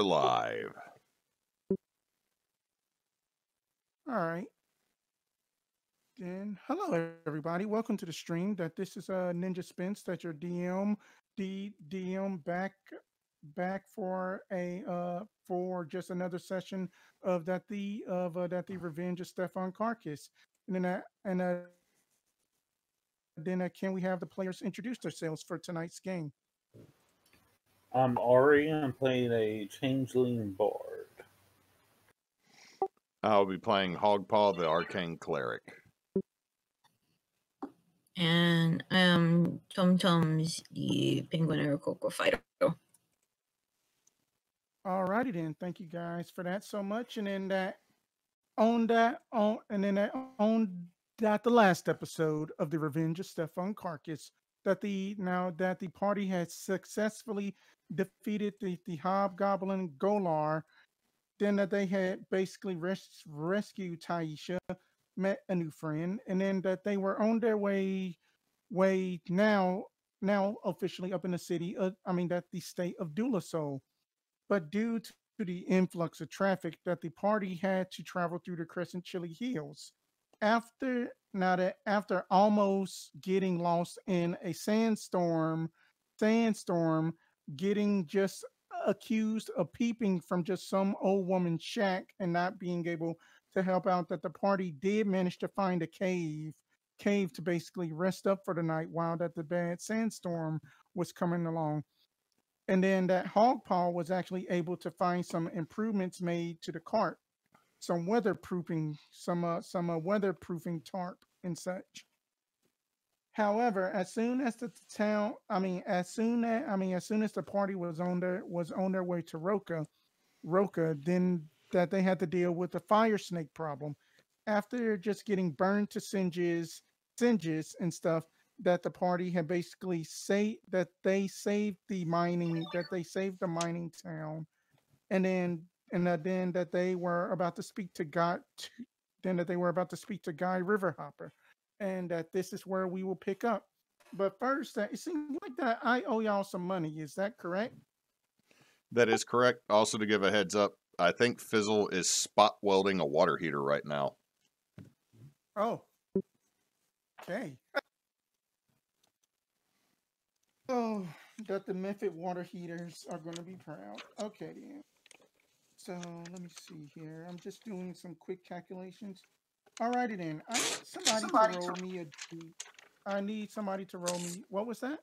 we're live. All right. Then hello everybody. Welcome to the stream. This is Ninjaspence. That's your DM back for a for just another session of the Revenge of Stefan Kracus. And then can we have the players introduce themselves for tonight's game? I'm Ari. I'm playing a changeling bard. I'll be playing Hoggpaw, the arcane cleric. And TumTums, the penguin Roca fighter. Alrighty then. Thank you guys for that so much. And then the last episode of the Revenge of Stefan Kracus, that the party had successfully defeated the hobgoblin Golar, then that they had basically rescued Taisha, met a new friend, and then that they were on their way now officially up in the city that the state of Dulasol. But due to the influx of traffic, that the party had to travel through the Crescent Chili Hills. After almost getting lost in a sandstorm, getting just accused of peeping from just some old woman's shack and not being able to help out, that the party did manage to find a cave to basically rest up for the night while that the bad sandstorm was coming along. And then that Hoggpaw was actually able to find some improvements made to the cart, some weatherproofing tarp and such. However, as soon as the party was on their way to Roca, then that they had to deal with the fire snake problem. After just getting burned to singes and stuff, that the party had basically saved the mining town, and then that they were about to speak to Guy Riverhopper, and that this is where we will pick up. But first, it seems like that I owe y'all some money. Is that correct? That is correct. Also, to give a heads up, I think Fizzle is spot welding a water heater right now. Oh. Okay. Oh, that the Memphis water heaters are going to be proud. Okay, then. So, let me see here. I'm just doing some quick calculations. Alrighty, then. I need somebody to roll me. What was that?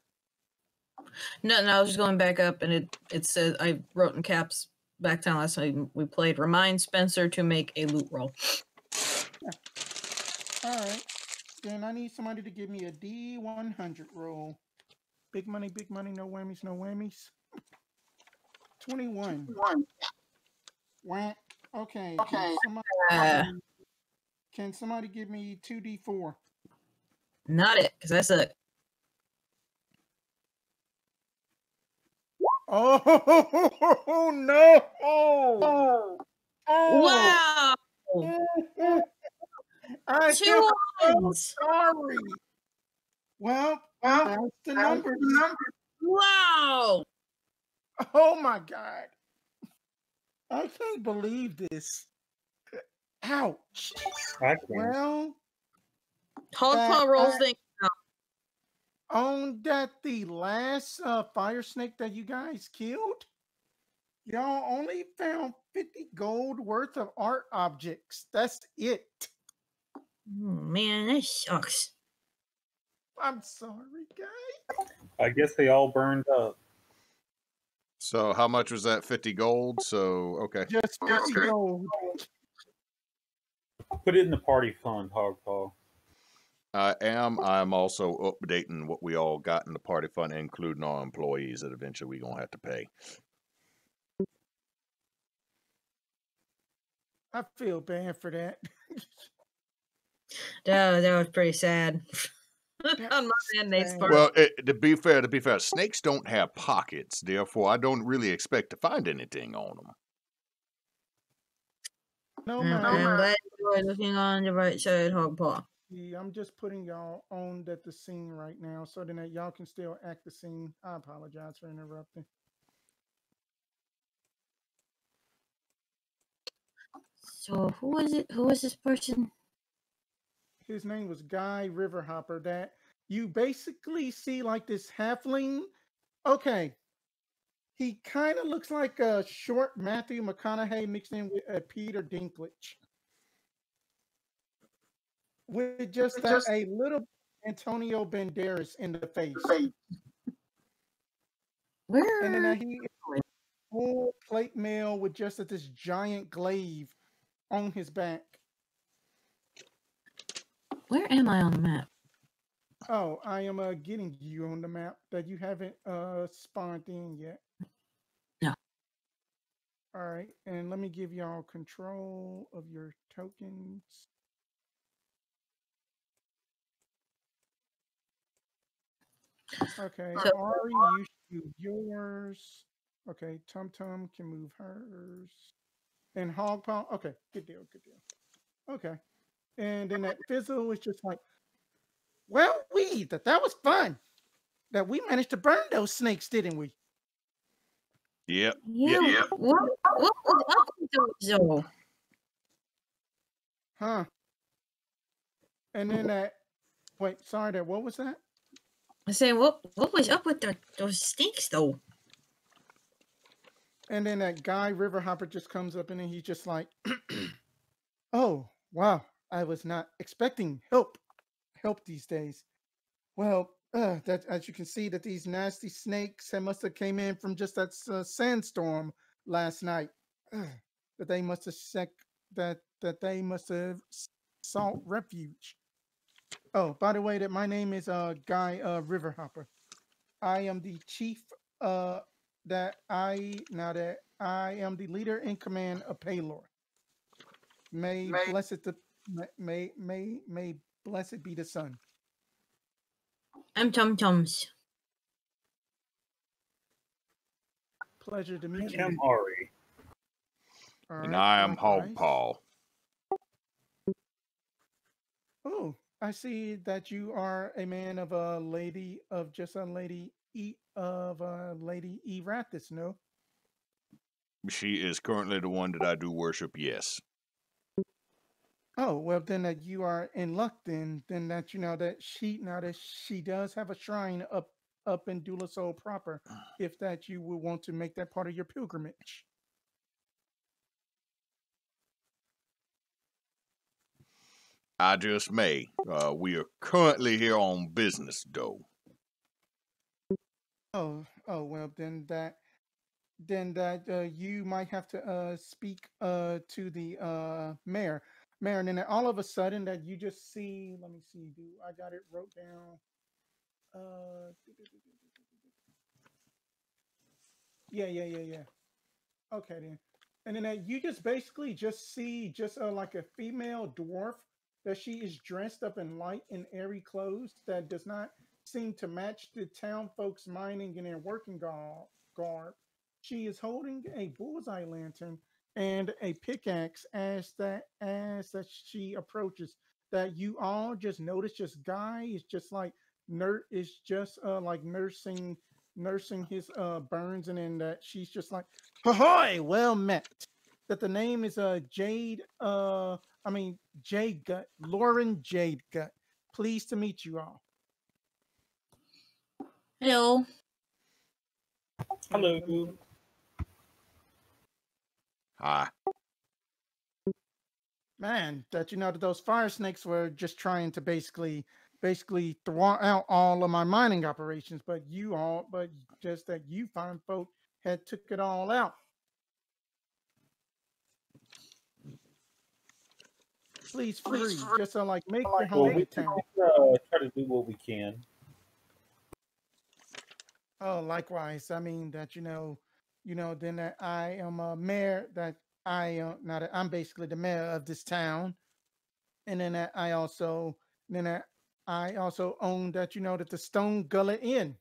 No, I was just going back up, and it says, I wrote in caps back down last time we played, remind Spencer to make a loot roll. Yeah. Alright. Then I need somebody to give me a D100 roll. Big money, no whammies, no whammies. 21. Whack. Okay. Can somebody give me 2D4? Not it, because I suck. Oh no! Oh. Wow! I Two am ones. so sorry. Well, that's the number. Wow! Oh my God! I can't believe this. Ouch! Well, Hoggpaw rolls things out. On that the last fire snake that you guys killed, y'all only found 50 gold worth of art objects. That's it. Oh, man, that sucks. I'm sorry, guys. I guess they all burned up. So how much was that? 50 gold? So, okay. Just 50 gold. Put it in the party fund, Hoggpaw. I'm also updating what we all got in the party fund, including our employees that eventually we're going to have to pay. I feel bad for that. That was pretty sad. On my and Nate's part. Well, to be fair, snakes don't have pockets. Therefore, I don't really expect to find anything on them. No, I'm glad you are looking on the right side, Hoggpaw. Yeah, I'm just putting y'all on the scene right now so then that y'all can still act the scene. I apologize for interrupting. So who was it? Who was this person? His name was Guy Riverhopper. That you basically see like this halfling. Okay, he kind of looks like a short Matthew McConaughey mixed in with a Peter Dinklage, with just that a little Antonio Banderas in the face, and then Where? he is full plate mail with just this giant glaive on his back. Where am I on the map? Oh, I am getting you on the map that you haven't spawned in yet. No. All right, and let me give y'all control of your tokens. Okay, So- Ari, you should do yours. Okay, TumTum can move hers. And Hoggpaw, okay, good deal, good deal. Okay. And then that Fizzle was just like, well, that was fun. That we managed to burn those snakes, didn't we? Yep. Yeah. What was up with those though? Huh. And then that, wait, sorry, that what was that? I say, what was up with those stinks though? And then that guy Riverhopper just comes up and then he's just like, oh, wow, I was not expecting help these days. Well, that as you can see that these nasty snakes must have came in from just that sandstorm last night. That they must have that they must have sought refuge. Oh, by the way, that my name is Guy Riverhopper. I am the chief. That I am the leader in command of Paylor. May blessed be the sun. I'm TumTums. Pleasure to meet I'm you. Ari. All And right, I am likewise. Hoggpaw. Oh, I see that you are a man of a lady of just a lady Lady Erathis, no? She is currently the one that I do worship, yes. Oh, well then that you are in luck then that you know that she does have a shrine up in Dulasol proper, if that you would want to make that part of your pilgrimage. I just may. We are currently here on business, though. Oh, well then that you might have to speak to the mayor. And then all of a sudden that you just see, let me see, I got it wrote down. Yeah. Okay then. And then you just basically just see just like a female dwarf that she is dressed up in light and airy clothes that does not seem to match the town folks' mining and their working garb. She is holding a bullseye lantern and a pickaxe as that she approaches. That you all just notice, just Guy is just like like nursing his burns, and then that she's just like, ahoy, well met. That the name is Jade Jade Gut, Lauren Jade Gut. Pleased to meet you all. Hello. Hello. Hi. Man, that you know that those fire snakes were just trying to basically throw out all of my mining operations, but just that you fine folk had took it all out. Please free, just so like make your home We in town. try to do what we can. Oh, likewise. I mean that then that I am a mayor. That I now that I'm basically the mayor of this town, and then that I also own that that the Stone Gullet Inn.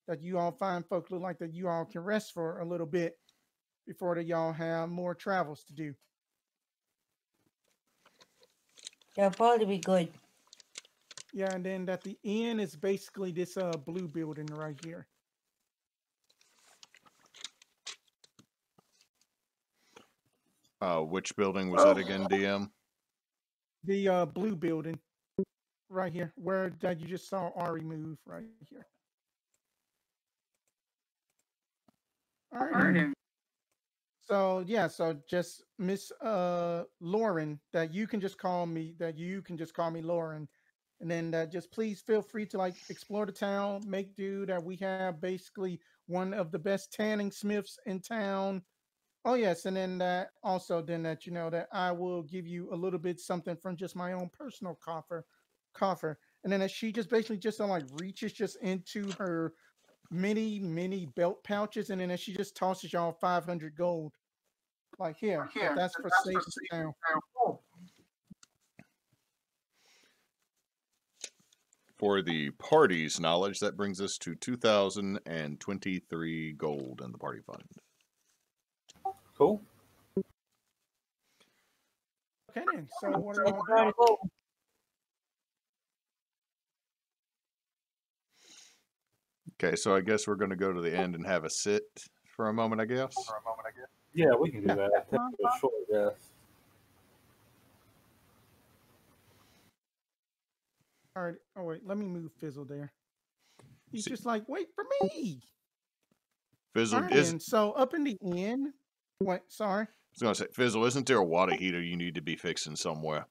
That you all fine folk look like that you all can rest for a little bit before that y'all have more travels to do. That'll probably be good. Yeah, and then that the inn is basically this blue building right here. Which building was that again, DM? The blue building right here, where that you just saw Ari move right here. All right. So yeah, so just Miss Lauren, that you can just call me Lauren. And then just please feel free to like explore the town, make do that we have basically one of the best tanning smiths in town. Oh yes, and then that also then that you know that I will give you a little bit something from just my own personal coffer. And then as she just basically just like reaches just into her many belt pouches, and then as she just tosses y'all 500 gold. Like here, but that's for safe now. For the party's knowledge, that brings us to 2,023 gold in the party fund. Cool. Okay then. So what are y'all doing? Okay, so I guess we're going to go to the end and have a sit for a moment, I guess. Yeah, we can do that. Take a short rest. All right. Oh wait, let me move Fizzle there. He's just like, wait for me. Fizzle Right, is. and so up in the inn. What? Sorry. I was going to say, Fizzle, isn't there a water heater you need to be fixing somewhere?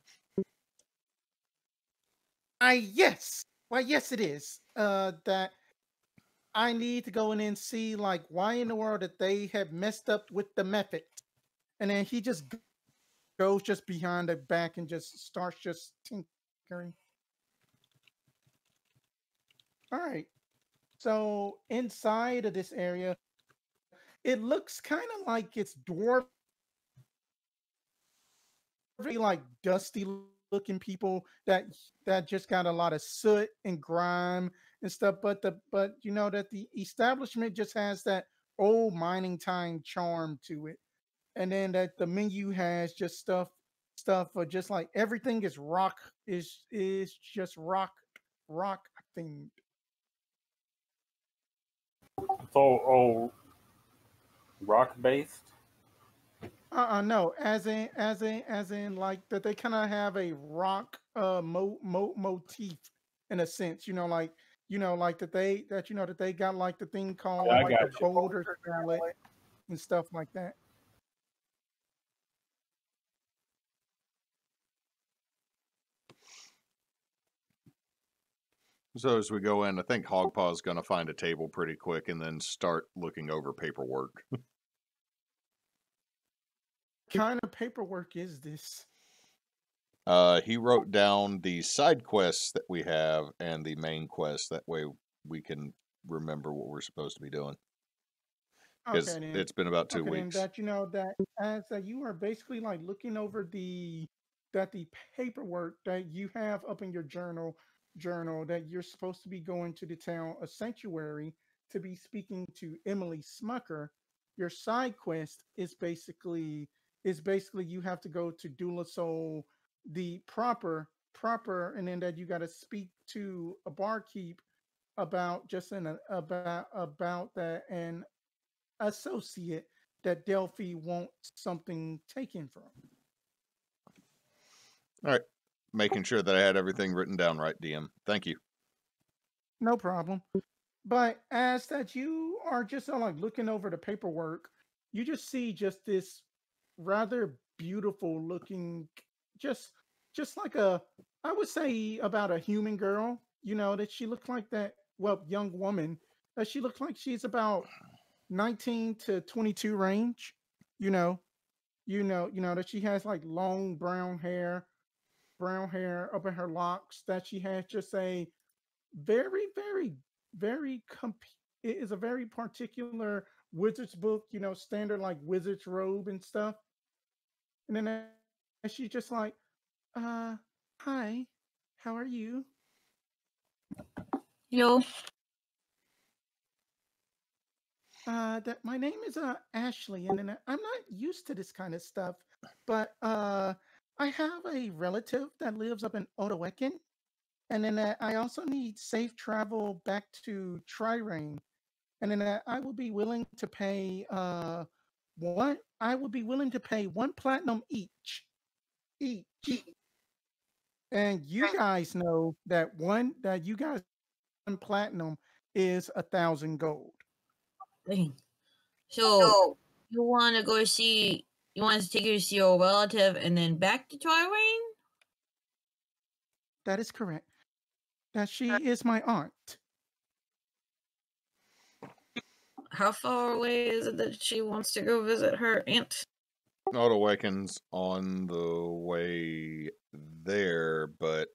Yes. Why, yes, it is. That I need to go in and see like why in the world that they have messed up with the method, and then he just goes just behind the back and just starts just tinkering. All right. So inside of this area, it looks kind of like it's dwarf, like dusty looking people that just got a lot of soot and grime and stuff. But you know that the establishment just has that old mining time charm to it, and then that the menu has just stuff for just like everything is just rock themed. It's all rock based. No, as in like that they kind of have a rock motif in a sense, like that they got like the thing called Yeah, I like got the you. boulder palette and stuff like that. So as we go in, I think Hoggpaw is going to find a table pretty quick and then start looking over paperwork. What kind of paperwork is this? He wrote down the side quests that we have and the main quest. That way we can remember what we're supposed to be doing. Because it's been about 2 weeks. And that that as you are basically like looking over the paperwork that you have up in your journal that you're supposed to be going to the town of Sanctuary to be speaking to Emily Smucker. Your side quest is basically you have to go to Dulasol, the proper, and then that you got to speak to a barkeep about just about that and associate that Delphi wants something taken from. All right. Making sure that I had everything written down right, DM. Thank you. No problem. But as that you are just like looking over the paperwork, you just see just this rather beautiful looking, just like I would say about a human girl, that she looked like that, young woman, that she looked like she's about 19 to 22 range, that she has like long brown hair up in her locks, that she has just a very, it is a very particular wizard's book, standard like wizard's robe and stuff. And then she's just like, hi, how are you? Yo. That my name is Ashley, and then I'm not used to this kind of stuff, but I have a relative that lives up in Otowekin, and then I also need safe travel back to Trirane, and then I will be willing to pay I would be willing to pay 1 platinum each. And you guys know that one platinum is 1,000 gold. Dang. So you want to go see? You want to take her to see your relative and then back to Tyrone? That is correct. That she is my aunt. How far away is it that she wants to go visit her aunt? Auto-Awaken's on the way there, but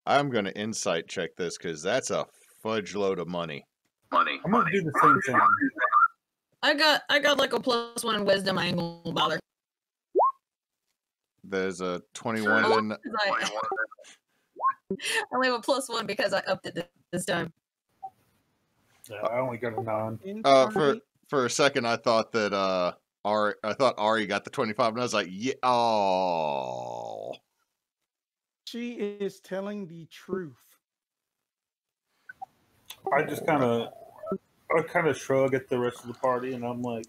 I'm going to insight check this because that's a fudge load of money. I'm going to do the same thing. I got like a +1 in wisdom. I ain't gonna bother. There's a 21 in. I only have a +1 because I upped it this time. Yeah, I only got a 9. For a second, I thought that Ari got the 25, and I was like, yeah, oh. She is telling the truth. I kind of shrug at the rest of the party, and I'm like,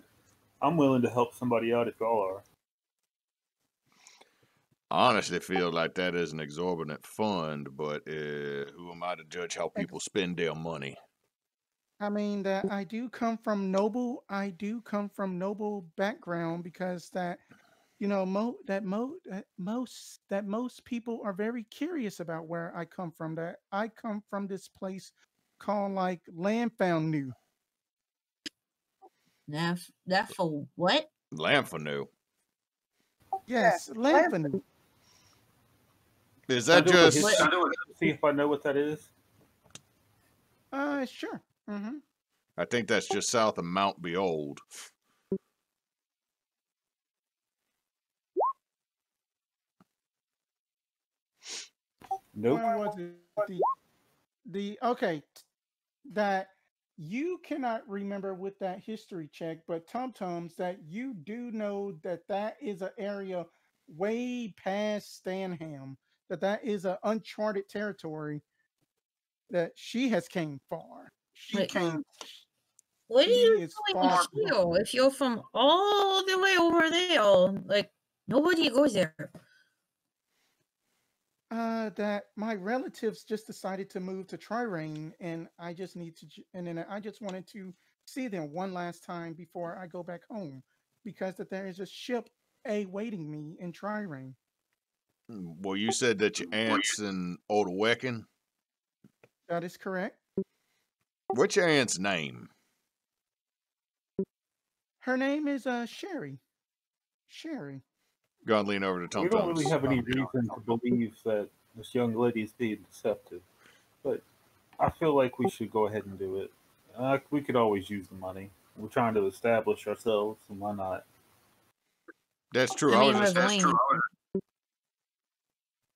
I'm willing to help somebody out if y'all are. I honestly feel like that is an exorbitant fund, but who am I to judge how people spend their money? I mean that I do come from noble background because that most people are very curious about where I come from. That I come from this place called like Lamphanu. That for what? Lamphanu. Yes, Lamphanu. Is that just? See if I know what that is. Sure. Mm-hmm. I think that's just south of Mount Behold. Nope. Where was it? Okay, that you cannot remember with that history check, but TumTums, that you do know that is an area way past Stanham, that is an uncharted territory that she has came far. What do you feel if you're from all the way over there? Like nobody goes there. That my relatives just decided to move to Trirane, and I just wanted to see them one last time before I go back home, because that there is a ship awaiting me in Trirane. Well, you said that your aunt's in Old-Awaken? That is correct. What's your aunt's name? Her name is Sherry. Sherry. Gonna lean over to TumTums. We don't really have any reason to believe that this young lady is being deceptive, but I feel like we should go ahead and do it. We could always use the money. We're trying to establish ourselves, and why not? That's true. I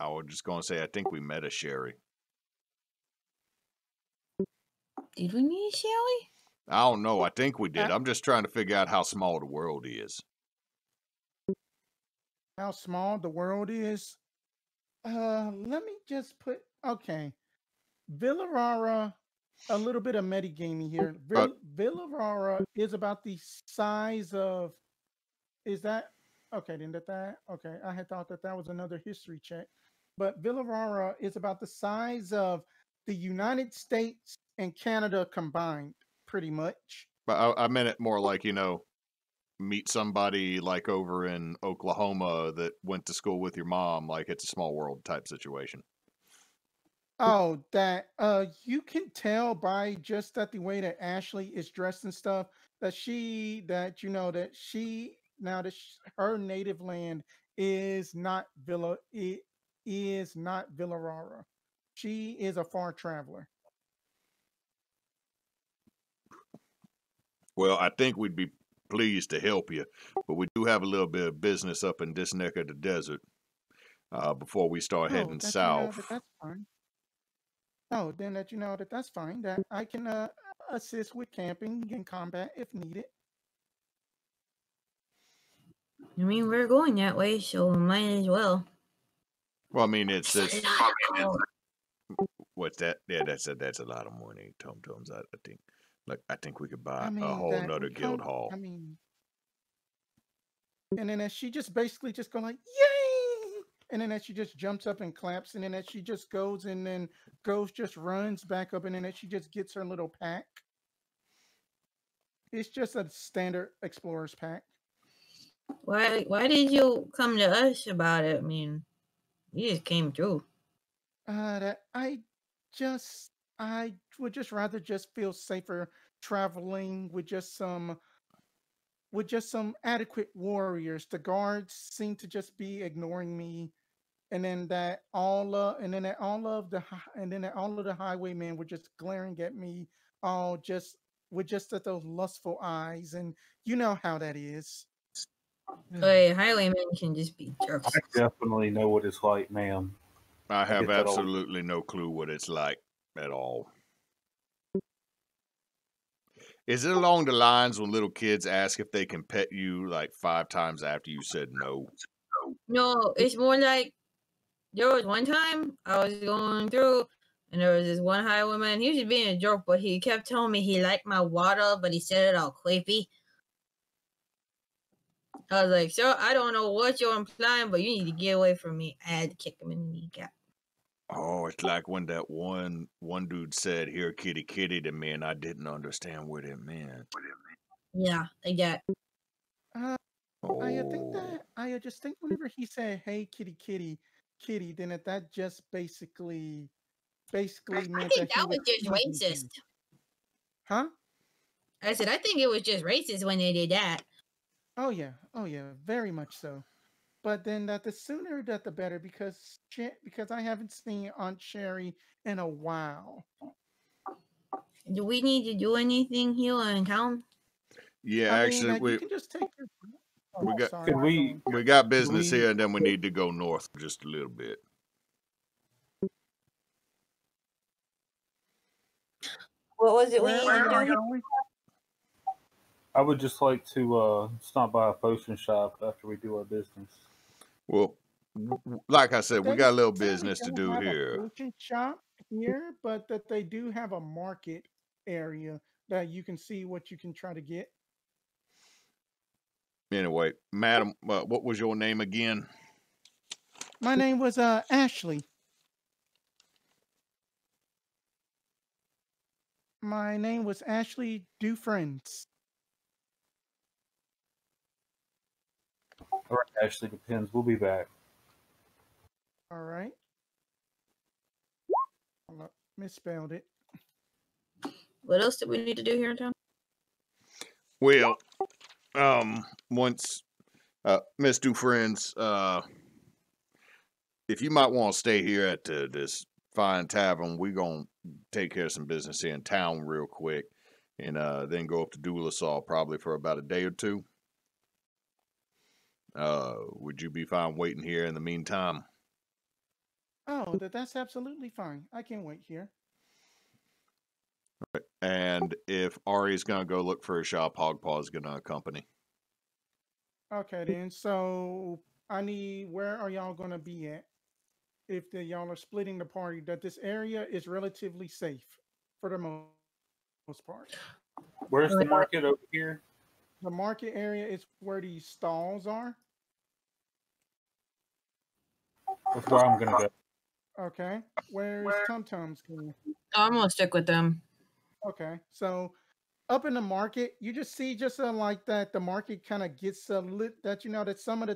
was just going to say, I think we met a Sherry. Did we meet Sherry? I don't know. I think we did. I'm just trying to figure out how small the world is. How small the world is? Let me just put, okay. Villarara, a little bit of metagaming here. Villarara is about the size of, is that, okay, then okay, I had thought that was another history check. But Villarara is about the size of the United States and Canada combined, pretty much. But I meant it more like, meet somebody like over in Oklahoma that went to school with your mom, like it's a small world type situation. Oh, that you can tell by just that the way that Ashley is dressed and stuff that her native land is not Villarara. She is a far traveler. Well, I think we'd be pleased to help you, but we do have a little bit of business up in this neck of the desert before we start heading south. That's fine. Oh, then that's fine. That I can assist with camping and combat if needed. I mean, we're going that way, so we might as well. Well, I mean, it's what's that? Yeah, that's a lot of money. TumTums, I think. Like, I think we could buy a whole nother guild hall. And then as she just basically just go like, yay! And then as she just jumps up and claps, and then as she just goes and then just runs back up, and then as she just gets her little pack. It's just a standard explorer's pack. Why did you come to us about it? I mean, you just came through. That I would just rather just feel safer traveling with just some adequate warriors. The guards seem to just be ignoring me, and then that all of the highwaymen were just glaring at me, all just with just at those lustful eyes, and you know how that is. Hey, highwaymen can just be jerks. I definitely know what it's like, ma'am. I have absolutely no clue what it's like at all. Is it along the lines when little kids ask if they can pet you like 5 times after you said no? No, it's more like there was one time I was going through and there was this one highwayman. He was just being a jerk, but he kept telling me he liked my water, but he said it all quappy. I was like, sir, I don't know what you're implying, but you need to get away from me. I had to kick him in the kneecap. Oh, it's like when that one dude said, "Here, kitty, kitty," to me, and I didn't understand what it meant. Yeah, like that. I just think whenever he said, "Hey, kitty, kitty, kitty," then that just basically meant I think that was just racist. Huh? I said, I think it was just racist when they did that. Oh yeah, very much so. But then that the sooner that the better, because I haven't seen Aunt Sherry in a while. Do we need to do anything here in town? Yeah, actually, you can just take your. We got business here, and then we need to go north just a little bit. What was it we needed to do? I would just like to stop by a potion shop after we do our business. Well, like I said, we got a little business to do here. A potion shop here, but that they do have a market area that you can see what you can try to get. Anyway, madam, what was your name again? My name was Ashley. My name was Ashley Dufresne. All right, Ashley, depends. We'll be back. All right. Misspelled it. What else did we need to do here in town? Well, once, Miss Dufresne, if you might want to stay here at this fine tavern, we're going to take care of some business here in town real quick, and then go up to Dulasol probably for about a day or two. Would you be fine waiting here in the meantime? Oh, that's absolutely fine. I can wait here. Right. And if Ari's going to go look for a shop, Hoggpaw is going to accompany. Okay, then. So where are y'all going to be at? If y'all are splitting the party, that this area is relatively safe for the most part. Where's the market over here? The market area is where these stalls are. That's where I'm going to go. Okay. Where is TumTums going? I'm going to stick with them. Okay. So up in the market, you just see like that the market kind of gets a lit, that you know that some of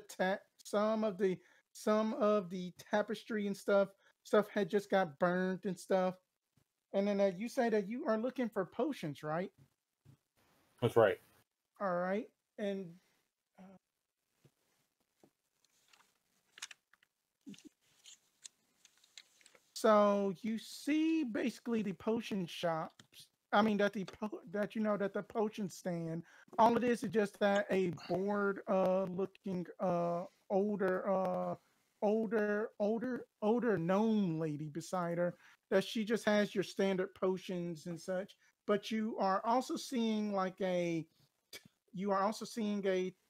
the tapestry and stuff had just got burned and stuff. And then you say that you are looking for potions, right? That's right. All right. And so you see basically the potion shops. I mean that the potion stand. All it is just that a bored looking older gnome lady beside her, that she just has your standard potions and such. But you are also seeing a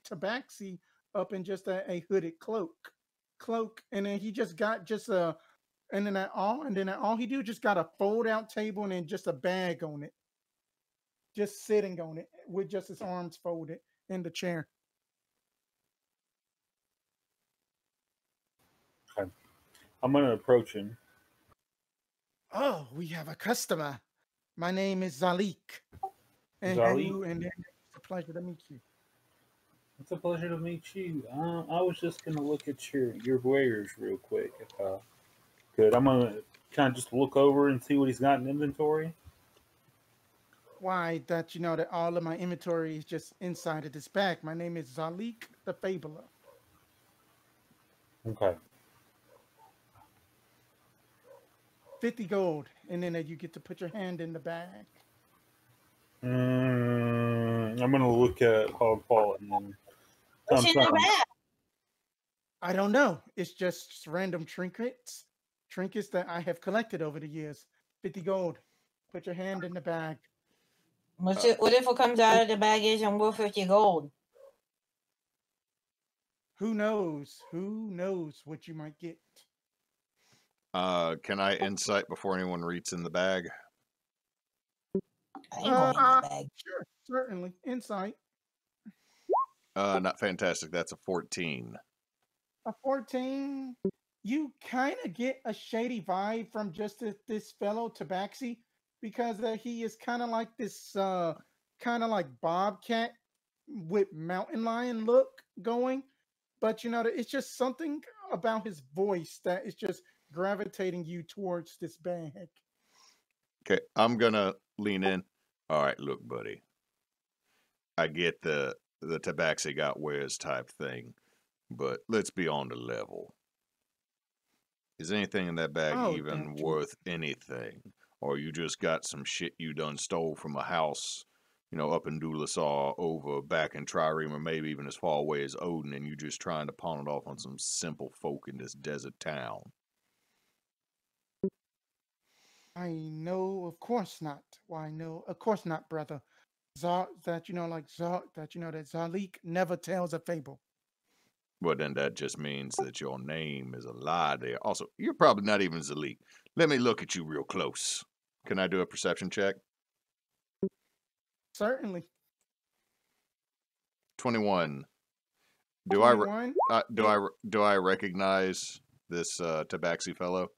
tabaxi up in just a hooded cloak, and then he just got and then all he do just got a fold out table and then just a bag on it, just sitting on it with just his arms folded in the chair. Okay. I'm gonna approach him. Oh, we have a customer. My name is Zalik. And it's a pleasure to meet you. It's a pleasure to meet you. I was just gonna look at your wares real quick, if I could. I'm gonna kind of just look over and see what he's got in inventory. Why, that you know that all of my inventory is just inside of this bag. My name is Zalik the Fabler. Okay. 50 gold, and then you get to put your hand in the bag. I'm gonna look at Hoggpaw and then What's in the bag? I don't know. It's just random trinkets that I have collected over the years. 50 gold. Put your hand in the bag. What if what comes out of the bag isn't worth 50 gold? Who knows? Who knows what you might get? Can I insight before anyone reads in the bag? I ain't going in the bag. Sure, certainly. Insight. Not fantastic. That's a 14. A 14. You kind of get a shady vibe from just this fellow Tabaxi, because he is kind of like this, kind of like Bobcat with mountain lion look going. But you know, it's just something about his voice that is just gravitating you towards this bag. Okay, I'm gonna lean in. All right, look, buddy. I get the Tabaxi got wares type thing, but let's be on the level. Is anything in that bag even worth anything? Or you just got some shit you done stole from a house, you know, up in Dulasar, over back in Trireme, or maybe even as far away as Odin, and you just trying to pawn it off on some simple folk in this desert town? I know, of course not. Why, no, of course not, brother. That Zalik never tells a fable. Well, then that just means that your name is a lie there. Also, you're probably not even Zalik. Let me look at you real close. Can I do a perception check? Certainly. 21. Do 21? I recognize this Tabaxi fellow?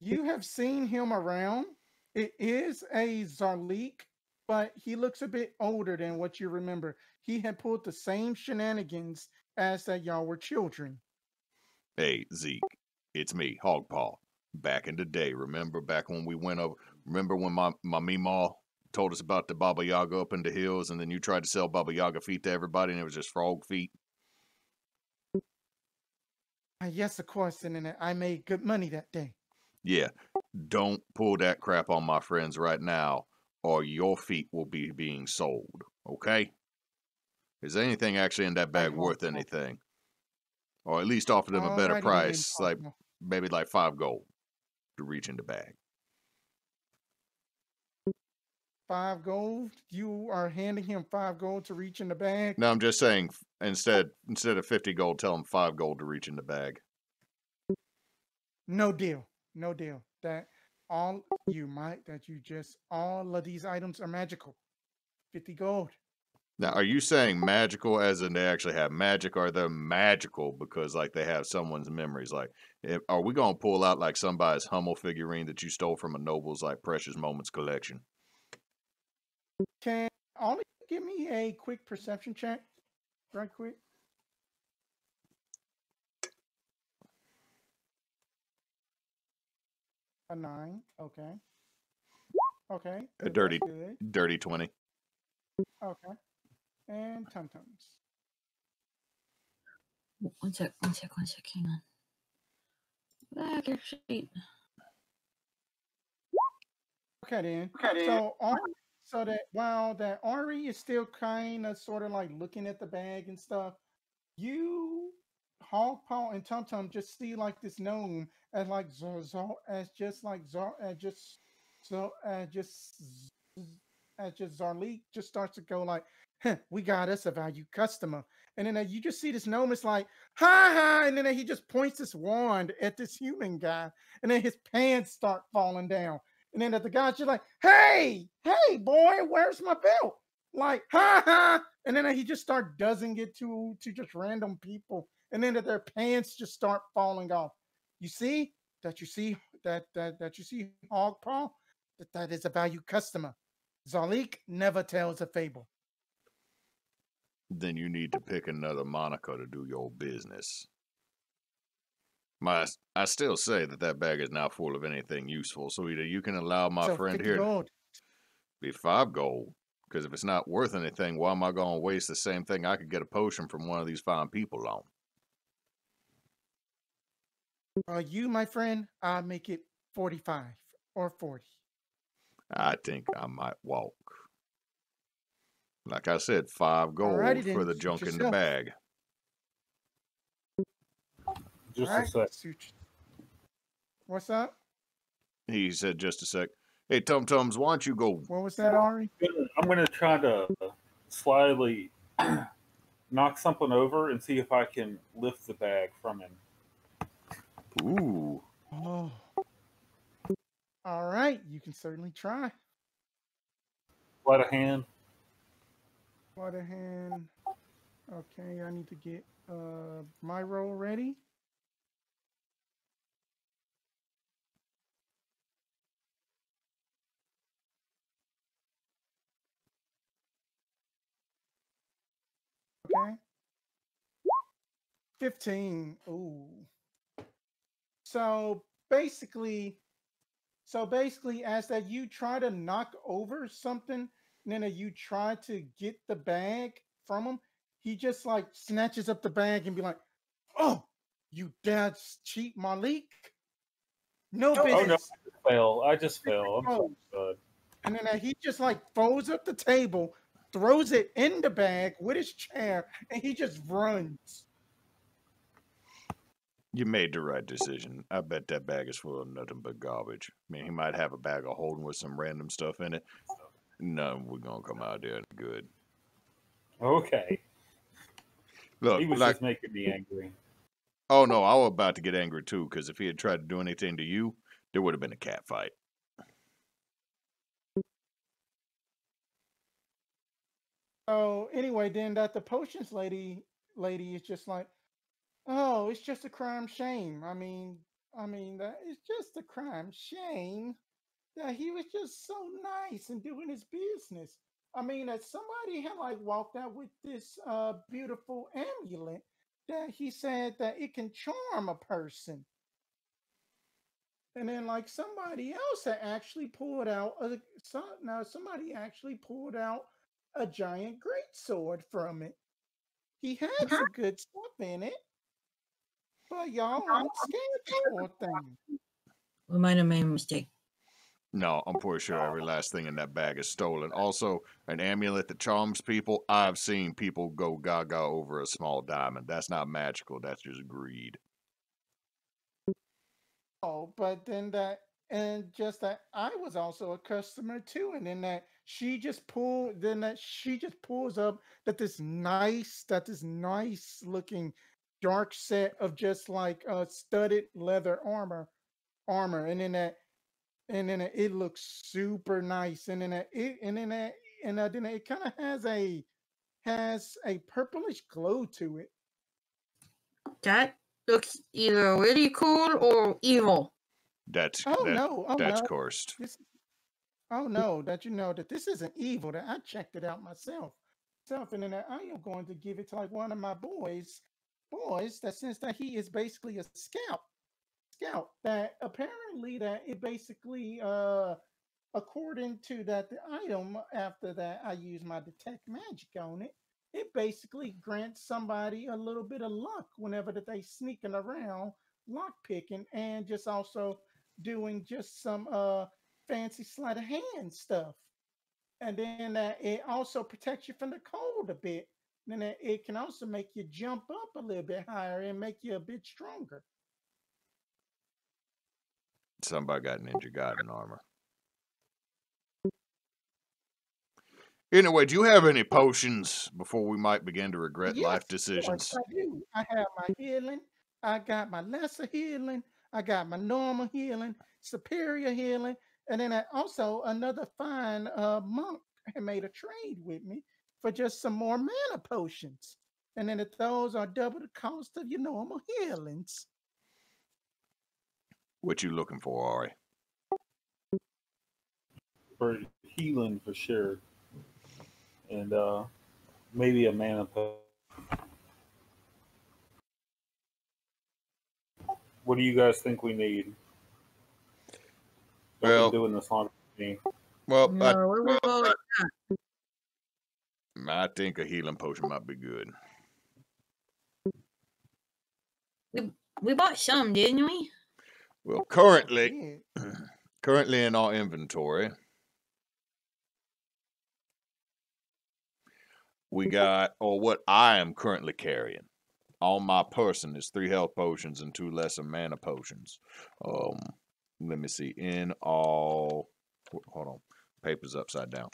You have seen him around. It is a Zalik, but he looks a bit older than what you remember. He had pulled the same shenanigans as that y'all were children. Hey, Zeke, it's me, Hoggpaw. Back in the day, remember back when we went over, remember when my Meemaw told us about the Baba Yaga up in the hills, and then you tried to sell Baba Yaga feet to everybody, and it was just frog feet? Yes, of course, and I made good money that day. Yeah, don't pull that crap on my friends right now, or your feet will be being sold, okay? Is anything actually in that bag worth anything? Or at least offer them a better price, like maybe like 5 gold to reach in the bag. 5 gold? You are handing him 5 gold to reach in the bag? No, I'm just saying, instead of 50 gold, tell him 5 gold to reach in the bag. No deal. No deal. All of these items are magical. 50 gold. Now, are you saying magical as in they actually have magic, or they're magical because like they have someone's memories? Like, are we gonna pull out like somebody's Hummel figurine that you stole from a noble's like Precious Moments collection? Can only give me a quick perception check, right quick. A 9. Okay. Okay. A dirty 20. Okay. And TumTums. One sec. Hang on. Back your sheet. Okay, then. So that while that Ari is still kind of sort of like looking at the bag and stuff, you, Hoggpaw and TumTum just see like this gnome as like Zarlik just starts to go like, we got us a valued customer. And then you just see this gnome is like, ha ha, and then he just points this wand at this human guy, and then his pants start falling down. And then the guy's just like, hey, boy, where's my belt? Like, ha ha. And then he just start doesing it to just random people and then their pants just start falling off. You see that you see Hoggpaw, that is a valued customer. Zalik never tells a fable. Then you need to pick another moniker to do your business. I still say that bag is not full of anything useful, so either you can allow my friend here gold. Be 5 gold, because if it's not worth anything, why am I going to waste the same thing I could get a potion from one of these fine people on? You, my friend, I'll make it 45 or 40. I think I might walk. Like I said, 5 gold for the junk in the bag. Just a sec. What's up? He said just a sec. Hey, TumTums, why don't you go? What was that, Ari? I'm going to try to slyly knock something over and see if I can lift the bag from him. Ooh. Oh. All right, you can certainly try. Sleight of hand. Sleight of hand. Okay, I need to get my roll ready. Okay. 15. Ooh. So basically, as that you try to knock over something, and then you try to get the bag from him, he just like snatches up the bag and be like, "Oh, you dad cheat Malik? No business." Oh no, I just fell. I'm so good. And then he just like folds up the table, throws it in the bag with his chair, and he just runs. You made the right decision. I bet that bag is full of nothing but garbage. I mean, he might have a bag of holding with some random stuff in it. No, we're going to come out there good. Okay. Look, he was just making me angry. Oh, no, I was about to get angry, too, because if he had tried to do anything to you, there would have been a cat fight. So, anyway, then that the potions lady is just like, "Oh, it's just a crime shame. I mean, that it's just a crime shame that he was just so nice and doing his business. I mean, that somebody had like walked out with this beautiful amulet that he said that it can charm a person. And then like somebody else had actually pulled out somebody actually pulled out a giant greatsword from it. He had some good stuff in it. But y'all weren't scared for thing. We might have made a mistake. No, I'm pretty sure every last thing in that bag is stolen. Also, an amulet that charms people. I've seen people go gaga over a small diamond. That's not magical. That's just greed. Oh, but then that, and just that I was also a customer too, and then that she just pulls up this nice looking dark set of just like studded leather armor, and then it looks super nice, and then it kind of has a purplish glow to it. That looks either really cool or evil. That's cursed. That this isn't evil. That I checked it out myself, and then I am going to give it to like one of my boys. That since that he is basically a scout, that apparently that it basically according to that the item after that I use my detect magic on it. It basically grants somebody a little bit of luck whenever that they sneaking around, lock picking, and just also doing just some fancy sleight of hand stuff. And then it also protects you from the cold a bit. And then it can also make you jump up a little bit higher and make you a bit stronger. Somebody got Ninja Gaiden armor. Anyway, do you have any potions before we might begin to regret life decisions? I do. I have my healing. I got my lesser healing. I got my normal healing, superior healing, and then also another fine monk had made a trade with me for just some more mana potions. and then those are double the cost of your normal healings. What you looking for, Ari? For healing, for sure. And maybe a mana potion. What do you guys think we need? I've been doing this long. Well, no, I think a healing potion might be good. We bought some, didn't we? Well, currently in our inventory, we got, or what I am currently carrying on my person is 3 health potions and 2 lesser mana potions. Let me see. In all, hold on, paper's upside down.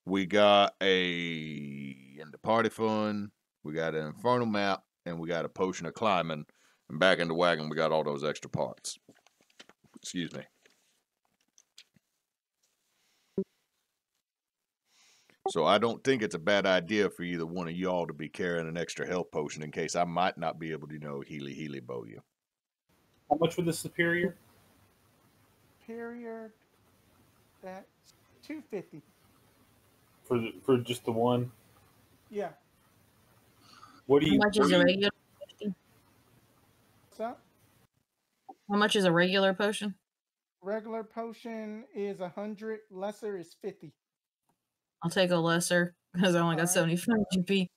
We got in the party fund, we got an infernal map, and we got a potion of climbing. And back in the wagon, we got all those extra parts. Excuse me. So I don't think it's a bad idea for either one of y'all to be carrying an extra health potion in case I might not be able to, healy bow you. How much for the superior? Superior, that's $250. For just the one? Yeah. What do you? How much is a regular? What's up? How much is a regular potion? Regular potion is 100. Lesser is 50. I'll take a lesser because I only got 75 GP.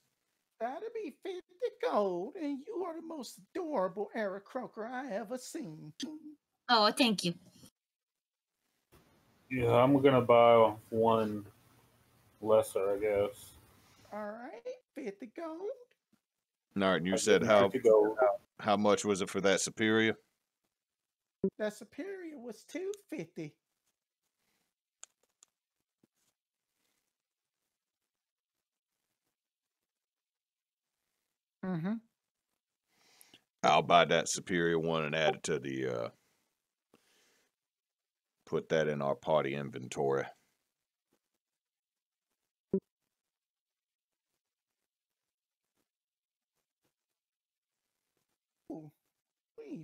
That'll be 50 gold, and you are the most adorable Eric Croker I ever seen. Oh, thank you. Yeah, I'm gonna buy one lesser, I guess. All right, 50 gold. All right, and you said how much was it for that superior? That superior was $250. Mm-hmm. I'll buy that superior one and add it to the put that in our party inventory.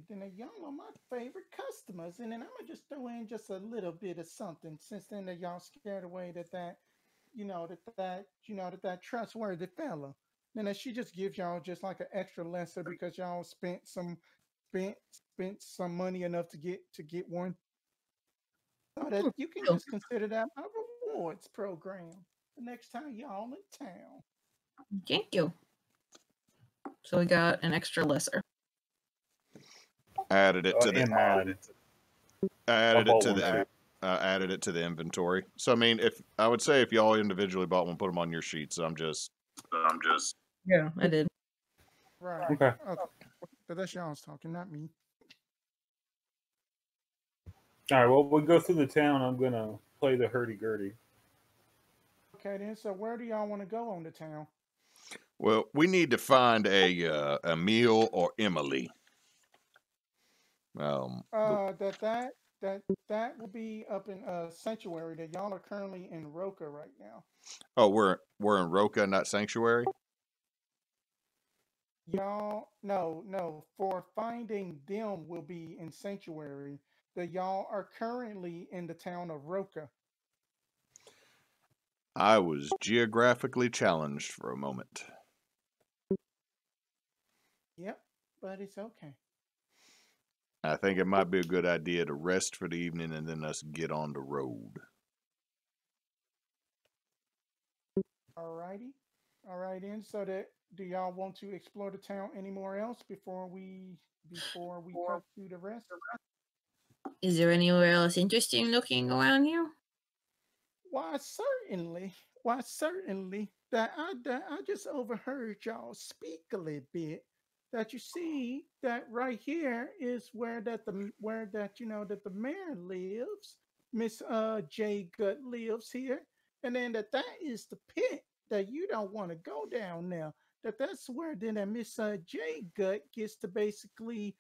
Then y'all are my favorite customers, and then I'm gonna just throw in just a little bit of something since then that y'all scared away that trustworthy fella. Then she just gives y'all just like an extra lesser because y'all spent some money enough to get one. So that you can just consider that a rewards program the next time y'all in town. Thank you. So we got an extra lesser. Added it to added it to the inventory. So I mean, if I would say if y'all individually bought one, put them on your sheet. So I'm just. Yeah, I did. Right. Okay. But that's y'all's talking, not me. All right. Well, we go through the town. I'm gonna play the hurdy-gurdy. Okay, then. So where do y'all want to go on the town? Well, we need to find a Emil or Emily. That will be up in Sanctuary. That y'all are currently in Roca right now. Oh, we're in Roca, not Sanctuary. Y'all, no. For finding them will be in Sanctuary. That y'all are currently in the town of Roca. I was geographically challenged for a moment. Yep, but it's okay. I think it might be a good idea to rest for the evening and then us get on the road. Alrighty. All right, then. So do y'all want to explore the town anywhere else before we go through the rest? Is there anywhere else interesting looking around here? Why certainly. That I just overheard y'all speak a little bit. That you see that right here is where the mayor lives. Miss J Gut lives here, and then that is the pit that you don't want to go down now. That's where then that Miss J Gut gets to basically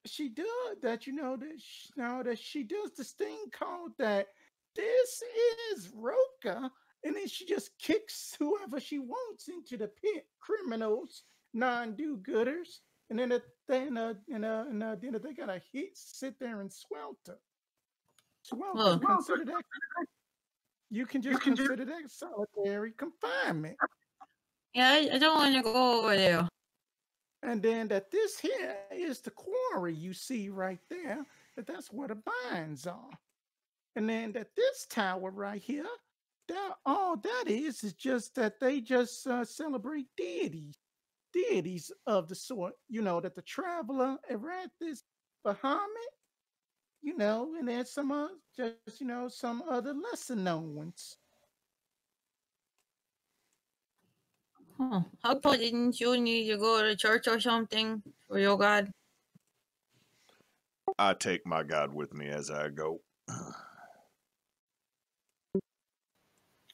she does that that she does this thing called that this is Roca, and then she just kicks whoever she wants into the pit, criminals, non-do-gooders, and then then they gotta sit there and swelter. Consider that. You can just consider that solitary confinement. Yeah, I don't want to go over there. And then that this here is the quarry you see right there. That's where the mines are. And then that this tower right here, all that is just that they just celebrate deities of the sort, that the traveler Erathis Bahamut, and then some some other lesser known ones. Hoggpaw, didn't you need to go to church or something for your god? I take my god with me as I go.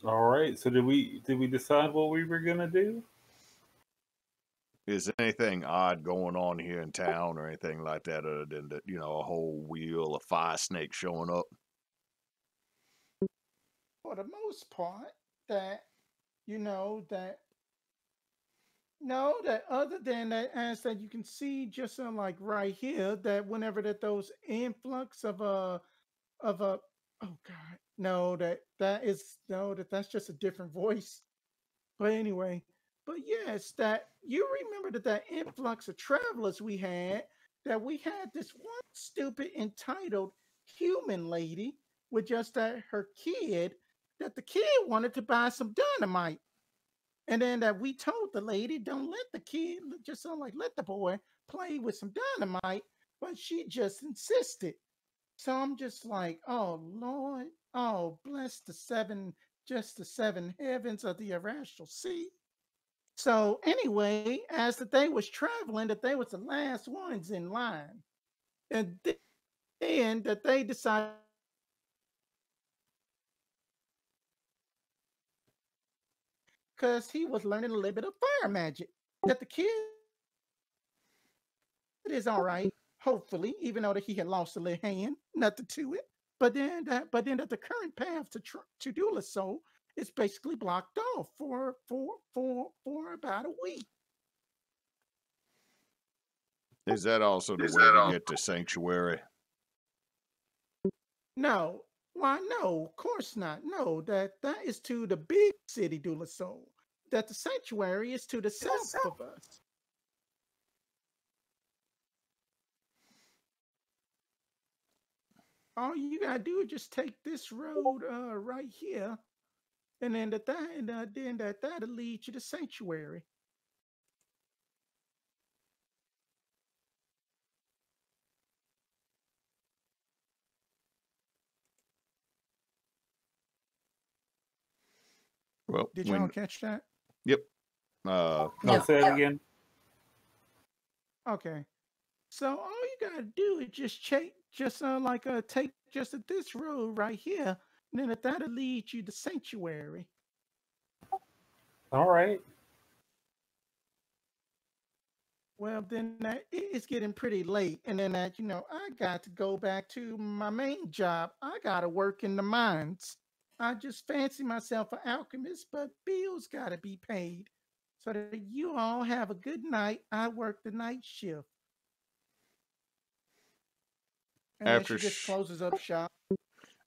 All right. So did we decide what we were gonna do? Is anything odd going on here in town or anything like that, other than that, a whole wheel of fire snakes showing up? For the most part, that no, that other than that, as that you can see just like right here, that whenever that those influx of a oh god, no, that's just a different voice. But anyway, but yes, that you remember that influx of travelers we had this one stupid entitled human lady with just her kid, that the kid wanted to buy some dynamite. And then that we told the lady, don't let the kid, just let the boy play with some dynamite, but she just insisted. So I'm just like, oh Lord, oh bless the seven heavens of the irrational sea. So anyway, as that they was traveling, that they was the last ones in line, and then that they decided because he was learning a little bit of fire magic. That the kid is all right, hopefully, even though that he had lost a little hand, nothing to it. But then that the current path to Dulasol is basically blocked off for about a week. Is that also the way to get to Sanctuary? No. Why, no, of course not. No, that is to the big city, Dulasol. That the sanctuary is to the south of us. All you gotta do is just take this road right here, and then that'll lead you to sanctuary. Well, did y'all catch that? Yep. Say it again. Okay. So all you gotta do is just take just this road right here, and then that'll lead you to sanctuary. All right. Well, then it's getting pretty late, and then I got to go back to my main job. I gotta work in the mines. I just fancy myself an alchemist, but bills gotta be paid. So that you all have a good night. I work the night shift. And after then she just closes up shop.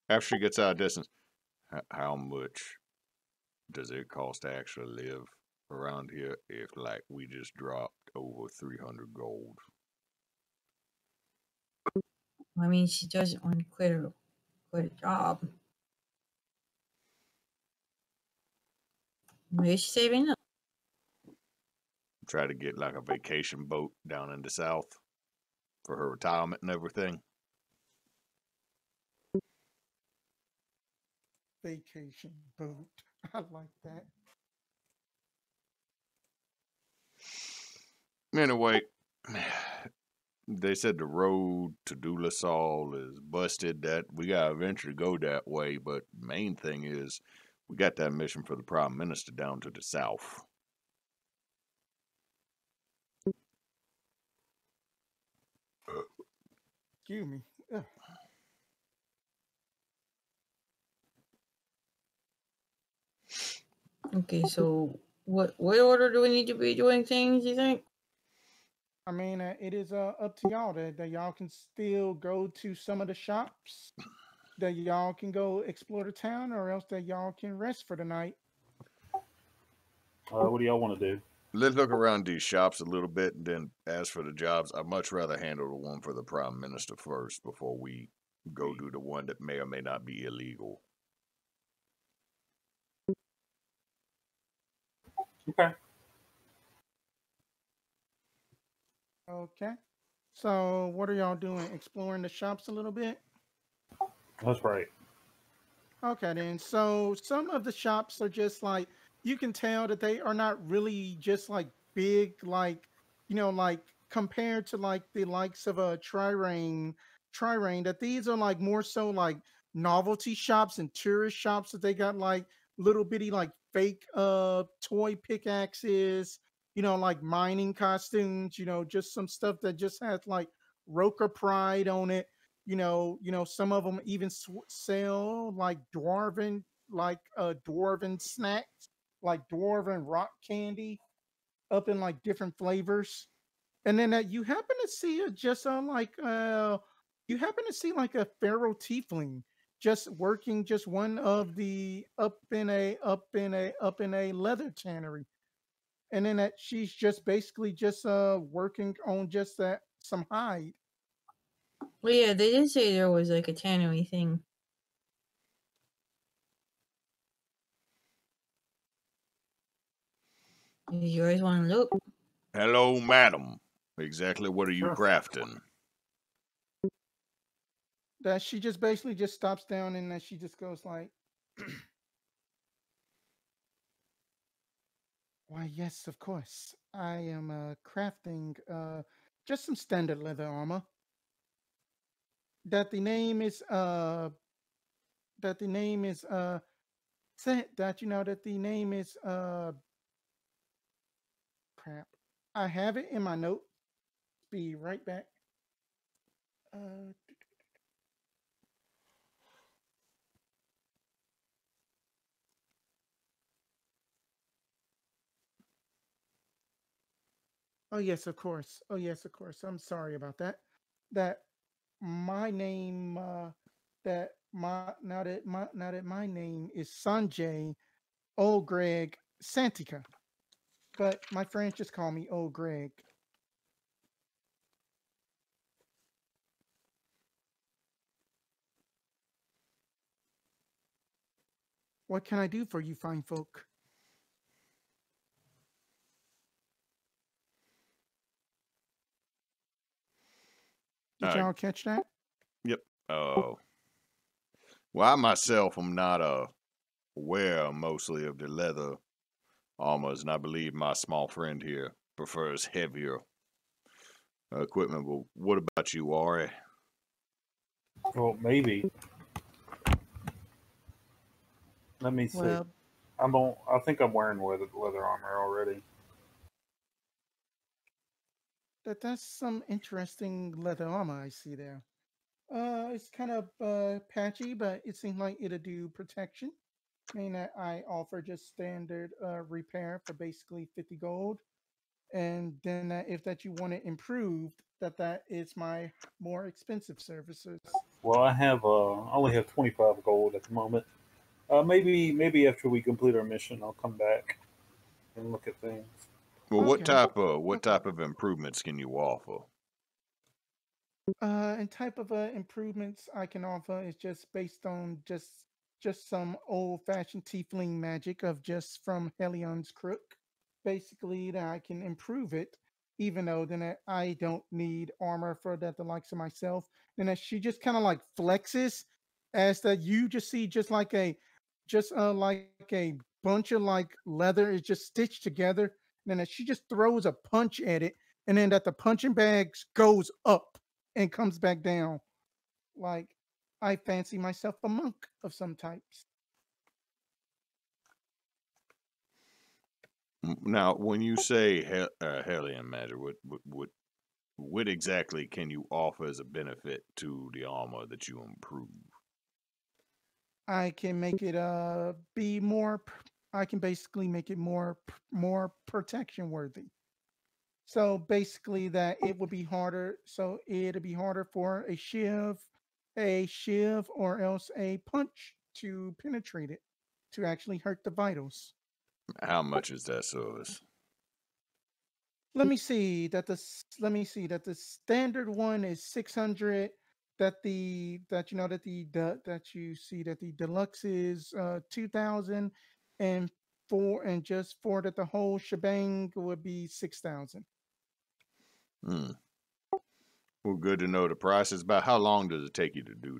After she gets out of distance, how much does it cost to actually live around here if, like, we just dropped over 300 gold? I mean, she doesn't want to quit a job. Maybe she's saving up. Try to get like a vacation boat down in the south for her retirement and everything. Vacation boat. I like that. Anyway, they said the road to Dulasol is busted. That we gotta eventually go that way, but main thing is we got that mission for the Prime Minister down to the south. Excuse me. Ugh. Okay, so what order do we need to be doing things, you think? I mean, it is up to y'all that y'all can still go to some of the shops, that y'all can go explore the town, or else that y'all can rest for the night. What do y'all want to do? Let's look around these shops a little bit, and then as for the jobs, I'd much rather handle the one for the Prime Minister first before we go do the one that may or may not be illegal. Okay. Okay. So what are y'all doing? Exploring the shops a little bit? That's right. Okay, then. So some of the shops are just like, you can tell that they are not really just like big, like, like compared to like the likes of a Trirane, that these are like more so like novelty shops and tourist shops, that they got like little bitty like fake toy pickaxes, like mining costumes, just some stuff that just has like Roca pride on it. Some of them even sell like dwarven snacks, like dwarven rock candy, up in like different flavors. And then you happen to see you happen to see like a feral tiefling just working just one of the up in a leather tannery. And then that she's just basically just working on just that some hide. Well, yeah, they did say there was like a tannery thing. You guys want to look? Hello, madam. Exactly what are you crafting? That she just basically just stops down, and then she just goes like, why, yes, of course. I am crafting just some standard leather armor. That the name is that the name is say that that the name is crap. I have it in my note. Be right back. Uh Oh yes, of course. Oh yes, of course. I'm sorry about that. That my name that my now that my name is Sanjay Old Greg Santica, but my friends just call me Old Greg. What can I do for you, fine folk? Did y'all catch that? Yep. Well, I myself am not aware mostly of the leather armors, and I believe my small friend here prefers heavier equipment. But what about you, Ari? Well, maybe. Let me see. Well, I think I'm wearing leather armor already. that's some interesting leather armor I see there. It's kind of patchy, but it seems like it'll do protection. I mean, I offer just standard repair for basically 50 gold, and then if that you want it improved, that is my more expensive services. Well, I only have 25 gold at the moment. Maybe after we complete our mission, I'll come back and look at things. Well, what type of improvements can you offer? And type of improvements I can offer is just based on just some old-fashioned tiefling magic of just from Helion's Crook. Basically, that I can improve it, even though then I don't need armor for that the likes of myself. And that she just kind of like flexes, as that you just see just like a bunch of like leather is just stitched together. And then she just throws a punch at it, and then that the punching bag goes up and comes back down. Like, I fancy myself a monk of some types. Now, when you say Hellion magic, what exactly can you offer as a benefit to the armor that you improve? I can make it be more basically make it more protection worthy. So basically, that it would be harder. So it'd be harder for a shiv, or else a punch to penetrate it, to actually hurt the vitals. How much is that service? Let me see that the standard one is 600. That the that you know that that you see that the deluxe is 2,000, and just for that the whole shebang would be 6,000. Hmm. Well, good to know the prices. About how long does it take you to do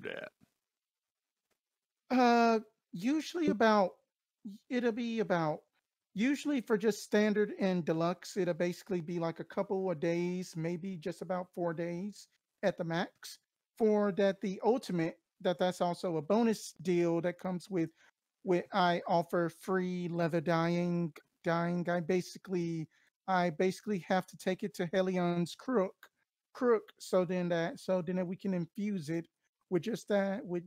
that? Usually about it'll be about usually for just standard and deluxe, it'll basically be like a couple of days, maybe just about 4 days at the max. For that the ultimate, that's also a bonus deal that comes with I offer free leather dyeing. I basically have to take it to Helion's crook, so then we can infuse it with just that with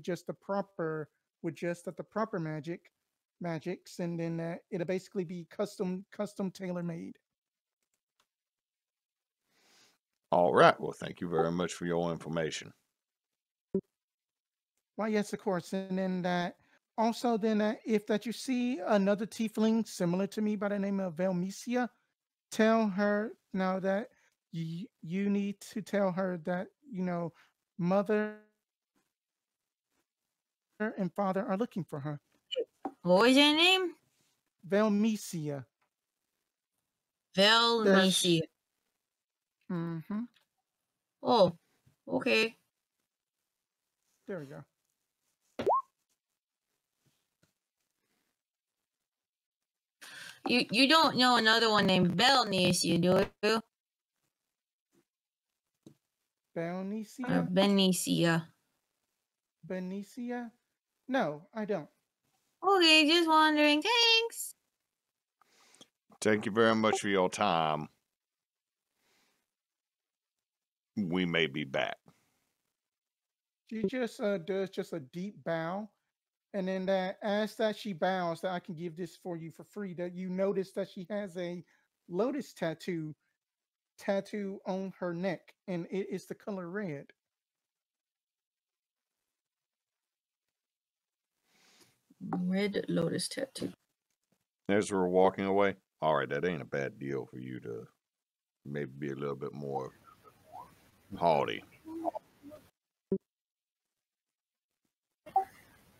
just the proper with just the proper magics, and then it'll basically be custom tailor made. All right. Well, thank you very much for your information. Why, yes, of course. And then also then if that you see another tiefling similar to me by the name of Velmesia, tell her now that you need to tell her that mother and father are looking for her. What was your name? Velmesia. Velmesia. Mm-hmm. Oh, okay. There we go. You don't know another one named Belnicia, do you? Belnicia? Benicia. Benicia? No, I don't. Okay, just wondering. Thanks. Thank you very much for your time. We may be back. She just does just a deep bow, and then that as that she bows, that I can give this for you for free. That you notice that she has a lotus tattoo on her neck, and it is the color red. Red lotus tattoo. As we're walking away, all right, that ain't a bad deal for you to maybe be a little bit more haughty.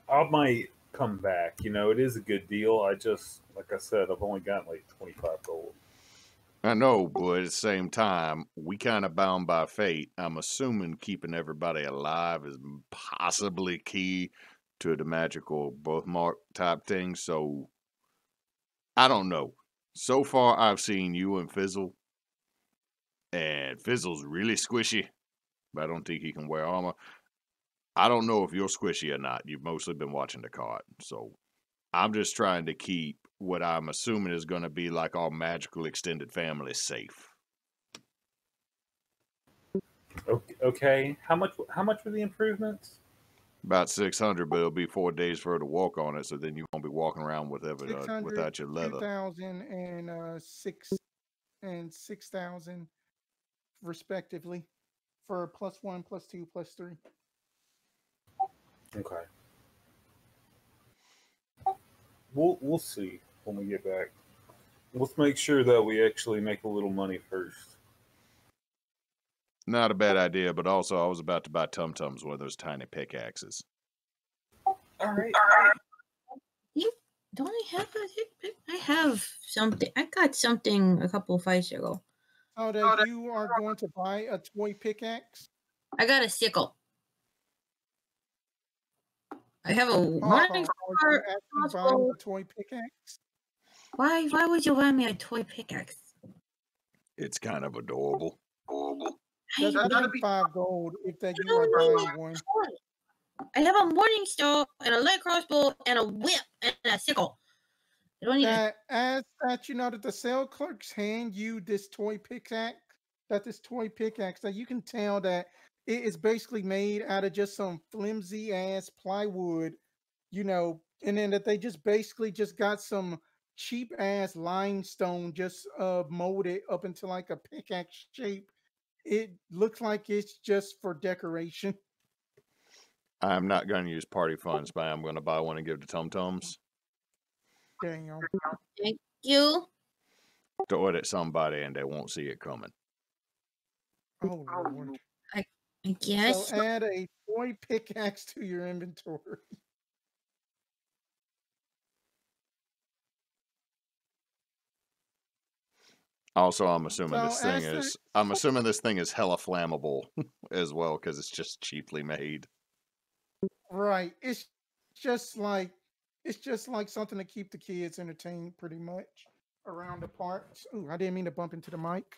I might come back. It is a good deal. I just, like I said, I've only got like 25 gold. I know, but at the same time, we kind of bound by fate. I'm assuming keeping everybody alive is possibly key to the magical birthmark type thing. So, I don't know. So far, I've seen you and Fizzle, and Fizzle's really squishy, but I don't think he can wear armor. I don't know if you're squishy or not. You've mostly been watching the card. So, I'm just trying to keep what I'm assuming is going to be like our magical extended family safe. Okay. How much were the improvements? About 600, but it'll be 4 days for her to walk on it, so then you won't be walking around without your leather. 2,000 and 6,000 respectively for +1, +2, +3. Okay. We'll see when we get back. Let's make sure that we actually make a little money first. Not a bad idea, but also I was about to buy TumTums, one of those tiny pickaxes. All right. You don't I have I have something. I got something a couple of fights ago. Oh, that you are going to buy a toy pickaxe? I got a sickle. I have a morning star. A toy pickaxe? Why would you buy me a toy pickaxe? It's kind of adorable. That's gonna be 5 gold if that you are buying one. I have a morning star and a light crossbow and a whip and a sickle. I don't need as that that the sale clerks hand you this toy pickaxe, that you can tell that it is basically made out of just some flimsy ass plywood, and then that they just basically just got some cheap ass limestone just molded up into like a pickaxe shape. It looks like it's just for decoration. I'm not going to use party funds, but I'm going to buy one and give to TumTums. Damn. Thank you. Throw it at somebody and they won't see it coming. Oh Lord. I guess. So add a toy pickaxe to your inventory. Also, I'm assuming So this thing is hella flammable as well because it's just cheaply made. Right. Just like it's just like something to keep the kids entertained pretty much around the parks. Ooh, I didn't mean to bump into the mic.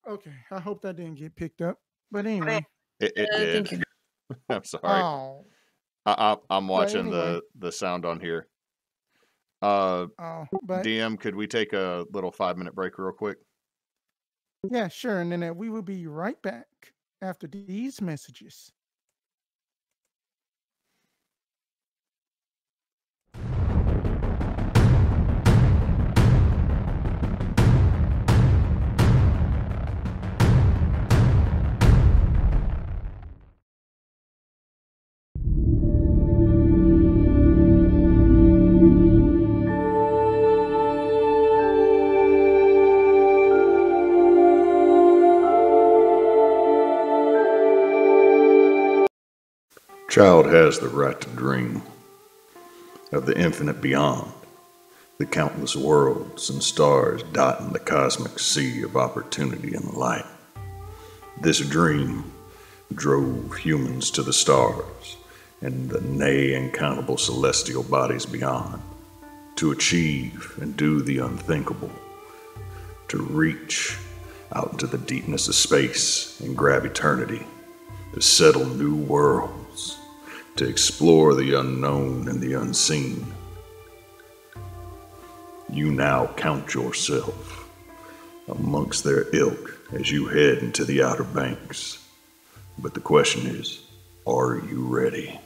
Okay, I hope that didn't get picked up. But anyway. It did. I'm sorry. Oh. I'm watching anyway. the sound on here. But DM, could we take a little 5-minute break real quick? Yeah, sure. And then we will be right back after these messages. Child has the right to dream of the infinite beyond, the countless worlds and stars dotting the cosmic sea of opportunity and light. This dream drove humans to the stars and the nay uncountable celestial bodies beyond, to achieve and do the unthinkable, to reach out into the deepness of space and grab eternity, to settle new worlds, to explore the unknown and the unseen. You now count yourself amongst their ilk as you head into the Outer Banks. But the question is, are you ready?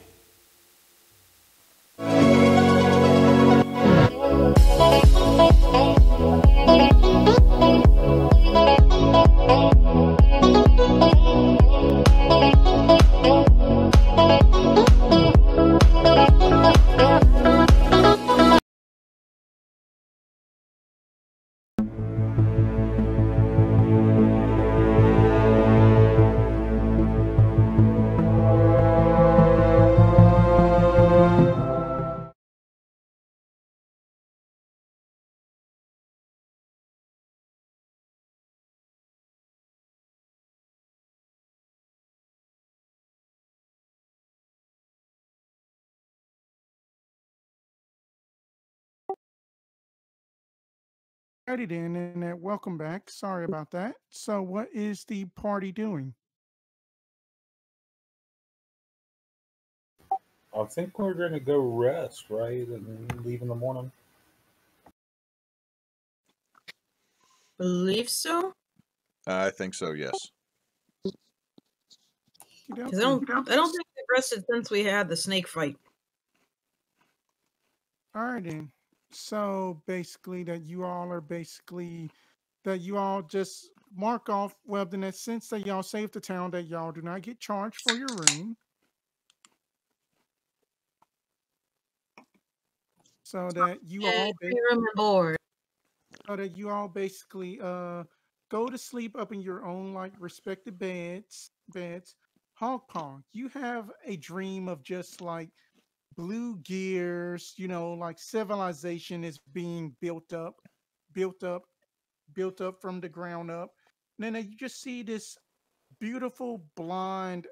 Alrighty then, and welcome back. Sorry about that. So, what is the party doing? I think we're gonna go rest, right, and leave in the morning. Believe so. I think so. Yes. Because I don't think they've rested since we had the snake fight. All right then. So basically, that you all just mark off. Well, then, since that y'all saved the town, that y'all do not get charged for your room. So that you all board. So that you all basically go to sleep up in your own like respective beds. Hoggpaw, you have a dream of just like blue gears, like civilization is being built up from the ground up. And then you just see this beautiful blonde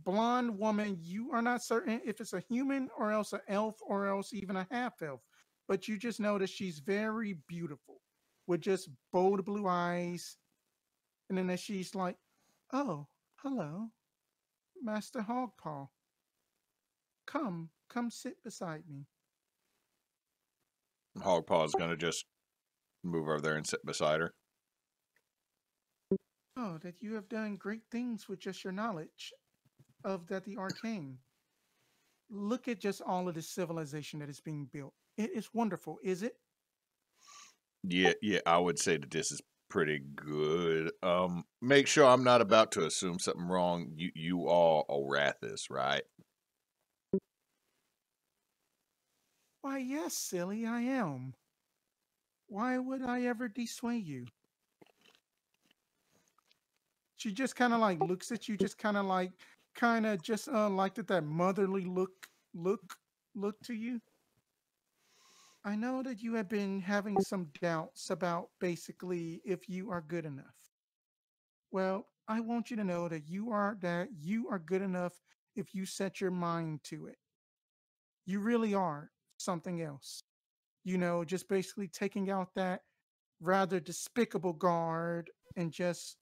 woman. You are not certain if it's a human or else an elf or else even a half elf, but you just know that she's very beautiful with just bold blue eyes. And then she's like, "Oh, hello, Master Hoggpaw. Come sit beside me." Hoggpaw is going to just move over there and sit beside her. "Oh, that you have done great things with just your knowledge of the arcane." look at just all of the civilization that is being built. It is wonderful, is it? Yeah, I would say that this is pretty good. Make sure I'm not about to assume something wrong. You are Arathis, right? Why, yes, silly, I am. Why would I ever dissuade you? She just kind of like looks at you, just kind of like, like that motherly look to you. I know that you have been having some doubts about basically if you are good enough. Well, I want you to know that you are good enough if you set your mind to it. You really are something else. Just basically taking out that rather despicable guard and just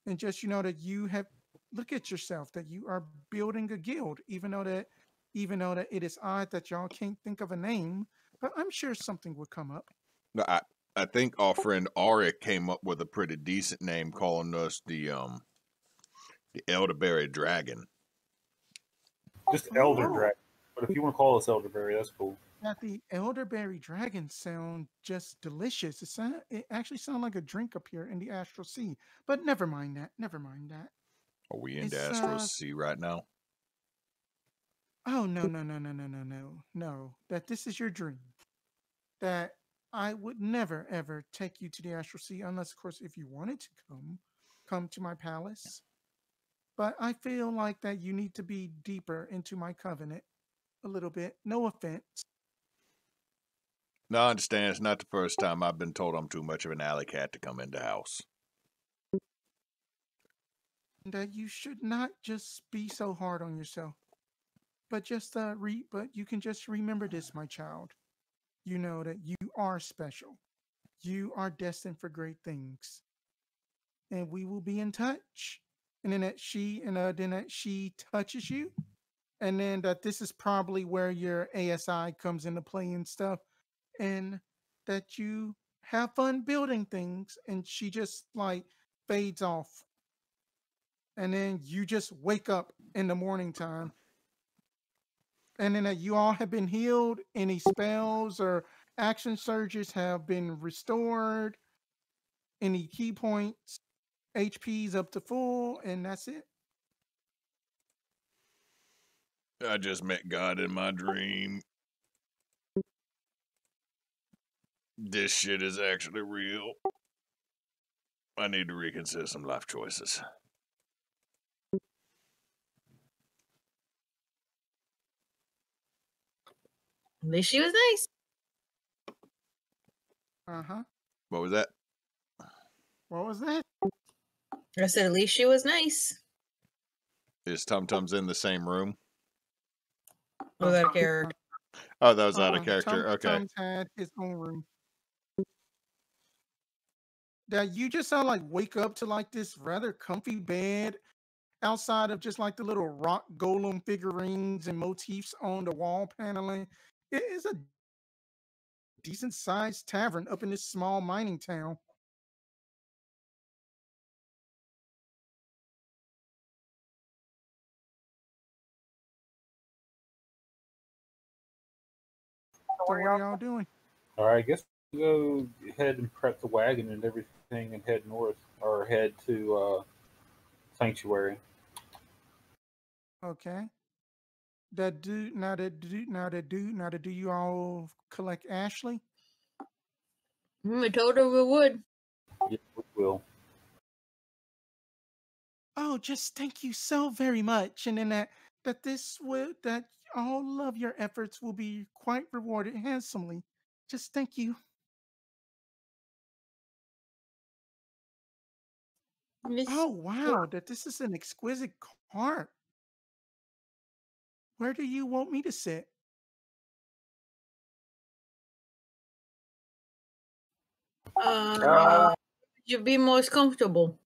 that you have look at yourself that you are building a guild even though that it is odd that y'all can't think of a name, but I'm sure something would come up. No, I think our friend Arik came up with a pretty decent name, calling us the Elderberry Dragon. Just Elder Dragon. But if you want to call us Elderberry, that's cool. That the Elderberry Dragon sound just delicious. It actually sounds like a drink up here in the Astral Sea. But never mind that. Never mind that. Are we in the Astral Sea right now? Oh, no. No. That this is your dream. That I would never, ever take you to the Astral Sea unless, of course, if you wanted to come to my palace. But I feel like that you need to be deeper into my covenant a little bit. No offense. No, I understand. It's not the first time I've been told I'm too much of an alley cat to come into house. That you should not just be so hard on yourself. But but you can just remember this, my child. You know that you are special. You are destined for great things. And we will be in touch. And then that she touches you. And then that this is probably where your ASI comes into play and stuff. And that you have fun building things. And she just like fades off. And then you just wake up in the morning time. And then that you all have been healed. Any spells or action surges have been restored. Any key points, HP's up to full, and that's it. I just met God in my dream. This shit is actually real. I need to reconsider some life choices. At least she was nice. Uh-huh. What was that? What was that? I said at least she was nice. Is TumTums in the same room? Was that a character? Oh, that was out of character. Okay. TumTums had his own room. That you just like wake up to like this rather comfy bed outside of just like the little rock golem figurines and motifs on the wall paneling. It is a decent sized tavern up in this small mining town. So what are y'all doing? All right, I guess we'll go ahead and prep the wagon and everything and head north or head to Sanctuary. Okay. Do you all collect Ashley? We told her we would. Yeah, we will. Oh, just thank you so very much. And then that all of your efforts will be quite rewarded handsomely. Just thank you. Oh wow, that this is an exquisite cart. Where do you want me to sit? You'd be most comfortable.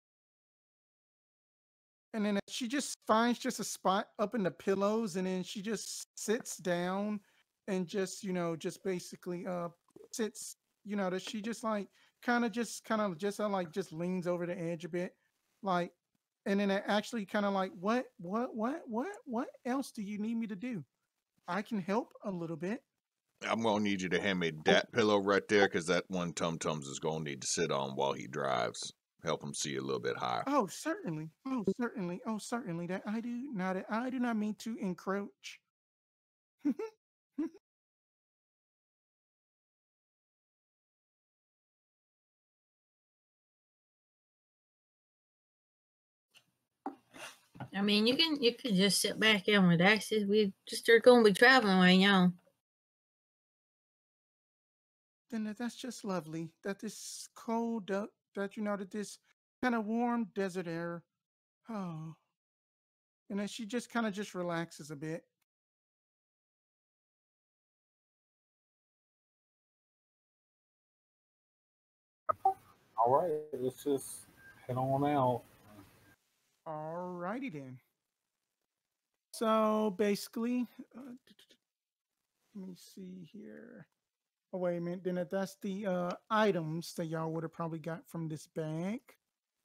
And then she just finds just a spot up in the pillows, and then she just sits down and just just basically sits. That she just like just leans over the edge a bit, like, and then it actually kind of like what else do you need me to do? I can help a little bit. I'm gonna need you to hand me that pillow right there, because that one TumTums is gonna need to sit on while he drives. Help him see a little bit higher. Oh, certainly. Oh, certainly. Oh, certainly. That I do not mean to encroach. I mean, you can just sit back and relax. We just are going to be traveling right now. Then that's just lovely. That this cold, that that this kind of warm desert air. Oh, and then she just kind of just relaxes a bit. All right, let's just head on out. All righty then. So basically, let me see here. Oh, wait a minute. Then that's the items that y'all would have probably got from this bag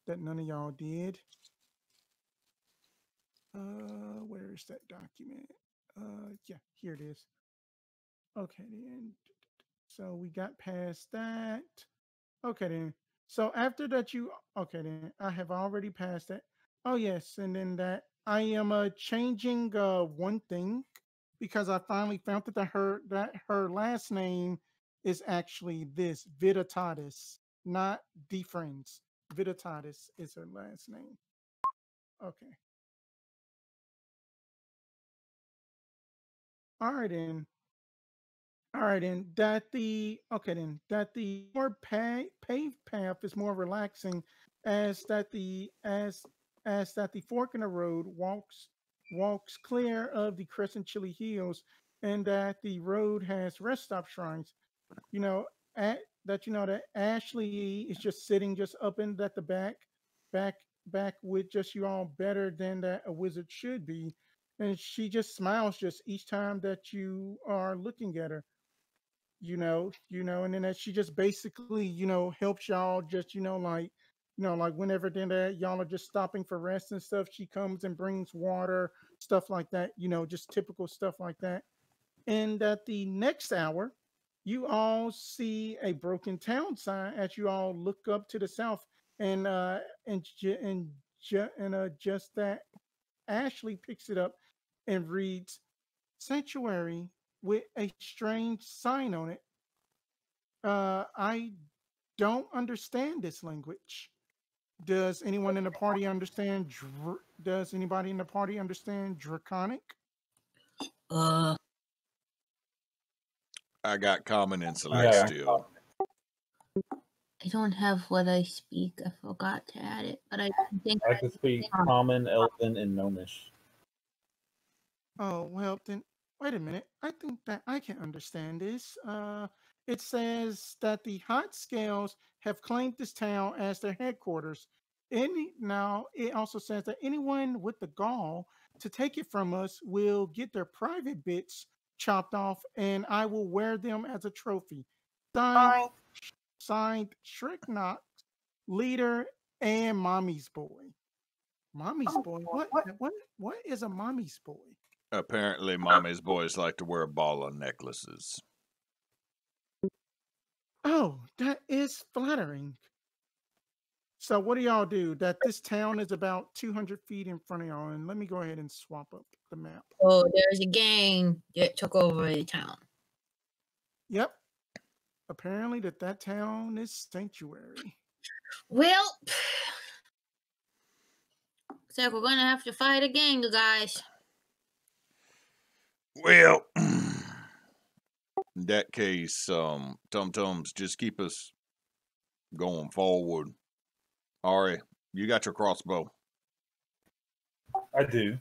that none of y'all did. Where is that document? Yeah, here it is. Okay, then. So we got past that. Okay, then. So after that, okay, then I have already passed that. Oh, yes. And then that I am changing one thing because I finally found that her last name is actually this Viditatis, not Defriends. Viditatis is her last name. Okay. All right, then. All right, and that the more paved path is more relaxing, as that the fork in the road walks clear of the Crescent Chili Hills, and that the road has rest stop shrines. You know, that Ashley is just sitting just up in at the back with just you all better than that a wizard should be, and she just smiles just each time that you are looking at her. And then that she just basically, helps y'all just, like whenever then that y'all are just stopping for rest and stuff, she comes and brings water, stuff like that, just typical stuff like that. And at the next hour, you all see a broken town sign as you all look up to the south, and just that Ashley picks it up and reads sanctuary with a strange sign on it. I don't understand this language. Does anyone in the party understand? Does anybody in the party understand Draconic? I got common and celestial. I don't have what I speak. I forgot to add it, but I think I can speak Common, Elven, and Gnomish. Oh, well, then, wait a minute. I think that I can understand this. It says that the hot scales have claimed this town as their headquarters. Now, it also says that anyone with the gall to take it from us will get their private bits chopped off, and I will wear them as a trophy. Signed Shrieknock, leader, and Mommy's boy. Mommy's boy? What is a mommy's boy? Apparently, mommy's boys like to wear ball of necklaces. Oh, that is flattering. So what do y'all do? That this town is about 200 feet in front of y'all, and let me go ahead and swap up the map. Oh, there's a gang that took over the town. Yep. Apparently that town is sanctuary. Well, looks like we're gonna have to fight a gang, you guys. Well, in that case, TumTums, just keep us going forward. Ari, you got your crossbow? I do.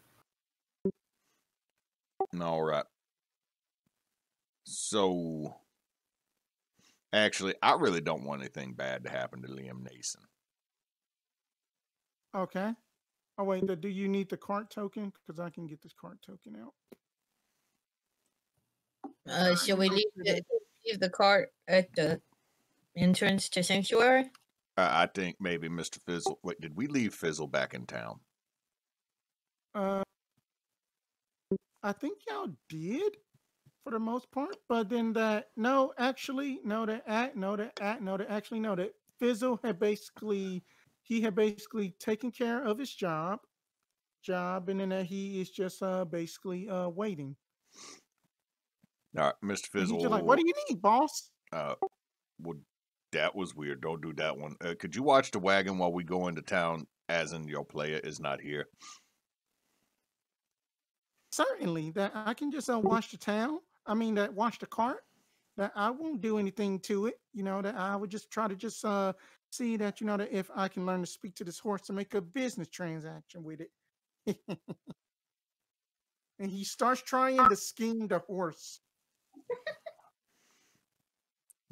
All right. So, actually, I really don't want anything bad to happen to Liam Neeson. Okay. Oh, wait, do you need the cart token? Because I can get this cart token out. Shall we leave the cart at the entrance to Sanctuary? I think maybe Mr. Fizzle. Wait, did we leave Fizzle back in town? I think y'all did. for the most part. But then that actually that Fizzle had basically taken care of his job, and then that he is just basically waiting. All right, Mr. And Fizzle. he's just like, "What do you need, boss?" Well, that was weird. Don't do that one. Could you watch the wagon while we go into town, as in your player is not here? Certainly, that I can just watch the town. I mean, that watch the cart. That I won't do anything to it. That I would just try to just see that that if I can learn to speak to this horse to make a business transaction with it. And he starts trying to scheme the horse.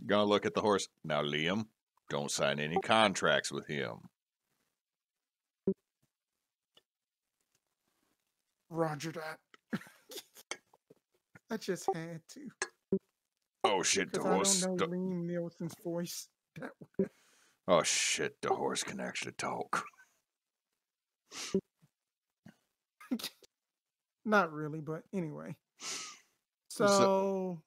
Gonna look at the horse. Now, Liam, don't sign any contracts with him. Roger that. I just had to. Oh shit, the horse. I don't know Liam Nielsen's voice that way. Oh shit, the horse can actually talk. Not really, but anyway. So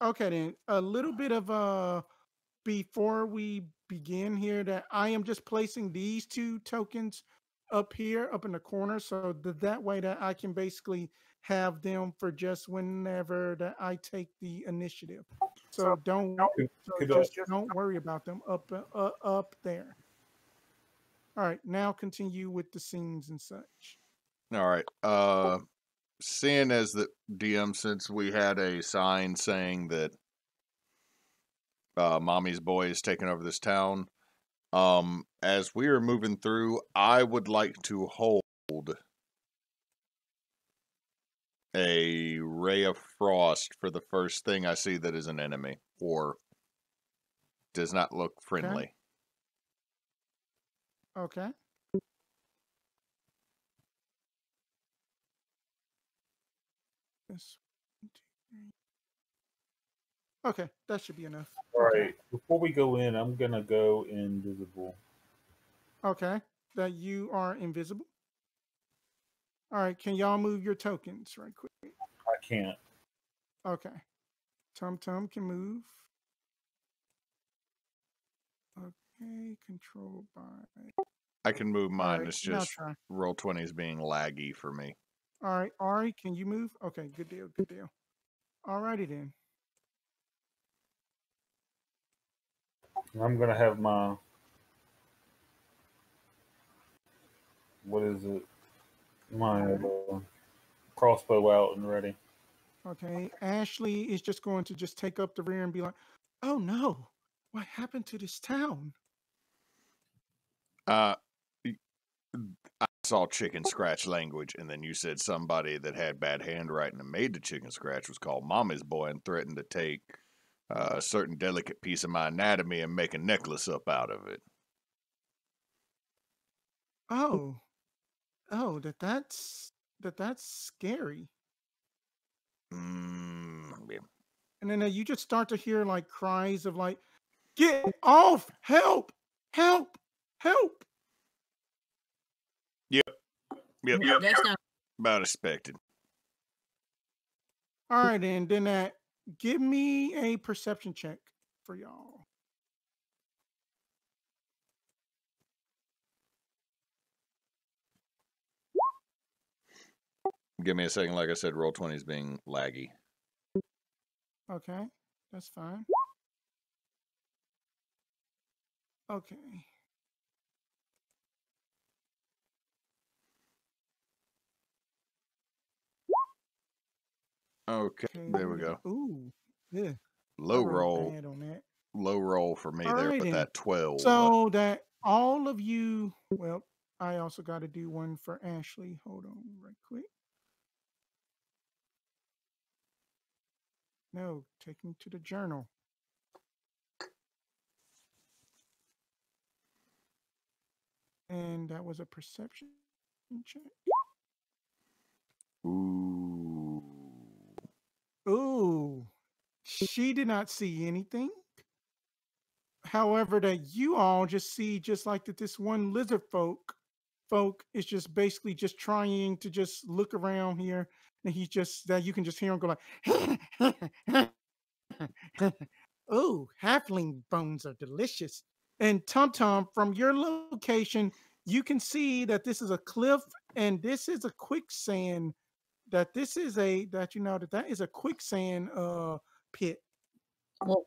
okay then. A little bit of before we begin here, that I am just placing these 2 tokens up here, up in the corner, so that way that I can basically have them for just whenever that I take the initiative. So don't worry about them up there. All right, now continue with the scenes and such. All right. Seeing as the DM, since we had a sign saying that Mommy's boy is taking over this town, as we are moving through, I would like to hold a ray of frost for the first thing I see that is an enemy or does not look friendly. Okay. Okay, that should be enough. All right. Before we go in, I'm gonna go invisible. Okay, that you are invisible. All right, can y'all move your tokens right quick? I can't. Okay. TumTum can move. Okay, controlled by... I can move mine. Right, it's just Roll20 is being laggy for me. All right, Ari, can you move? Okay, good deal, good deal. All righty then. I'm gonna have my... What is it? My crossbow out and ready. Okay, Ashley is just going to just take up the rear and be like, "Oh no, what happened to this town?" I saw chicken scratch language, and then you said somebody that had bad handwriting and made the chicken scratch was called Mommy's boy and threatened to take a certain delicate piece of my anatomy and make a necklace up out of it. That's scary. Yeah. And then you just start to hear like cries of like, "Get off! Help! Help! Help!" Yep. That's not About expected. All right, and then give me a perception check for y'all. Give me a second. Like I said, Roll20 is being laggy. Okay, that's fine. Okay. Okay, there we go. Ooh, yeah. Low roll. Bad on that. Low roll for me there, but that 12. So that all of you, well, I also got to do one for Ashley. Hold on right quick. No, take me to the journal. And that was a perception check. Ooh. She did not see anything. However, that you all just see just like that this one lizard folk is just basically just trying to just look around here and he just that you can just hear him go like, "Oh, halfling bones are delicious." And TumTum, from your location, you can see that this is a cliff and this is a quicksand. That this is a that you know that that is a quicksand pit. Well,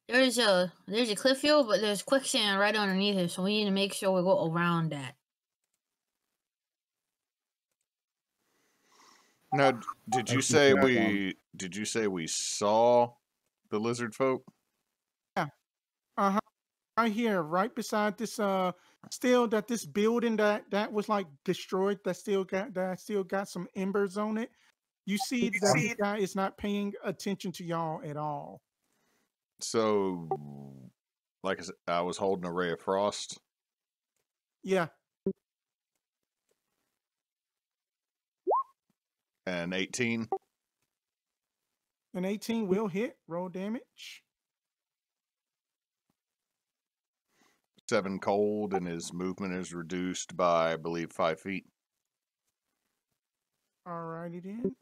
there's a cliff field, but there's quicksand right underneath it, so we need to make sure we go around that. Now, did you say we saw the lizard folk? Yeah. Uh-huh. Right here, right beside this still that this building that was like destroyed, that still got some embers on it. You see that this guy is not paying attention to y'all at all. So, like I said, I was holding a ray of frost. Yeah. And 18. An 18 will hit. Roll damage. 7 cold, and his movement is reduced by, I believe, 5 feet. Alrighty then.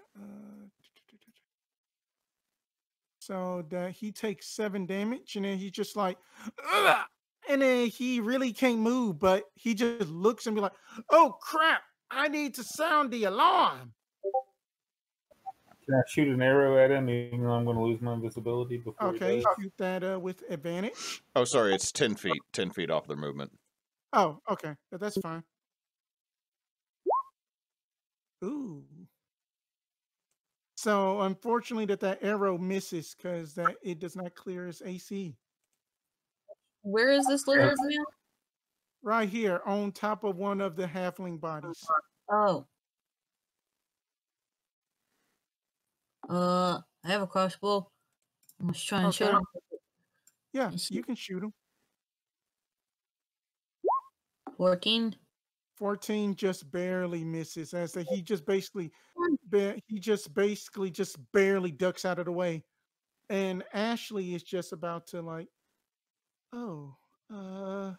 So that he takes 7 damage, and then he's just like, ugh! And then he really can't move, but he just looks and be like, "Oh crap! I need to sound the alarm." Can I shoot an arrow at him, even though I'm going to lose my invisibility before he does? Shoot that with advantage. Oh, sorry, it's 10 feet. 10 feet off their movement. Oh, okay. That's fine. Ooh. So unfortunately that arrow misses because that it does not clear his AC. Where is this lizard now? Right here on top of one of the halfling bodies. Oh. I have a crossbow. I'm just trying to shoot him. Yeah, you can shoot him. 14. 14 just barely misses, as that he just basically just barely ducks out of the way. And Ashley is just about to like, oh, I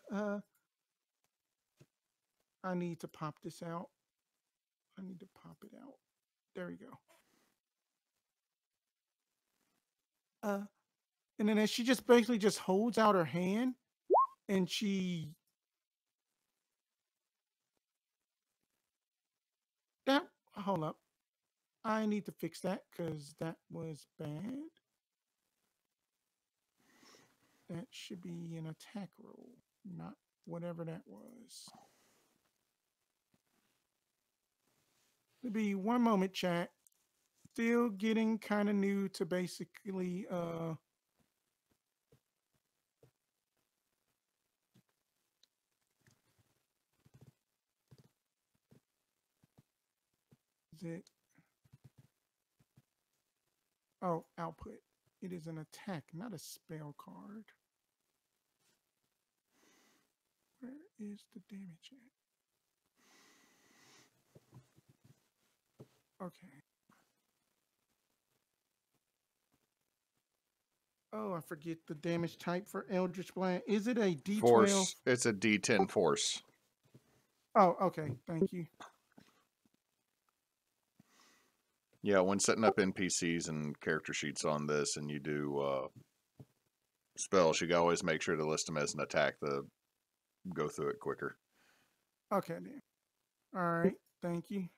need to pop this out. I need to pop it out. There we go. And then she just basically just holds out her hand, and she hold up. I need to fix that because that was bad. That should be an attack roll, not whatever that was. It'll be one moment, chat. Still getting kind of new to basically is it? Oh, output. It is an attack, not a spell card. Where is the damage at? Okay. Oh, I forget the damage type for Eldritch Blast. Is it a D12? Force. It's a D10 force. Oh, okay. Thank you. Yeah, when setting up NPCs and character sheets on this, and you do spells, you always make sure to list them as an attack to go through it quicker. Okay, then. All right. Thank you.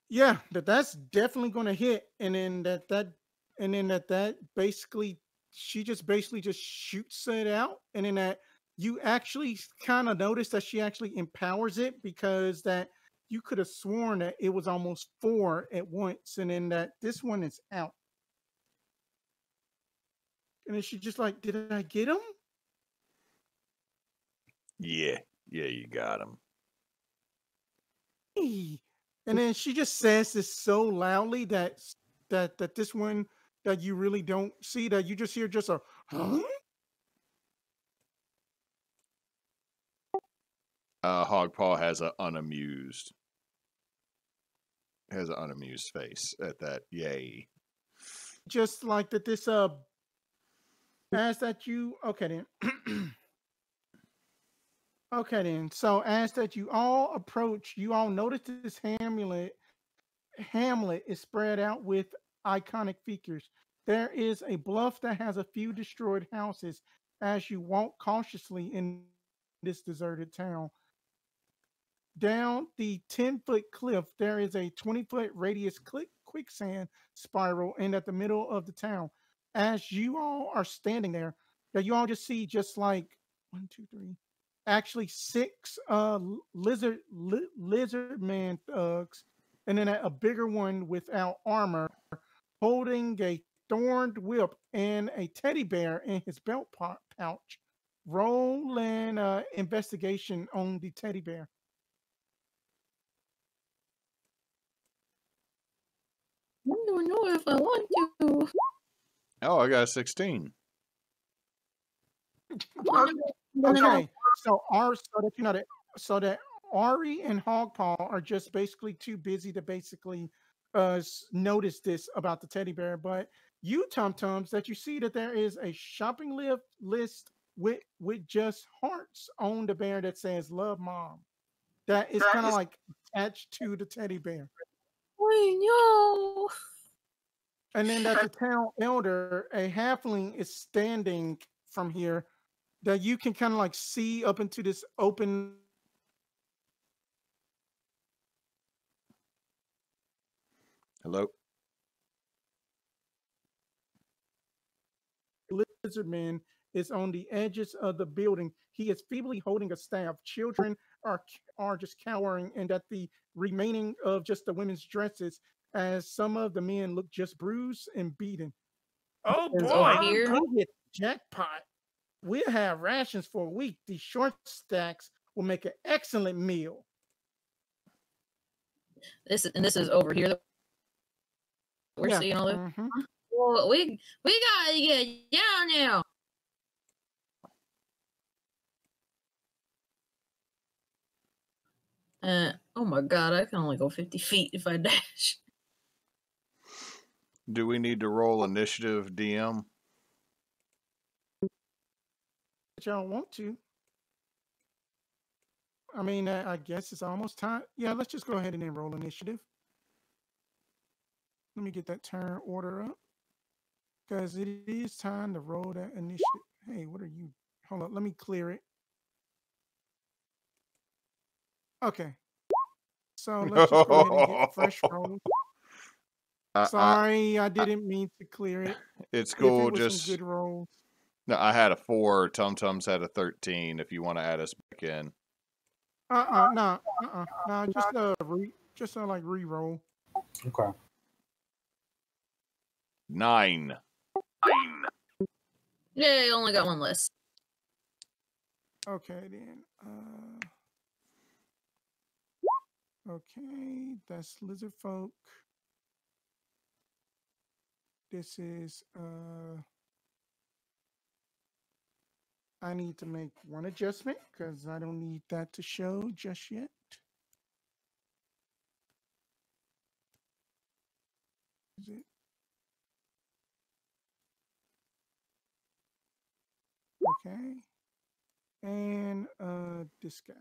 Yeah, that's definitely going to hit, and then that basically she just basically just shoots it out, and then that you actually kind of notice that she actually empowers it, because that you could have sworn that it was almost 4 at once, and then that this one is out. And then she just like, did I get him? Yeah, you got him. And then she just says this so loudly that this one that you really don't see, that you just hear just a huh? Hoggpaw has an unamused face at that. Yay. Just like that this as that you okay then. Okay, then. So as that you all approach, you all notice this hamlet is spread out with iconic features. There is a bluff that has a few destroyed houses as you walk cautiously in this deserted town. Down the 10-foot cliff, there is a 20-foot radius quicksand spiral, and at the middle of the town, as you all are standing there, that you all just see just like one, two, three, actually six lizard man thugs, and then a bigger one without armor, holding a thorned whip and a teddy bear in his belt pouch. Roll an investigation on the teddy bear. I don't know if I want to. Oh, I got a 16. Okay, so so that Ari and Hoggpaw are just basically too busy to basically notice this about the teddy bear. But you, TumTums, that you see that there is a shopping list with just hearts on the bear that says "Love Mom." That is kind of like attached to the teddy bear. Wait, no. And then that the town elder, a halfling, is standing from here that you can kind of like see up into this open. Hello? Lizard man is on the edges of the building. He is feebly holding a staff. Children are just cowering, and that the remaining of just the women's dresses, as some of the men look just bruised and beaten. Oh Is boy, over here. go hit jackpot. We'll have rations for a week. These short stacks will make an excellent meal. This is over here. That we're seeing all this. Mm-hmm. Well, we gotta get down now. Oh my god, I can only go 50 feet if I dash. Do we need to roll initiative, DM? Y'all want to? I mean, I guess it's almost time. Yeah, let's just go ahead and then roll initiative. Let me get that turn order up, because it is time to roll that initiative. Hey, what are you? Hold on, let me clear it. Okay. So let's just go ahead and get fresh rolls. Sorry, I didn't mean to clear it. It's cool. If it was Just some good rolls. No, I had a 4. TumTums had a 13. If you want to add us back in. No, just like re-roll. Okay. 9. Yeah, I only got one less. Okay, then. Okay, that's lizard folk. This is I need to make one adjustment because I don't need that to show just yet. Is it? Okay. And this guy.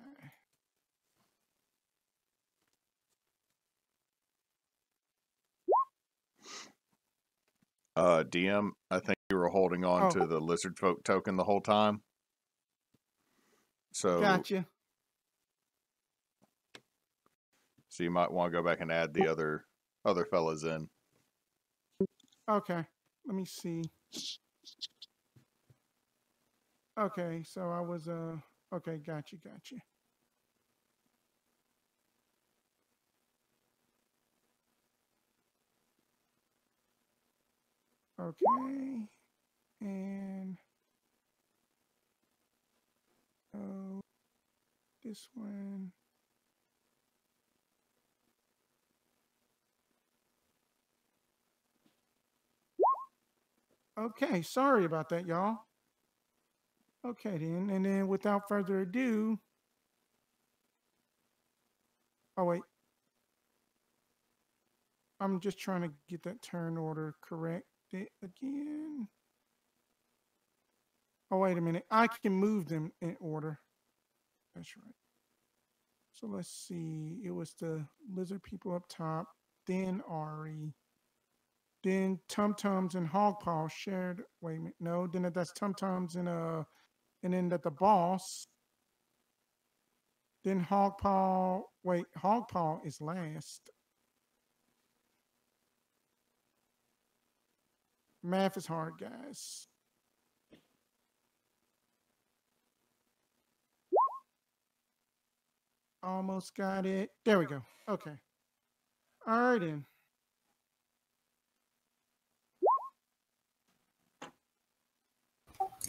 DM, I think you were holding on to the lizard folk token the whole time. So gotcha. So you might want to go back and add the other fellas in. Okay. Let me see. Okay, so I was okay, gotcha. Okay. And this one. Okay, sorry about that, y'all. Okay, then, and then without further ado. Oh, wait. I'm just trying to get that turn order corrected again. Oh, wait a minute. I can move them in order. That's right. So let's see. It was the lizard people up top, then Ari, then TumTums and Hoggpaw shared. Wait a minute, no. Then that's TumTums and then that the boss. Then Hoggpaw. Wait, Hoggpaw is last. Math is hard, guys. Almost got it. There we go. Okay. All right, then.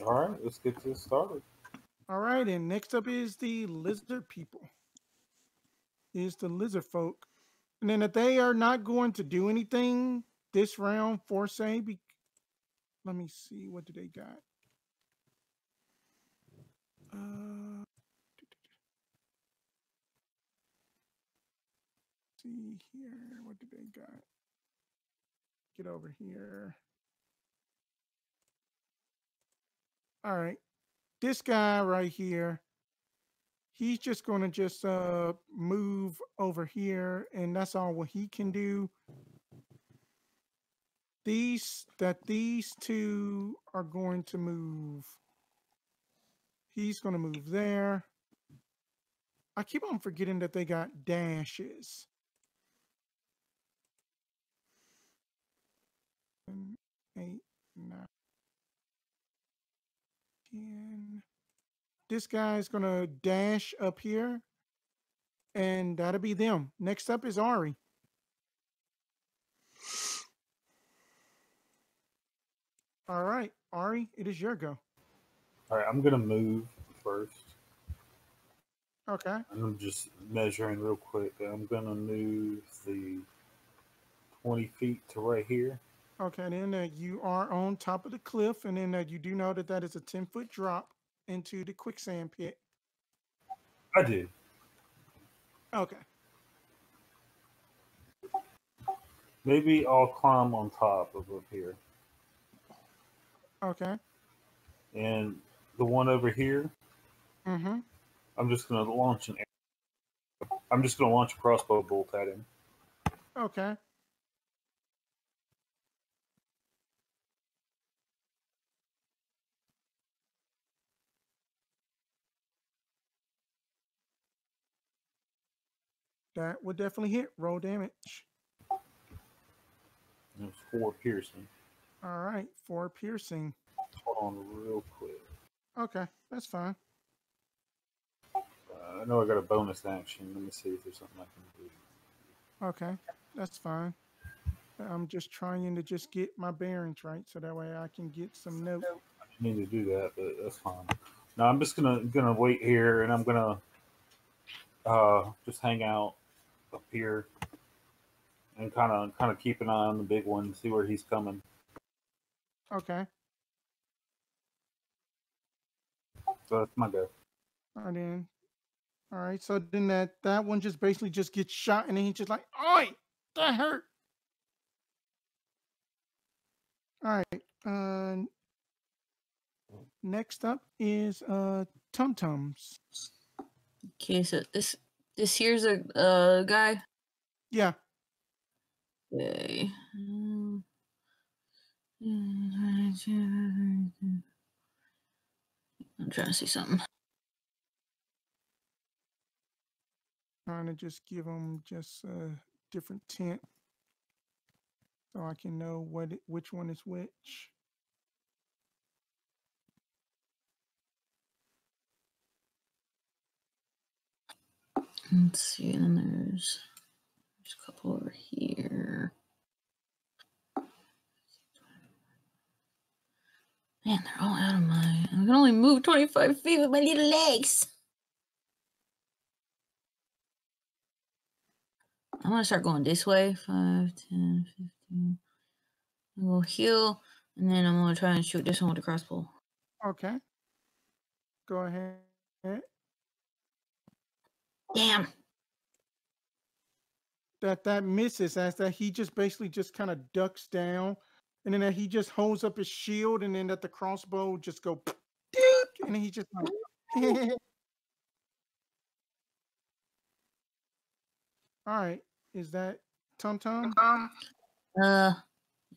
All right, let's get this started. All right, and next up is the lizard people. Is the lizard folk. And then if they are not going to do anything this round for say, let me see, what do they got? See here, what do they got? Get over here. All right, this guy right here, he's just going to just move over here, and that's all what he can do. These two are going to move. He's going to move there. I keep on forgetting that they got dashes. 7, 8, 9, 10. This guy's going to dash up here, and that'll be them. Next up is Ari. All right, Ari, it is your go. All right, I'm going to move first. Okay. I'm just measuring real quick. I'm going to move the 20 feet to right here. Okay, then you are on top of the cliff, and then you do know that that is a 10-foot drop into the quicksand pit. I do. Okay. Maybe I'll climb on top of up here. Okay. And the one over here, Mm-hmm. I'm just going to launch an arrow. I'm just going to launch a crossbow bolt at him. Okay. That would definitely hit. Roll damage. It's 4 piercing. All right, 4 piercing. Hold on real quick. Okay, that's fine. I know I got a bonus action. Let me see if there's something I can do. Okay, that's fine. I'm just trying to just get my bearings right so that way I can get some notes. I didn't need to do that, but that's fine. Now I'm just gonna wait here, and I'm gonna just hang out up here and kind of keep an eye on the big one, see where he's coming. Okay. So that's my go. All right, so then that one just basically just gets shot, and then he's just like, "Oi, that hurt." All right. Next up is TumTums. Okay, so this here's a guy. Yeah. Okay. I'm trying to see something. Trying to just give them just a different tint so I can know which one is which. Let's see, and then there's a couple over here. Man, they're all out of my... I can only move 25 feet with my little legs. I'm going to start going this way. 5, 10, 15. I'm going to heal, and then I'm going to try and shoot this one with a crossbow. Okay. Go ahead. Damn. That misses, as that he just basically just kind of ducks down, and then that he just holds up his shield, and then that the crossbow just go, and then he just like, All right. Is that TumTum?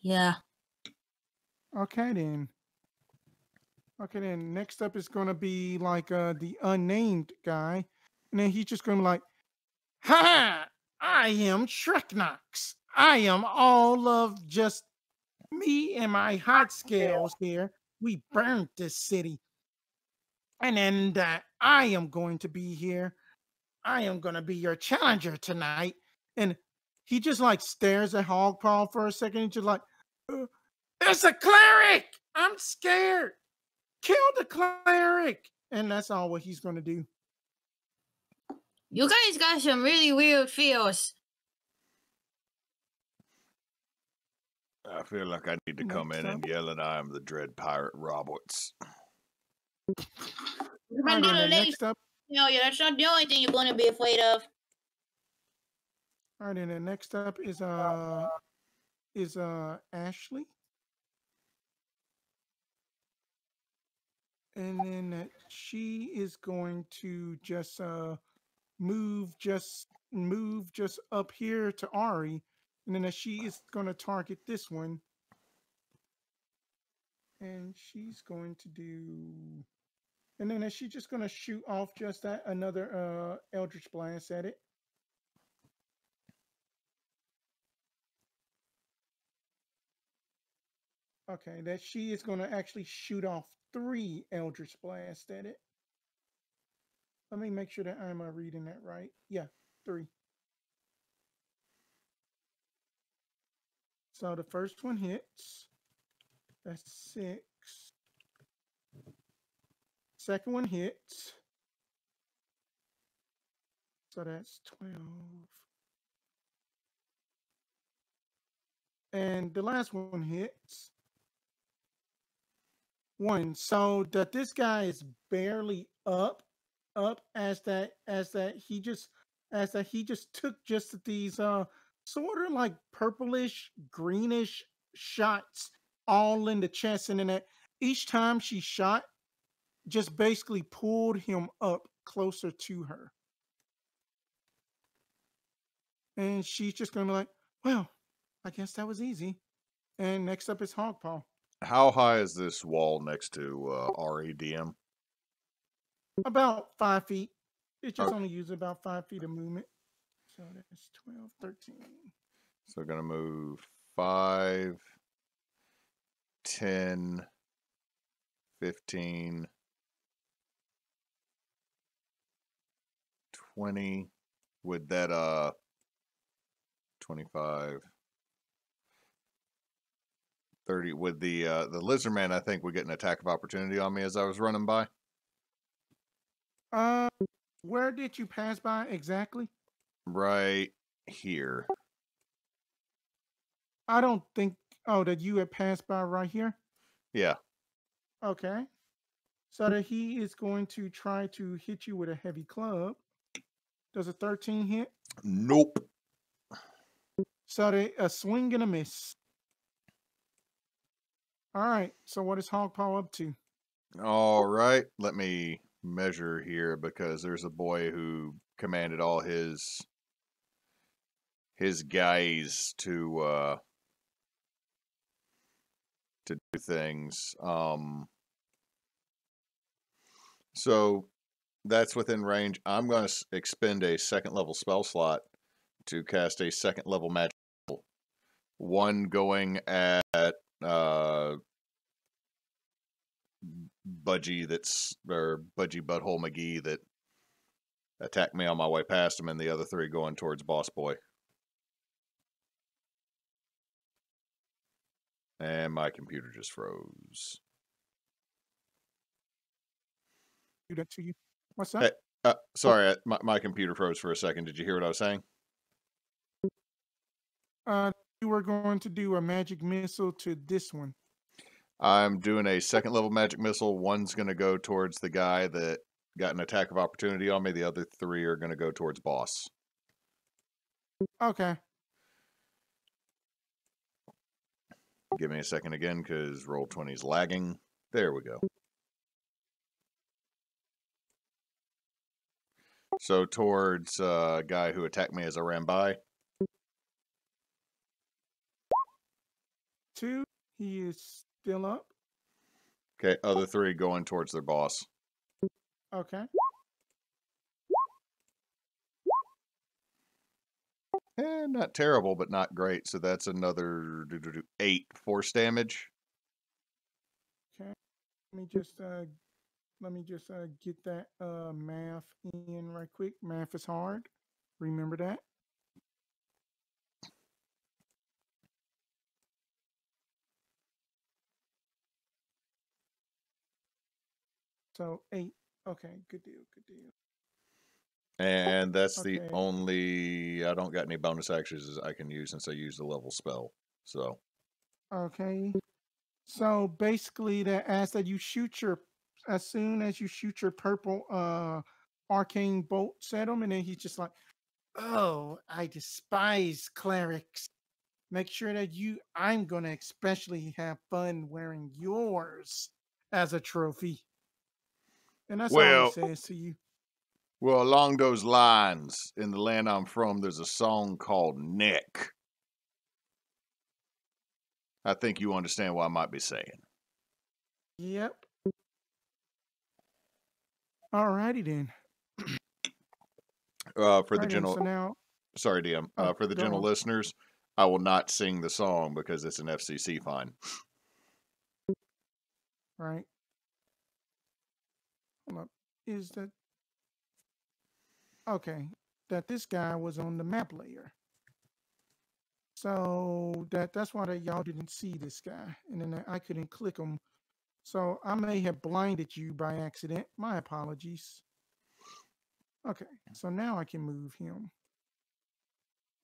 Yeah. Okay then. Okay then. Next up is gonna be like the unnamed guy, and then he's just gonna be like, "Ha! I am Shreknox. I am all of just me and my hot scales here. We burnt this city, and then I am going to be here. I am gonna be your challenger tonight." And he just like stares at Hoggpaw for a second. He's just like, "Uh, it's a cleric! I'm scared. Kill the cleric." And that's all what he's gonna do. You guys got some really weird feels. I feel like I need to come in and yell and I am the Dread Pirate Roberts. Right, next up. No, yeah, that's not the only thing you're going to be afraid of. All right, and then next up is Ashley. And then she is going to just move just up here to Ari, and then she is going to target this one, and she's going to do, and then she's just going to shoot off just that another Eldritch Blast at it. Okay, that she is going to actually shoot off 3 Eldritch Blasts at it. Let me make sure that I'm reading that right. Yeah, 3. So the first one hits. That's 6. Second one hits. So that's 12. And the last one hits. 1. So that this guy is barely up as that he just took just these sort of like purplish greenish shots all in the chest, and then that each time she shot just basically pulled him up closer to her. And she's just gonna be like, well, I guess that was easy. And next up is Hoggpaw. How high is this wall next to REDM? About 5 feet. It just only uses about 5 feet of movement. So that's 12, 13. So we're going to move 5, 10, 15, 20. With that 25, 30. With the lizard man, I think we get an attack of opportunity on me as I was running by. Where did you pass by exactly? Right here. I don't think. Oh, that you had passed by right here? Yeah. Okay. So that he is going to try to hit you with a heavy club. Does a 13 hit? Nope. So that a swing and a miss. All right. So what is Hoggpaw up to? All right. Let me measure here because there's a boy who commanded all his guys to do things. So that's within range. I'm going to expend a 2nd level spell slot to cast a 2nd level magic. One going at Budgie Butthole McGee that attacked me on my way past him, and the other 3 going towards Boss Boy. And my computer just froze. Do that to you. What's that? Hey, sorry, my computer froze for a second. Did you hear what I was saying? You were going to do a magic missile to this one. I'm doing a 2nd level magic missile. One's going to go towards the guy that got an attack of opportunity on me. The other 3 are going to go towards Boss. Okay. Give me a second again because Roll20 is lagging. There we go. So towards a guy who attacked me as I ran by. 2. He is still up. Okay, other 3 going towards their boss. Okay. Not terrible, but not great. So that's another 8 force damage. Okay. Let me just get that math in right quick. Math is hard. Remember that. So 8. Okay, good deal, good deal. And that's Okay. the only... I don't got any bonus actions I can use since I used the level spell. So. Okay. So basically that as soon as you shoot your purple arcane bolts at him, and then he's just like, oh, I despise clerics. Make sure that I'm gonna especially have fun wearing yours as a trophy. And that's all he says to you. Well, along those lines, in the land I'm from, there's a song called Nick. I think you understand what I might be saying. Yep. Alrighty then. For the general... So now... Sorry, DM. For the general listeners, I will not sing the song because it's an FCC fine. Right. Hold up. Is that... Okay. That this guy was on the map layer. So that's why y'all didn't see this guy. And then I couldn't click him. So I may have blinded you by accident. My apologies. Okay. So now I can move him.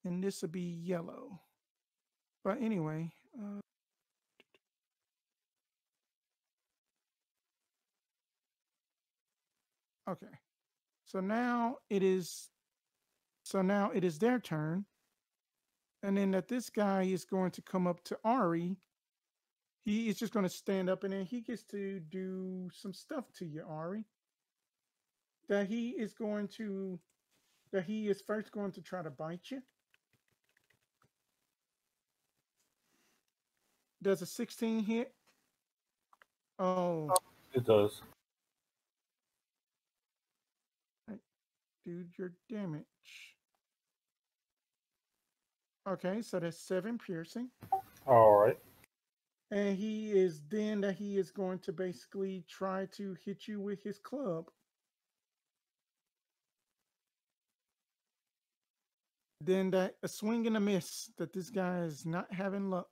And this will be yellow. But anyway... okay. So now it is their turn. And then that this guy is going to come up to Ari. He is just going to stand up and then he gets to do some stuff to you, Ari. That he is first going to try to bite you. Does a 16 hit? Oh. It does. Right. Dude, your damage. Okay, so that's 7 piercing. All right. And he is going to basically try to hit you with his club. Then that a swing and a miss that this guy is not having luck.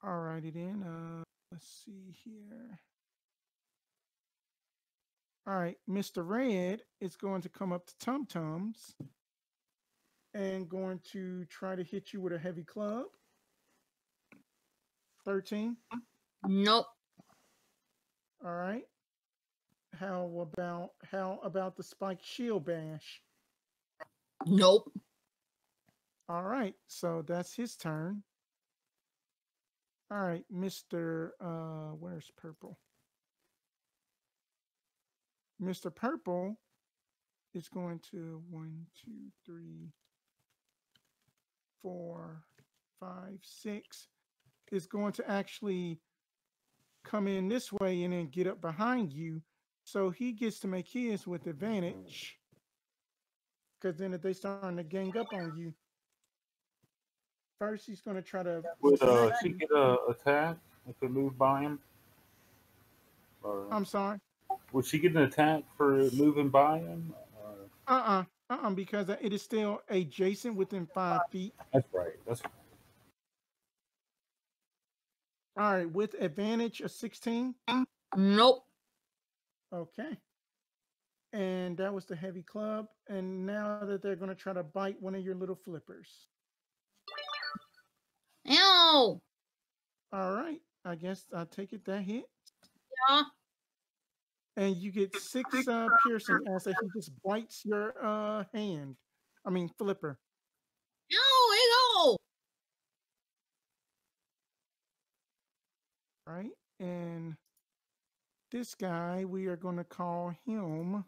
Alrighty then. Let's see here. All right, Mr. Red is going to come up to TumTums and going to try to hit you with a heavy club. 13. Nope. All right. How about the spiked shield bash? Nope. All right, so that's his turn. All right, Mr. Where's Purple? Mr. Purple is going to 1, 2, 3, 4, 5, 6. Is going to actually come in this way and then get up behind you. So he gets to make his with advantage. Because then if they start to gang up on you, first he's going to try to... Would she get an attack if it moved by him? Or, I'm sorry? Would she get an attack for moving by him? Because it is still adjacent within 5 feet. That's right. That's right. All right, with advantage of 16? Nope. Okay. And that was the heavy club. And now that they're going to try to bite one of your little flippers. Ew. All right. I guess I'll take it that hit. Yeah. And you get 6 piercing as he just bites your flipper. Ew. Right? And this guy, we are going to call him.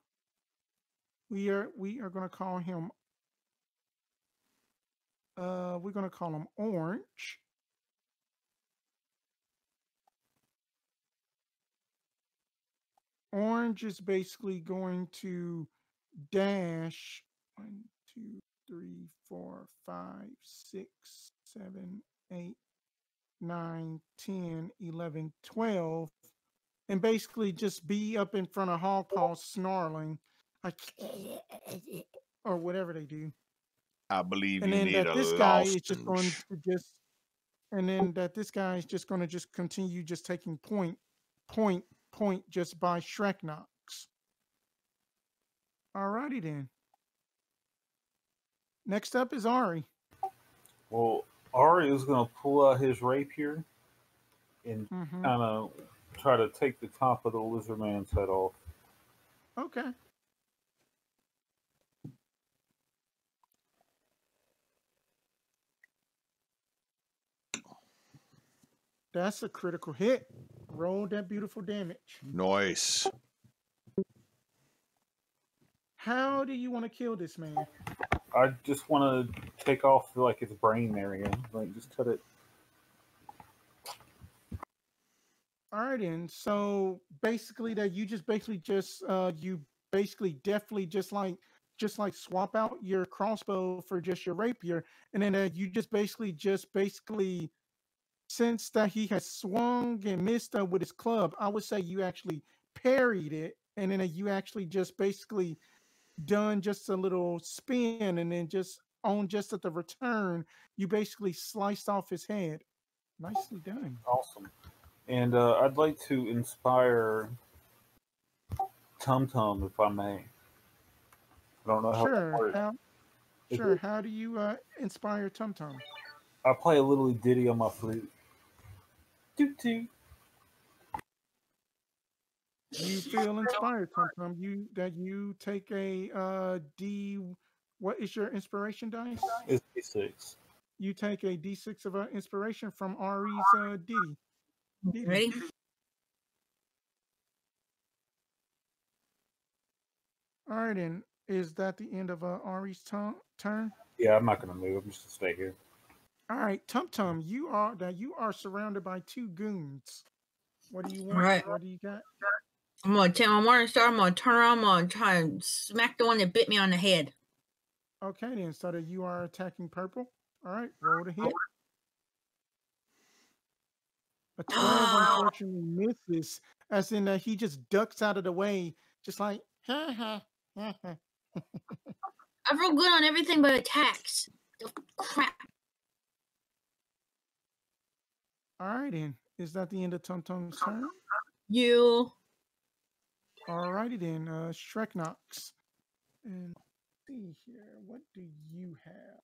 We are going to call him. We're going to call him Orange. Orange is basically going to dash 1, 2, 3, 4, 5, 6, 7, 8, 9, 10, 11, 12, and basically just be up in front of Hoggpaw snarling, like, or whatever they do. I believe and you then need that a this guy is just going lozenge. to just, and then that this guy is just going to just continue just taking point just by Shrek knocks. Alrighty then. Next up is Ari. Well, Ari is going to pull out his rapier and kind of try to take the top of the lizard man's head off. Okay. That's a critical hit. Roll that beautiful damage. Nice. How do you want to kill this man? I just want to take off like its brain area, like just cut it. All right, then. So basically, that you just basically definitely just like swap out your crossbow for just your rapier, and then you just basically since that he has swung and missed with his club, I would say you actually parried it, and then you actually just basically done just a little spin, and then just at the return, you basically sliced off his head. Nicely done. Awesome. And I'd like to inspire TumTum, if I may. I don't know how that works. Sure. How do you inspire TumTum? I play a little ditty on my flute. Toot toot. You feel inspired, TumTum. You take a D. What is your inspiration dice? It's D6. You take a D6 of inspiration from Ari's ditty. Ready? All right, then. Is that the end of Ari's turn? Yeah, I'm not gonna move. I'm just gonna stay here. All right, TumTum, you are surrounded by 2 goons. What do you want? Right. What do you got? I'm gonna take my morning star. I'm gonna turn around. I'm gonna try and smack the one that bit me on the head. Okay, then. So that you are attacking purple. All right, roll to hit. A 12 unfortunately misses, as in that he just ducks out of the way, just like, ha ha ha ha. I roll good on everything but attacks. Crap. All right, then. Is that the end of TumTum's turn? You. All righty, then. Shrek knocks. And let's see here. What do you have?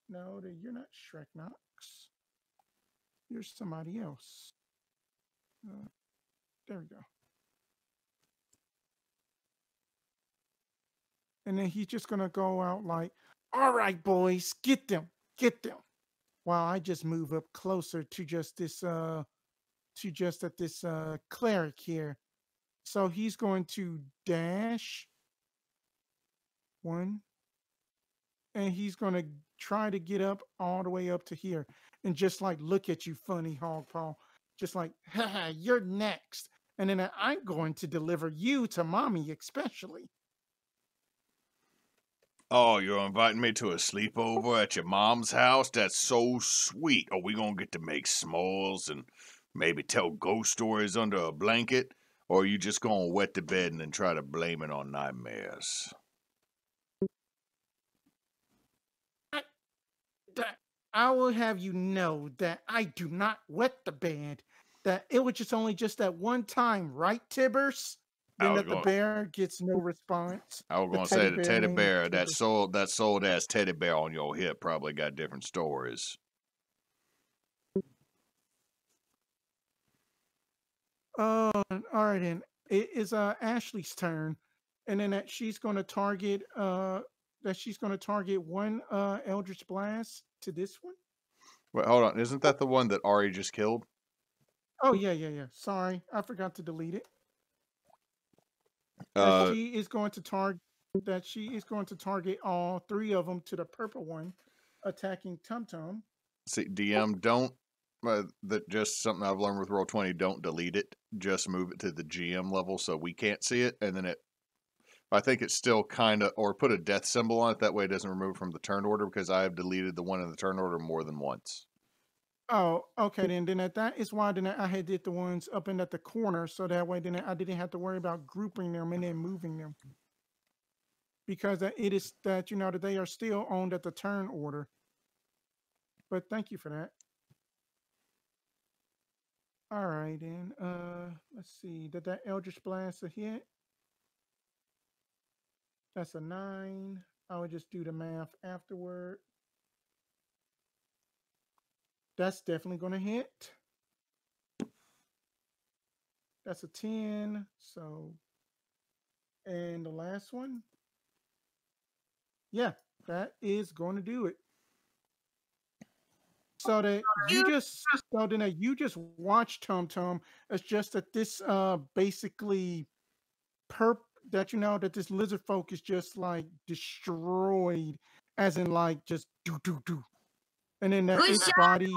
No, you're not Shrek knocks. You're somebody else. There we go. And then he's just going to go out like, all right, boys, get them. While I just move up closer to just this, cleric here. So he's going to dash 1, and he's going to try to get up all the way up to here, and just like look at you, funny Hoggpaw, just like, haha, you're next, and then I'm going to deliver you to mommy, especially. Oh, you're inviting me to a sleepover at your mom's house? That's so sweet. Are we gonna get to make s'mores and maybe tell ghost stories under a blanket? Or are you just gonna wet the bed and then try to blame it on nightmares? I will have you know that I do not wet the bed. That it was just only just that one time, right, Tibbers? Then that the bear gets no response. I was gonna say the teddy bear, that sold ass teddy bear on your hip probably got different stories. Oh, all right, then it is Ashley's turn, and then that she's going to target one Eldritch Blast to this one. Wait, hold on, isn't that the one that Ari just killed? Oh yeah. Sorry, I forgot to delete it. That she is going to target all three of them to the purple one, attacking TumTum. See, DM, don't that just something I've learned with Roll20. Don't delete it. Just move it to the GM level so we can't see it, and then it. I think it's still kind of, or put a death symbol on it. That way, it doesn't remove from the turn order because I have deleted the one in the turn order more than once. Oh, okay. Then that is why I had did the ones up in at the corner, so that way then I didn't have to worry about grouping them and then moving them, because it is that that they are still owned at the turn order. But thank you for that. All right, then. Let's see. Did that Eldritch Blast a hit? That's a 9. I would just do the math afterward. That's definitely going to hit. That's a 10. So, and the last one. Yeah, that is going to do it. So that you just watch TumTum. It's just that this basically that this lizard folk is just like destroyed, as in like just do, and then that its body,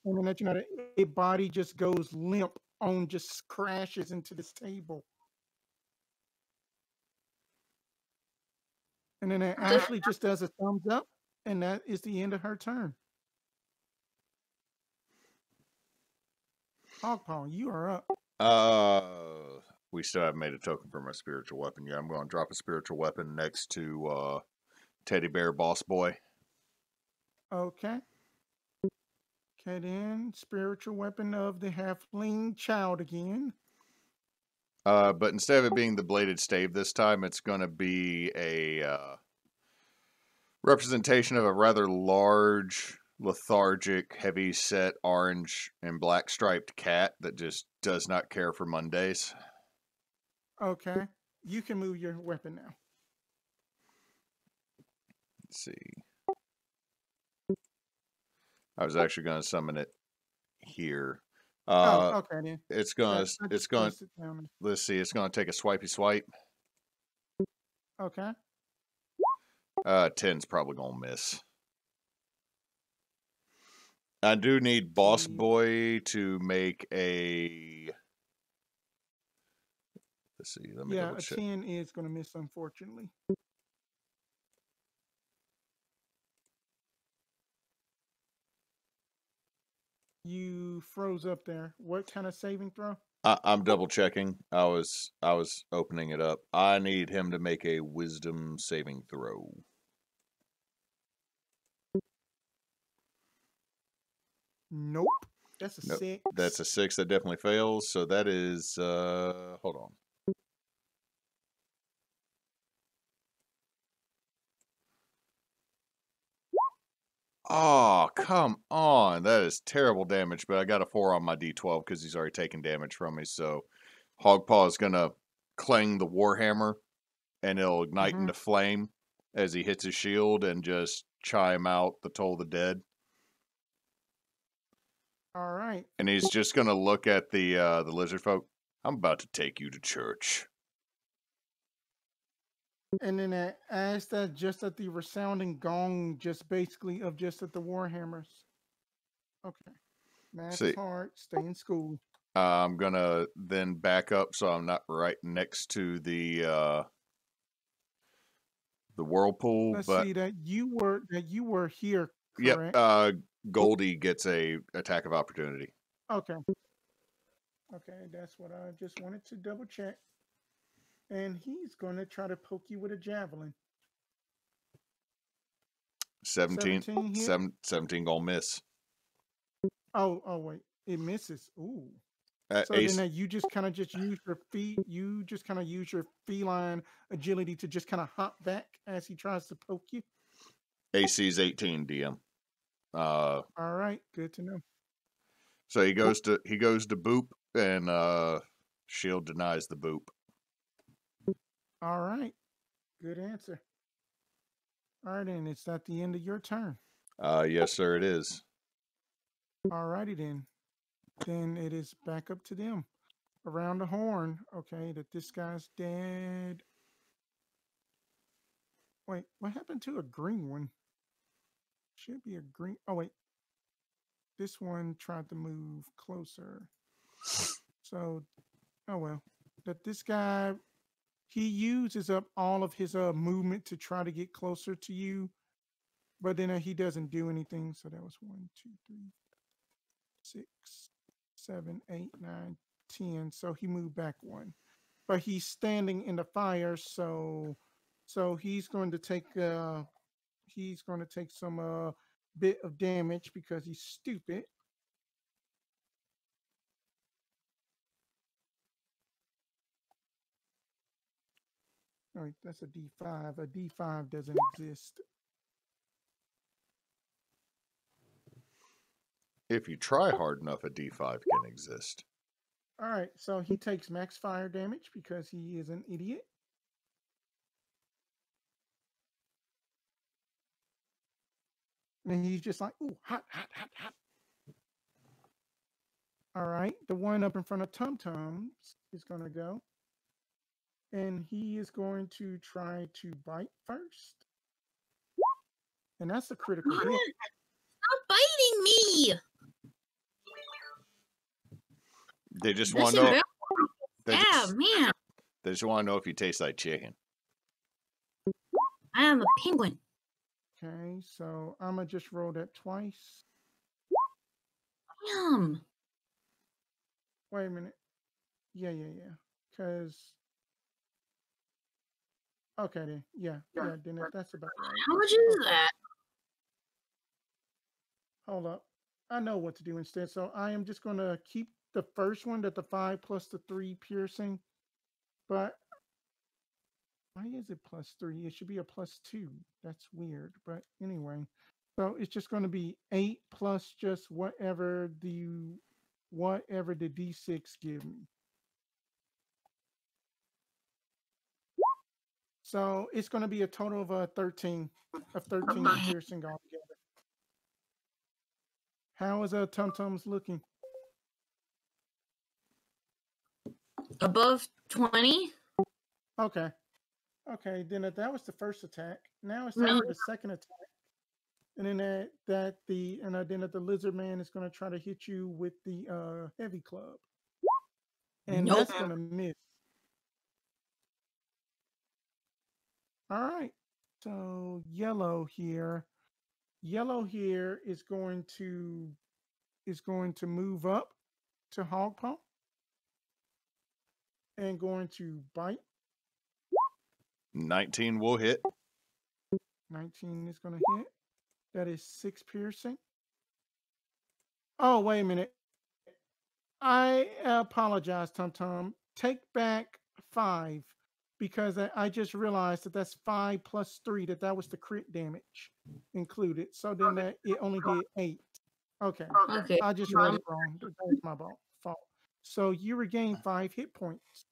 and then that its body just goes limp on, just crashes into this table, and then Ashley just does a thumbs up, and that is the end of her turn. Hoggpaw, you are up. We still haven't made a token for my spiritual weapon yet. I'm going to drop a spiritual weapon next to Teddy Bear Boss Boy. Okay. Okay, then spiritual weapon of the halfling child again. But instead of it being the bladed stave this time, it's going to be a representation of a rather large, lethargic, heavy-set orange and black striped cat that just does not care for Mondays. Okay. You can move your weapon now. Let's see. I was actually going to summon it here. Okay then. Let's see, it's going to take a swipey swipe. Okay. 10's probably going to miss. I do need Boss Boy to make a... Let's see, let me double check. A 10 is going to miss, unfortunately. You froze up there. What kind of saving throw? I'm double checking. I was opening it up. I need him to make a wisdom saving throw. Nope. That's a 6. That's a 6. That definitely fails. So that is hold on. Oh, come on. That is terrible damage, but I got a 4 on my D12 because he's already taken damage from me. So Hoggpaw is going to clang the Warhammer, and it'll ignite into flame as he hits his shield and just chime out the Toll of the Dead. All right. And he's just going to look at the lizard folk. I'm about to take you to church. And then as that, just at the resounding gong, just basically of just at the Warhammers. Okay. Math is hard. Stay in school. I'm going to then back up so I'm not right next to the whirlpool. Let's see that you were here, correct? Yep. Goldie gets a attack of opportunity. Okay. Okay, that's what I just wanted to double check. And he's going to try to poke you with a javelin. 17 gonna miss. Oh, wait. It misses. Ooh. So then you just kind of use your feet. You just kind of use your feline agility to just kind of hop back as he tries to poke you. AC's 18, DM. All right. Good to know. So he goes to boop, and shield denies the boop. All right. Good answer. All right, and it's at the end of your turn. Yes, sir, it is. All righty then. Then it is back up to them. around the horn. Okay, that this guy's dead. Wait, what happened to a green one? Should be a green. Oh, wait. This one tried to move closer. So, oh well. That this guy, he uses up all of his movement to try to get closer to you, but then he doesn't do anything. So that was 1, 2, 3, 6, 7, 8, 9, 10. So he moved back one, but he's standing in the fire. So he's going to take some bit of damage because he's stupid. All right, that's a D5. A D5 doesn't exist. If you try hard enough, a D5 can exist. All right, so he takes max fire damage because he is an idiot. And he's just like, ooh, hot, hot, hot, hot. All right, the one up in front of TumTums is going to go. And he is going to try to bite first. And that's a critical hit. Stop biting me! They just want to know. Man. They just want to know if you taste like chicken. I am a penguin. Okay, so I'm going to just roll that twice. Yum. Wait a minute. Yeah. Because... Okay, then. Yeah, then if that's about right. How much is that? Hold up. I know what to do instead. So I am just going to keep the first one, that the 5 plus the 3 piercing. But why is it plus 3? It should be a plus 2. That's weird. But anyway, so it's just going to be 8 plus just whatever the D6 give me. So it's going to be a total of 13 piercing altogether. How is TumTums looking? Above 20? Okay, then that was the first attack. Now it's time for the second attack. And then then the lizard man is going to try to hit you with the heavy club. And that's going to miss. All right. So yellow here is going to move up to Hoggpaw and going to bite. 19 will hit. 19 is going to hit. That is 6 piercing. Oh, wait a minute. I apologize, TumTum. Take back 5 because I just realized that that's 5 plus 3. That was the crit damage included. So then it only did 8. Okay. I just read it wrong. That was my fault. So you regain 5 hit points.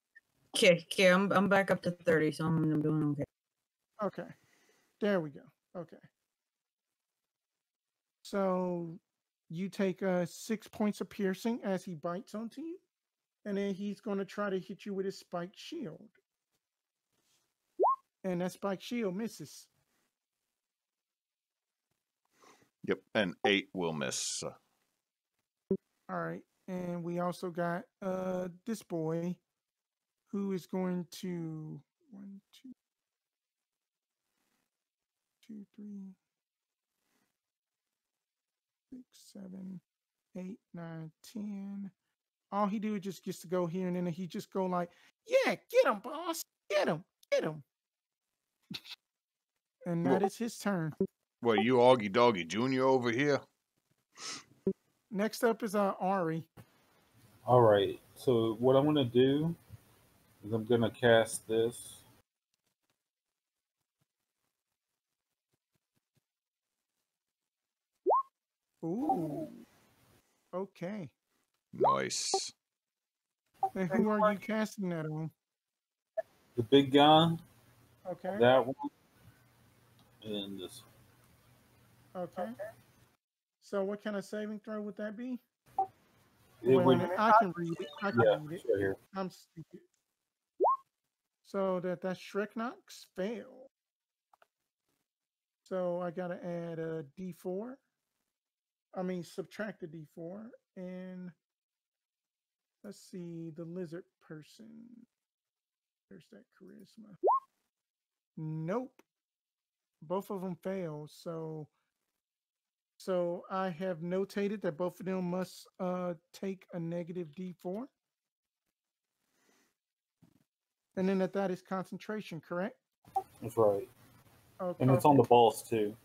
Okay. I'm back up to 30, so I'm doing okay. Okay. There we go. Okay. So you take 6 points of piercing as he bites onto you, and then he's going to try to hit you with his spiked shield. And that spiked shield misses. Yep, and 8 will miss. All right, and we also got this boy who is going to 1, 2, 2, 3, 6, 7, 8, 9, 10. All he do is just gets to go here, and then he just go like, yeah, get him, boss. Get him. And that is his turn. Well, you Augie Doggy Jr. over here? Next up is Ari. All right. So what I'm going to do is I'm going to cast this. Ooh. Okay. Nice. And who are you casting that on? The big guy. Okay. That one. And this one. Okay. So what kind of saving throw would that be? Wait a minute, I can read it. I can read it. Sure here. I'm stupid. So that's Shreknox fail. So I gotta add a D4. I mean, subtract a D4, and let's see the lizard person. There's that charisma. Nope, both of them fail. So I have notated that both of them must take a negative D4. And then that is concentration, correct? That's right. Okay. And it's on the boss too.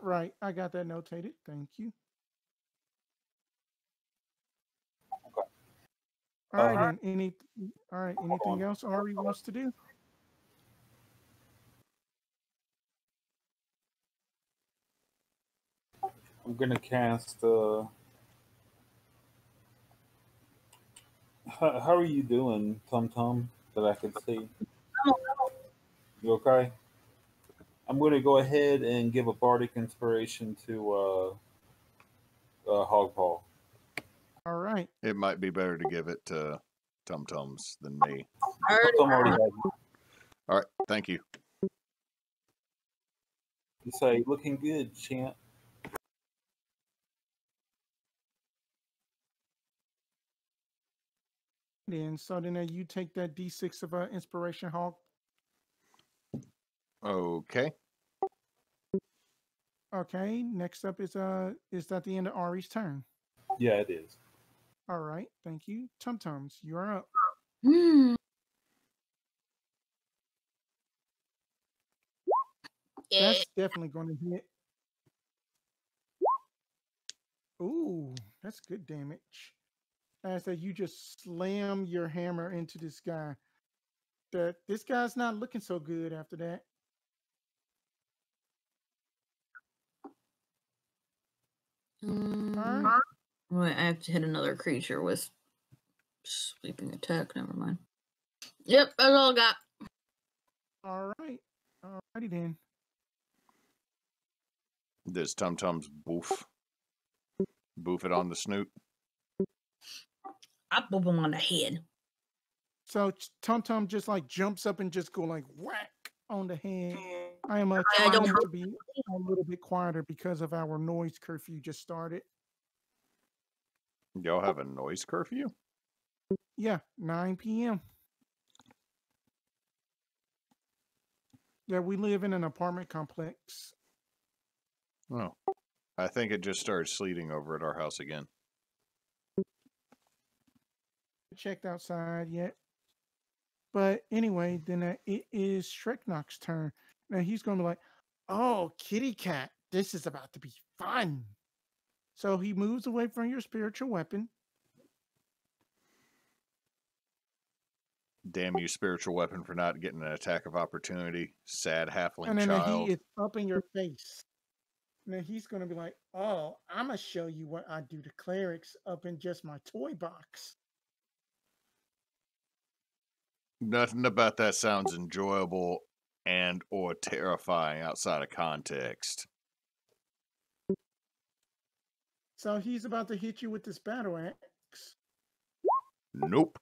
Right, I got that notated. Thank you. Okay. All right, then. Anything else Ari wants to do? I'm gonna cast. How are you doing, TumTum? That I can see. You okay? I'm going to go ahead and give a bardic inspiration to Hoggpaw. All right. It might be better to give it to TumTums than me. Already has it. All right, thank you. You say, looking good, champ. Then you take that D6 of inspiration, Hog. Okay. Okay. Next up is that the end of Ari's turn? Yeah, it is. All right. Thank you. TumTums, you are up. That's definitely going to hit. Ooh, that's good damage. As that you just slam your hammer into this guy. This guy's not looking so good after that. All right. Wait, I have to hit another creature with sweeping attack. Never mind. Yep, that's all I got. All right. Alrighty then. Does TumTums boof it on the snoot? I boop him on the head. So TumTum just like jumps up and just go like whack on the head. I am trying to be a little bit quieter because of our noise curfew just started. Y'all have a noise curfew? Yeah, 9 p.m. Yeah, we live in an apartment complex. Oh, I think it just started sleeting over at our house again. Checked outside yet. But anyway, then it is Shreknox's turn. Now he's going to be like, oh, kitty cat, this is about to be fun. So he moves away from your spiritual weapon. Damn you, spiritual weapon, for not getting an attack of opportunity. Sad halfling and then child. He is up in your face. And then he's going to be like, oh, I'm going to show you what I do to clerics up in just my toy box. Nothing about that sounds enjoyable and or terrifying outside of context. So he's about to hit you with this battle axe. Nope.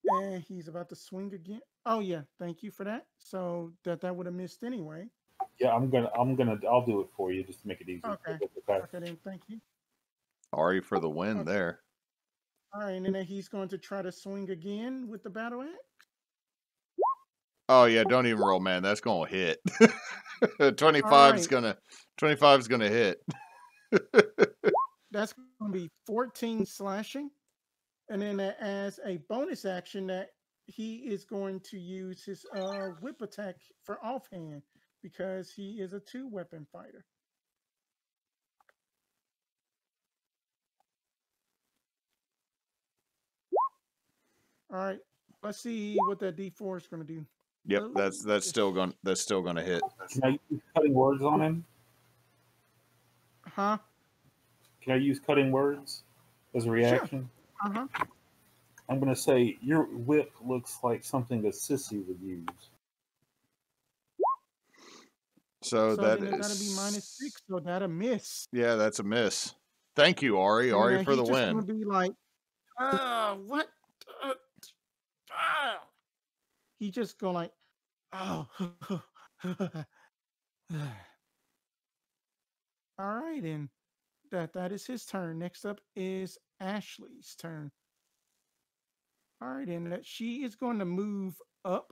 And he's about to swing again. Oh yeah, thank you for that. So that would have missed anyway. Yeah, I'll do it for you just to make it easier. Okay. Okay, then thank you. Ari for the win there. All right, and then he's going to try to swing again with the battle axe. Oh yeah, don't even roll, man. That's gonna hit. 25's gonna hit. That's gonna be 14 slashing. And then as a bonus action that he is going to use his whip attack for offhand because he is a 2-weapon fighter. All right, let's see what that D4 is going to do. Yep, that's still gonna hit. Can I use cutting words on him? Huh? Can I use cutting words as a reaction? Sure. I'm going to say your whip looks like something a sissy would use. So that is... that'll be -6, so that'll miss. Yeah, that's a miss. Thank you, Ari. Ari for the win. He's just gonna be like, what? He just go like, oh. All right, and that is his turn. Next up is Ashley's turn. All right, and that she is going to move up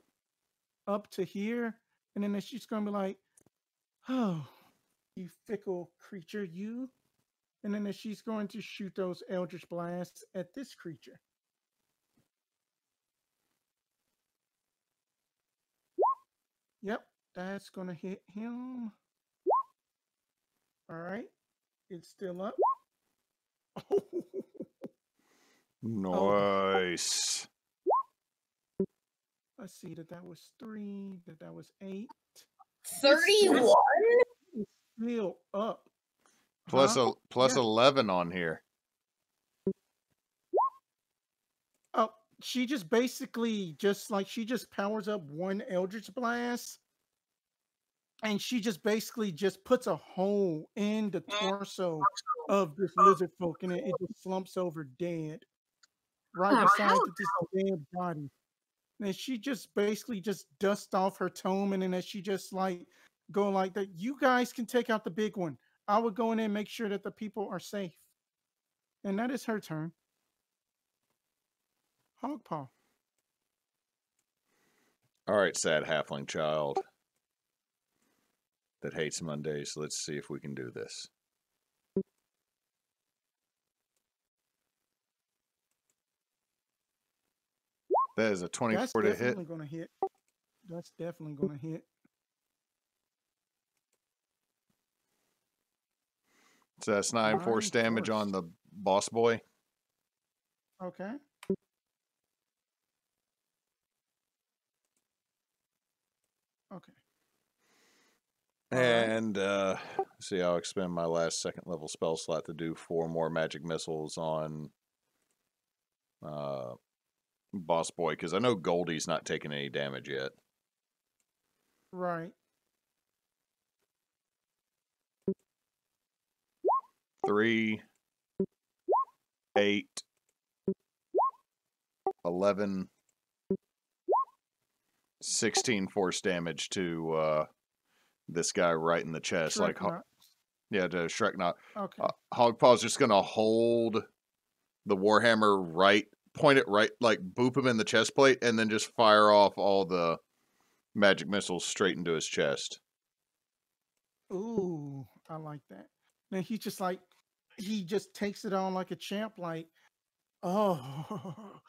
to here, and then she's going to be like, oh, you fickle creature, you. And then she's going to shoot those Eldritch Blasts at this creature. Yep, that's going to hit him. All right, it's still up. Nice. Let's see, that was 3, that was 8. 31? It's still up. Plus 11 on here. Oh, she just basically she just powers up one Eldritch Blast, and she just basically just puts a hole in the torso of this lizard folk, and it just slumps over dead, right beside this dead body. And she just basically just dusts off her tome, and then as she just go like that, you guys can take out the big one. I would go in there and make sure that the people are safe. And that is her turn. Hoggpaw. All right, sad halfling child that hates Mondays. Let's see if we can do this. That is a 24 to hit. That's definitely going to hit. That's definitely going to hit. So that's 9 force damage on the boss boy. Okay. Okay. And see, I'll expend my last second level spell slot to do 4 more magic missiles on boss boy, because I know Goldie's not taking any damage yet. Right. 3, 8, 11, 16 force damage to this guy right in the chest. To Shrek Knot. Okay. Hoggpaw's just going to hold the Warhammer right, point it right, boop him in the chest plate, and then just fire off all the magic missiles straight into his chest. Ooh, I like that. And he just takes it on like a champ, oh,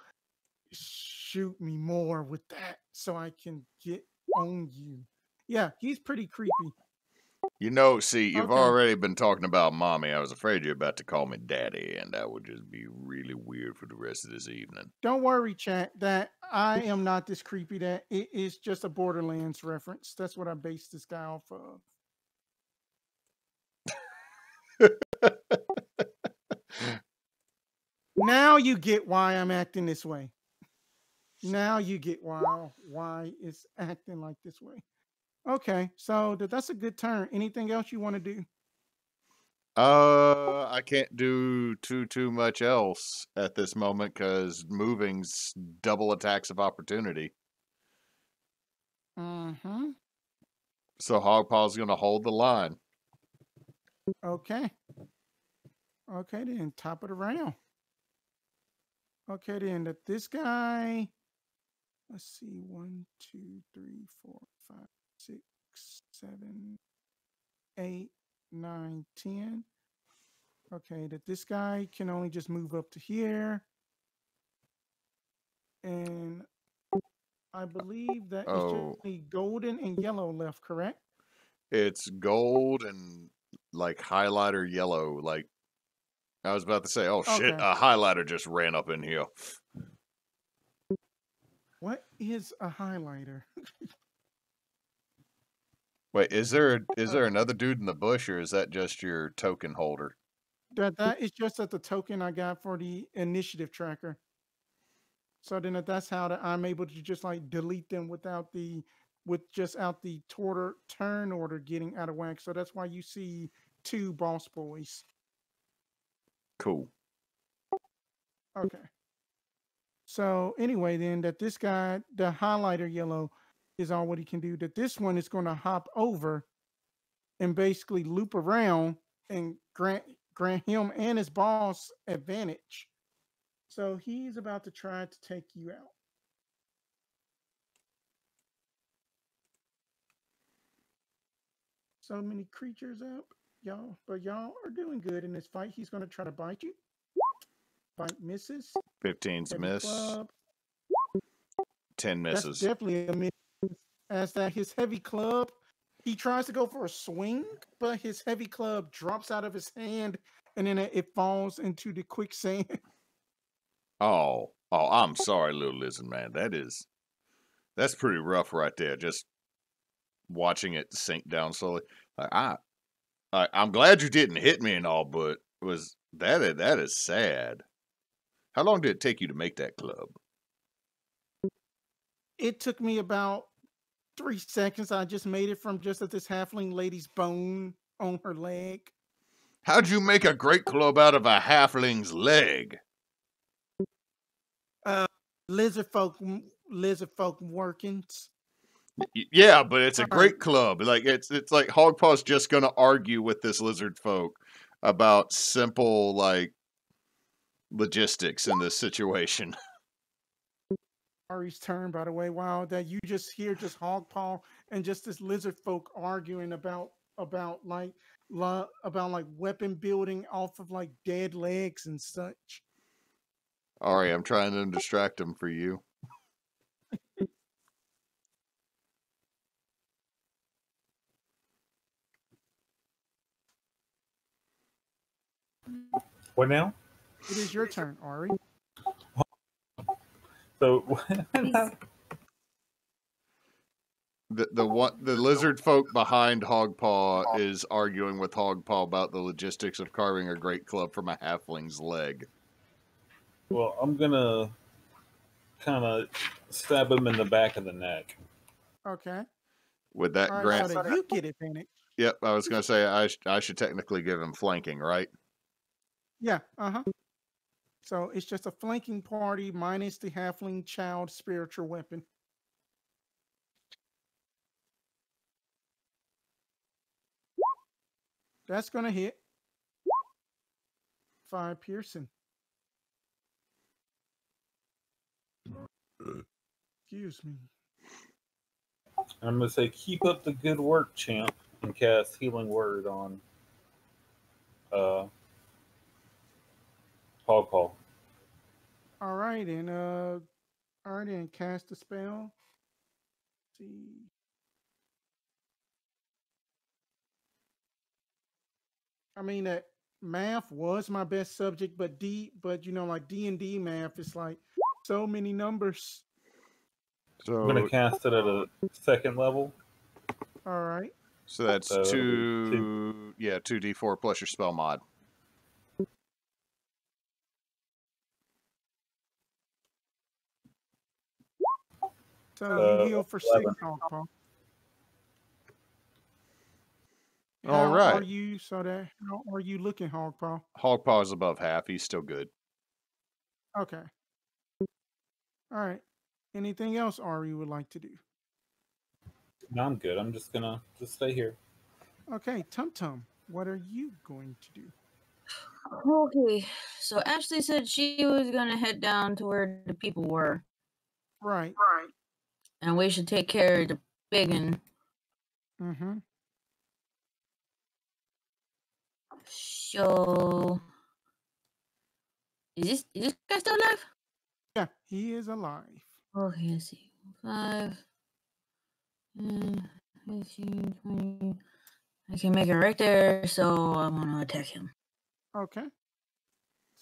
shoot me more with that so I can get on you. Yeah, he's pretty creepy. See, you've already been talking about mommy. I was afraid you're about to call me daddy, and that would just be really weird for the rest of this evening. Don't worry, chat, that I am not this creepy. That it is just a Borderlands reference. That's what I based this guy off of. Now you get why I'm acting this way. Now you get why it's acting like this way. Okay, so that's a good turn. Anything else you want to do? I can't do too much else at this moment because moving's double attacks of opportunity. Mm-hmm. So Hoggpaw's going to hold the line. Okay. Okay, then top of the round. Okay, then that this guy. Let's see, 1, 2, 3, 4, 5, 6, 7, 8, 9, 10. Okay, that this guy can only just move up to here. And I believe that it's just golden and yellow left, correct? It's gold and highlighter yellow. I was about to say, oh shit, a highlighter just ran up in here. What is a highlighter? Wait, is there another dude in the bush, or is that just your token holder? That is just the token I got for the initiative tracker. So then that's how I'm able to just delete them without the turn order getting out of whack. So that's why you see 2 boss boys. Cool. Okay. So anyway, then that this guy, the highlighter yellow, is all what he can do. That this one is going to hop over and basically loop around and grant him and his boss advantage. So he's about to try to take you out. So many creatures up, y'all, but y'all are doing good in this fight. He's going to try to bite you. Bite misses. 15's miss. Club. 10 misses. That's definitely a miss. As that his heavy club, he tries to go for a swing, but his heavy club drops out of his hand, and then it falls into the quicksand. Oh, I'm sorry, little lizard man. That's pretty rough right there. Just watching it sink down slowly. I'm glad you didn't hit me and all, but that is sad. How long did it take you to make that club? It took me about 3 seconds. I just made it from just this halfling lady's bone on her leg. How'd you make a great club out of a halfling's leg? Lizard folk workings. Yeah, but it's a great club. Like it's like Hoggpaw's just gonna argue with this lizard folk about simple like logistics in this situation. Ari's turn, by the way. Wow, that you just hear just Hoggpaw and just this lizard folk arguing about like weapon building off of like dead legs and such. Ari, I'm trying to distract him for you. What now? It is your turn, Ari. So the lizard folk behind Hoggpaw is arguing with Hoggpaw about the logistics of carving a great club from a halfling's leg. Well, I'm gonna kind of stab him in the back of the neck. Okay. Would that grant? So that you get advantage. Yep, I was gonna say I should technically give him flanking, right? Yeah. So it's just a flanking party minus the halfling child spiritual weapon. That's gonna hit. 5 piercing. Excuse me. I'm gonna say, keep up the good work, champ, and cast Healing Word on Hoggpaw. All right, and cast the spell. Let's see. I mean that math was my best subject, but like D&D math is like so many numbers. So I'm gonna cast it at a 2nd level. All right. So that's 2d4 plus your spell mod. So you heal for 6, Hoggpaw. All right. How are you looking, Hoggpaw? Hoggpaw is above half. He's still good. Okay. All right. Anything else Ari would like to do? No, I'm good. I'm just gonna stay here. Okay, TumTum, what are you going to do? Okay, so Ashley said she was gonna head down to where the people were. Right. And we should take care of the biggin. Mm-hmm. So is this guy still alive? Yeah, he is alive. Okay, let's see. 5, 15, 20. I can make it right there, so I'm gonna attack him. Okay.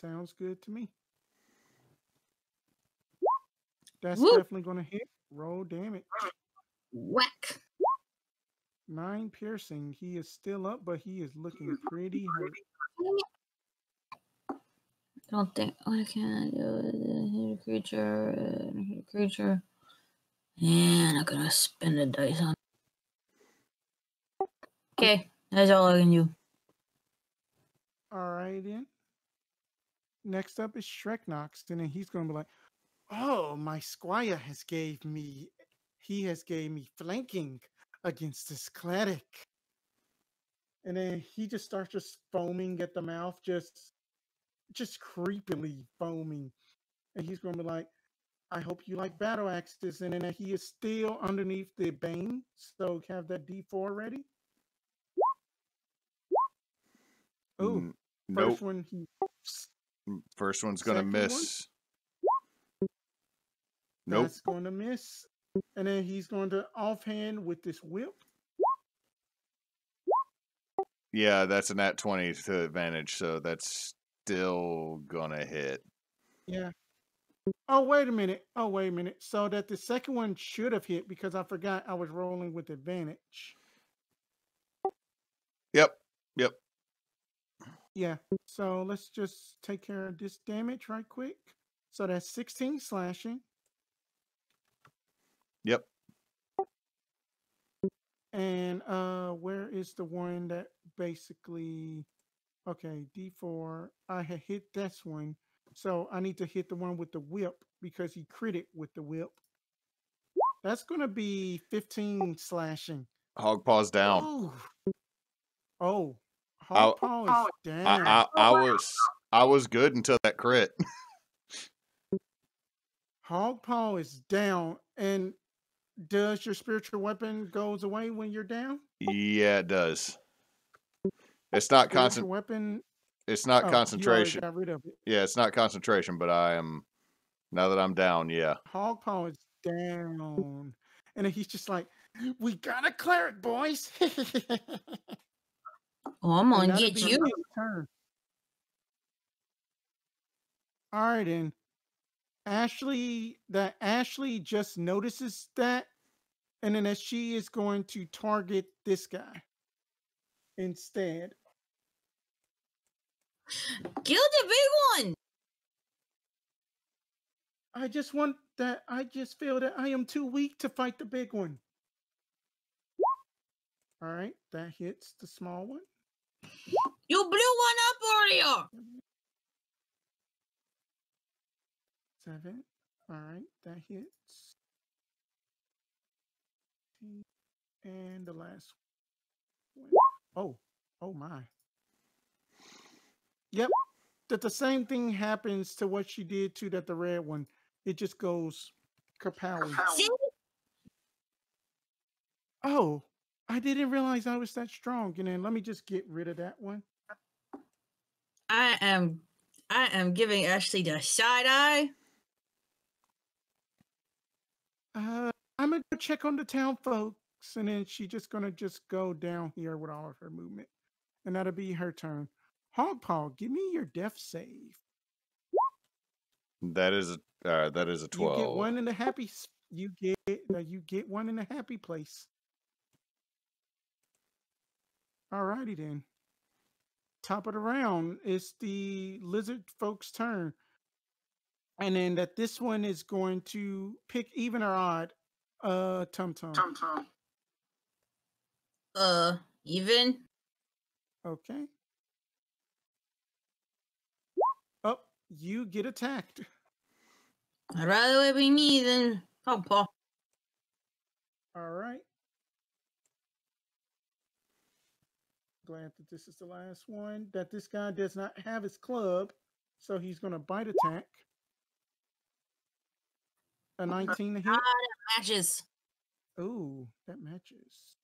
Sounds good to me. That's definitely gonna hit. Roll damage. Whack. 9 piercing. He is still up, but he is looking pretty hurt. Don't think I can hit a creature. Yeah, I'm not gonna spend the dice on. Okay, that's all I can do. All right then. next up is Shreknox, and then he's gonna be like, "Oh, my squire has gave me flanking against this cleric," and then he just starts just foaming at the mouth, just creepily foaming, and he's gonna be like, "I hope you like battle axes," and then he is still underneath the bane, so have that D4 ready. Oh, nope. first one First one's gonna miss. Nope. That's going to miss. And then he's going to offhand with this whip. Yeah, that's a nat 20 to advantage, so that's still gonna hit. Yeah. Oh, wait a minute. So that the second one should have hit because I forgot I was rolling with advantage. Yep. Yeah. So let's just take care of this damage right quick. So that's 16 slashing. Yep. And where is the one that basically... Okay, D4. I had hit this one. So I need to hit the one with the whip because he critted with the whip. That's going to be 15 slashing. Hoggpaw's down. Ooh. Oh, Hoggpaw is down. I was good until that crit. Hoggpaw is down. And does your spiritual weapon goes away when you're down? Yeah, it does. It's not spiritual weapon. It's not concentration. You already got rid of it. Yeah, it's not concentration, but I am, now that I'm down, yeah. Hoggpaw is down. And then he's just like, "We got a cleric, boys." Oh, I'm gonna get you. Turn. All right, then. Ashley just notices that, and then she is going to target this guy instead. Kill the big one. I just feel that I am too weak to fight the big one. All right, that hits the small one. You blew one up earlier. 7. All right, that hits. And the last one. Oh my. Yep. That the same thing happens to what she did to the red one. It just goes kapow. See? Oh, I didn't realize I was that strong. And then let me just get rid of that one. I am giving Ashley the side eye. I'm gonna go check on the town folks, and then she's just gonna go down here with all of her movement, and that'll be her turn. Hoggpaw, give me your death save. That is a 12. You get one in the happy. You get one in the happy place. Alrighty then. Top of the round is the lizard folks' turn, and then that this one is going to pick even or odd. TumTum. Even. Okay. Oh, you get attacked. I'd rather it be me than Hoggpaw. All right. Glad that this is the last one. That this guy does not have his club, so he's going to bite attack. A 19 to hit. That matches. Ooh, that matches.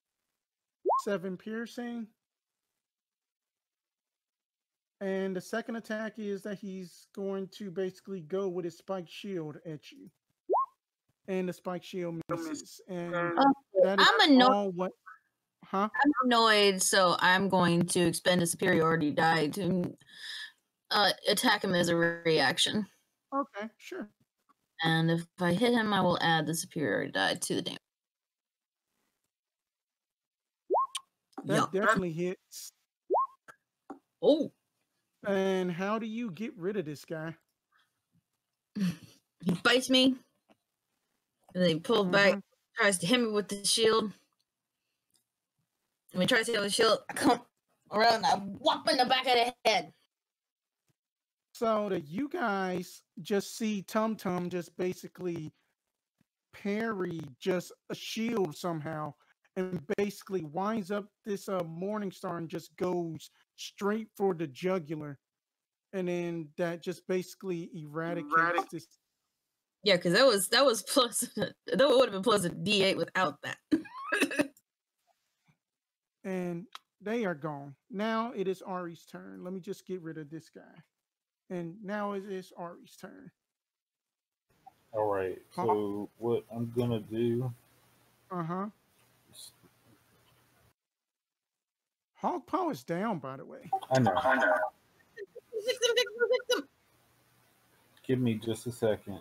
7 piercing. And the second attack is that he's going to basically go with his spike shield at you. And the spike shield misses. And that is I'm annoyed. all what... Huh? I'm annoyed, so I'm going to expend a superiority die to attack him as a reaction. Okay, sure. And if I hit him, I will add the superiority die to the damage. That definitely hits. Oh. And how do you get rid of this guy? He bites me. And then he pulls back, tries to hit me with the shield. When he tries to hit me with the shield, I come around and I whop in the back of the head. So that you guys just see TumTum just basically parry just a shield somehow and basically winds up this Morningstar and just goes straight for the jugular. And then that just basically eradicates this. Yeah, because that was plus that would have been plus a D8 without that. And they are gone. Now it is Ari's turn. Let me just get rid of this guy. And now it is Ari's turn. All right. So what I'm gonna do? Hoggpaw is down, by the way. I know. Give me just a second.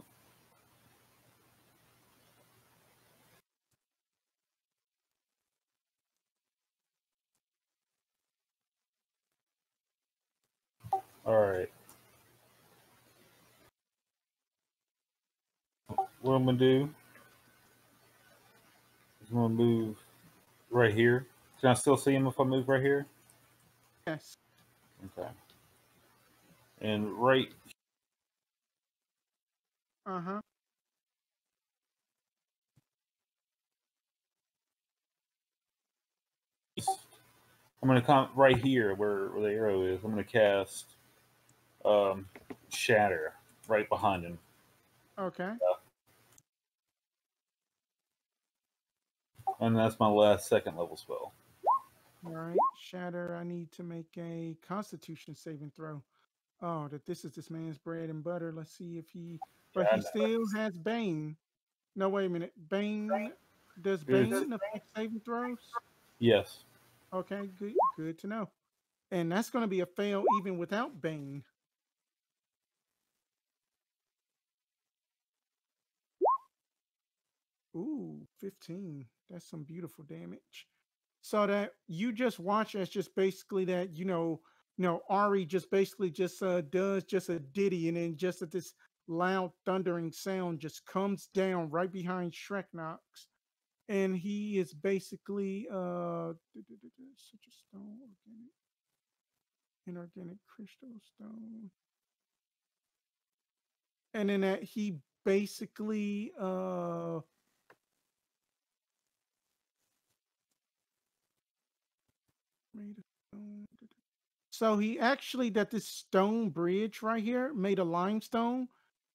All right. What I'm gonna do is I'm gonna move right here. Can I still see him if I move right here? Yes. Okay. And right. I'm gonna come right here where the arrow is. I'm gonna cast Shatter right behind him. Okay. And that's my last second level spell. All right. Shatter, I need to make a Constitution saving throw. Oh, that this is this man's bread and butter. Let's see if he... But he still has Bane. No, wait a minute. Bane... Does Bane affect saving throws? Yes. Okay, good to know. And that's going to be a fail even without Bane. Ooh, 15. That's some beautiful damage. So that you just watch as just basically that, Ari just basically just does just a ditty, and then just at this loud thundering sound just comes down right behind Shreknox. And he is basically such a stone, inorganic crystal stone. And then that he basically made a stone. So he actually, that this stone bridge right here made a limestone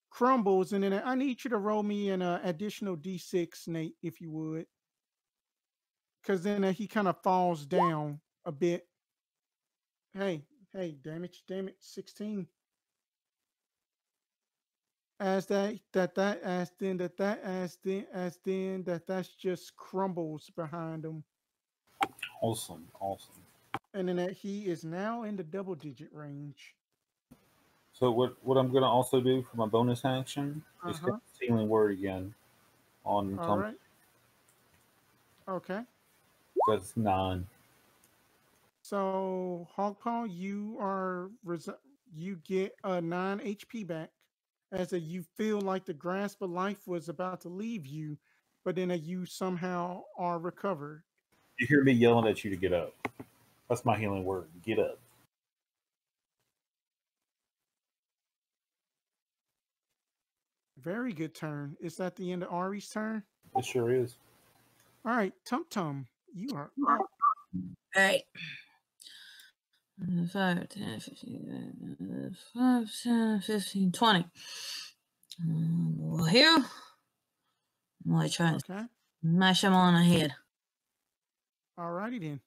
crumbles, and then I need you to roll me an additional d6, Nate, if you would, because then he kind of falls down a bit. Hey, damage, 16. That's just crumbles behind him. Awesome. And then that he is now in the double-digit range. So what I'm gonna also do for my bonus action is cast Healing Word again on All right. Okay. That's 9. So Hoggpaw, you get a 9 HP back, as you feel like the grasp of life was about to leave you, but then you somehow are recovered. You hear me yelling at you to get up. That's my healing word. Get up. Very good turn. Is that the end of Ari's turn? It sure is. All right, TumTum, you are up. All right. 5, 10, 15, 5, 10, 15, 20. Well, here. I'm going to try and smash him on the head. All righty then.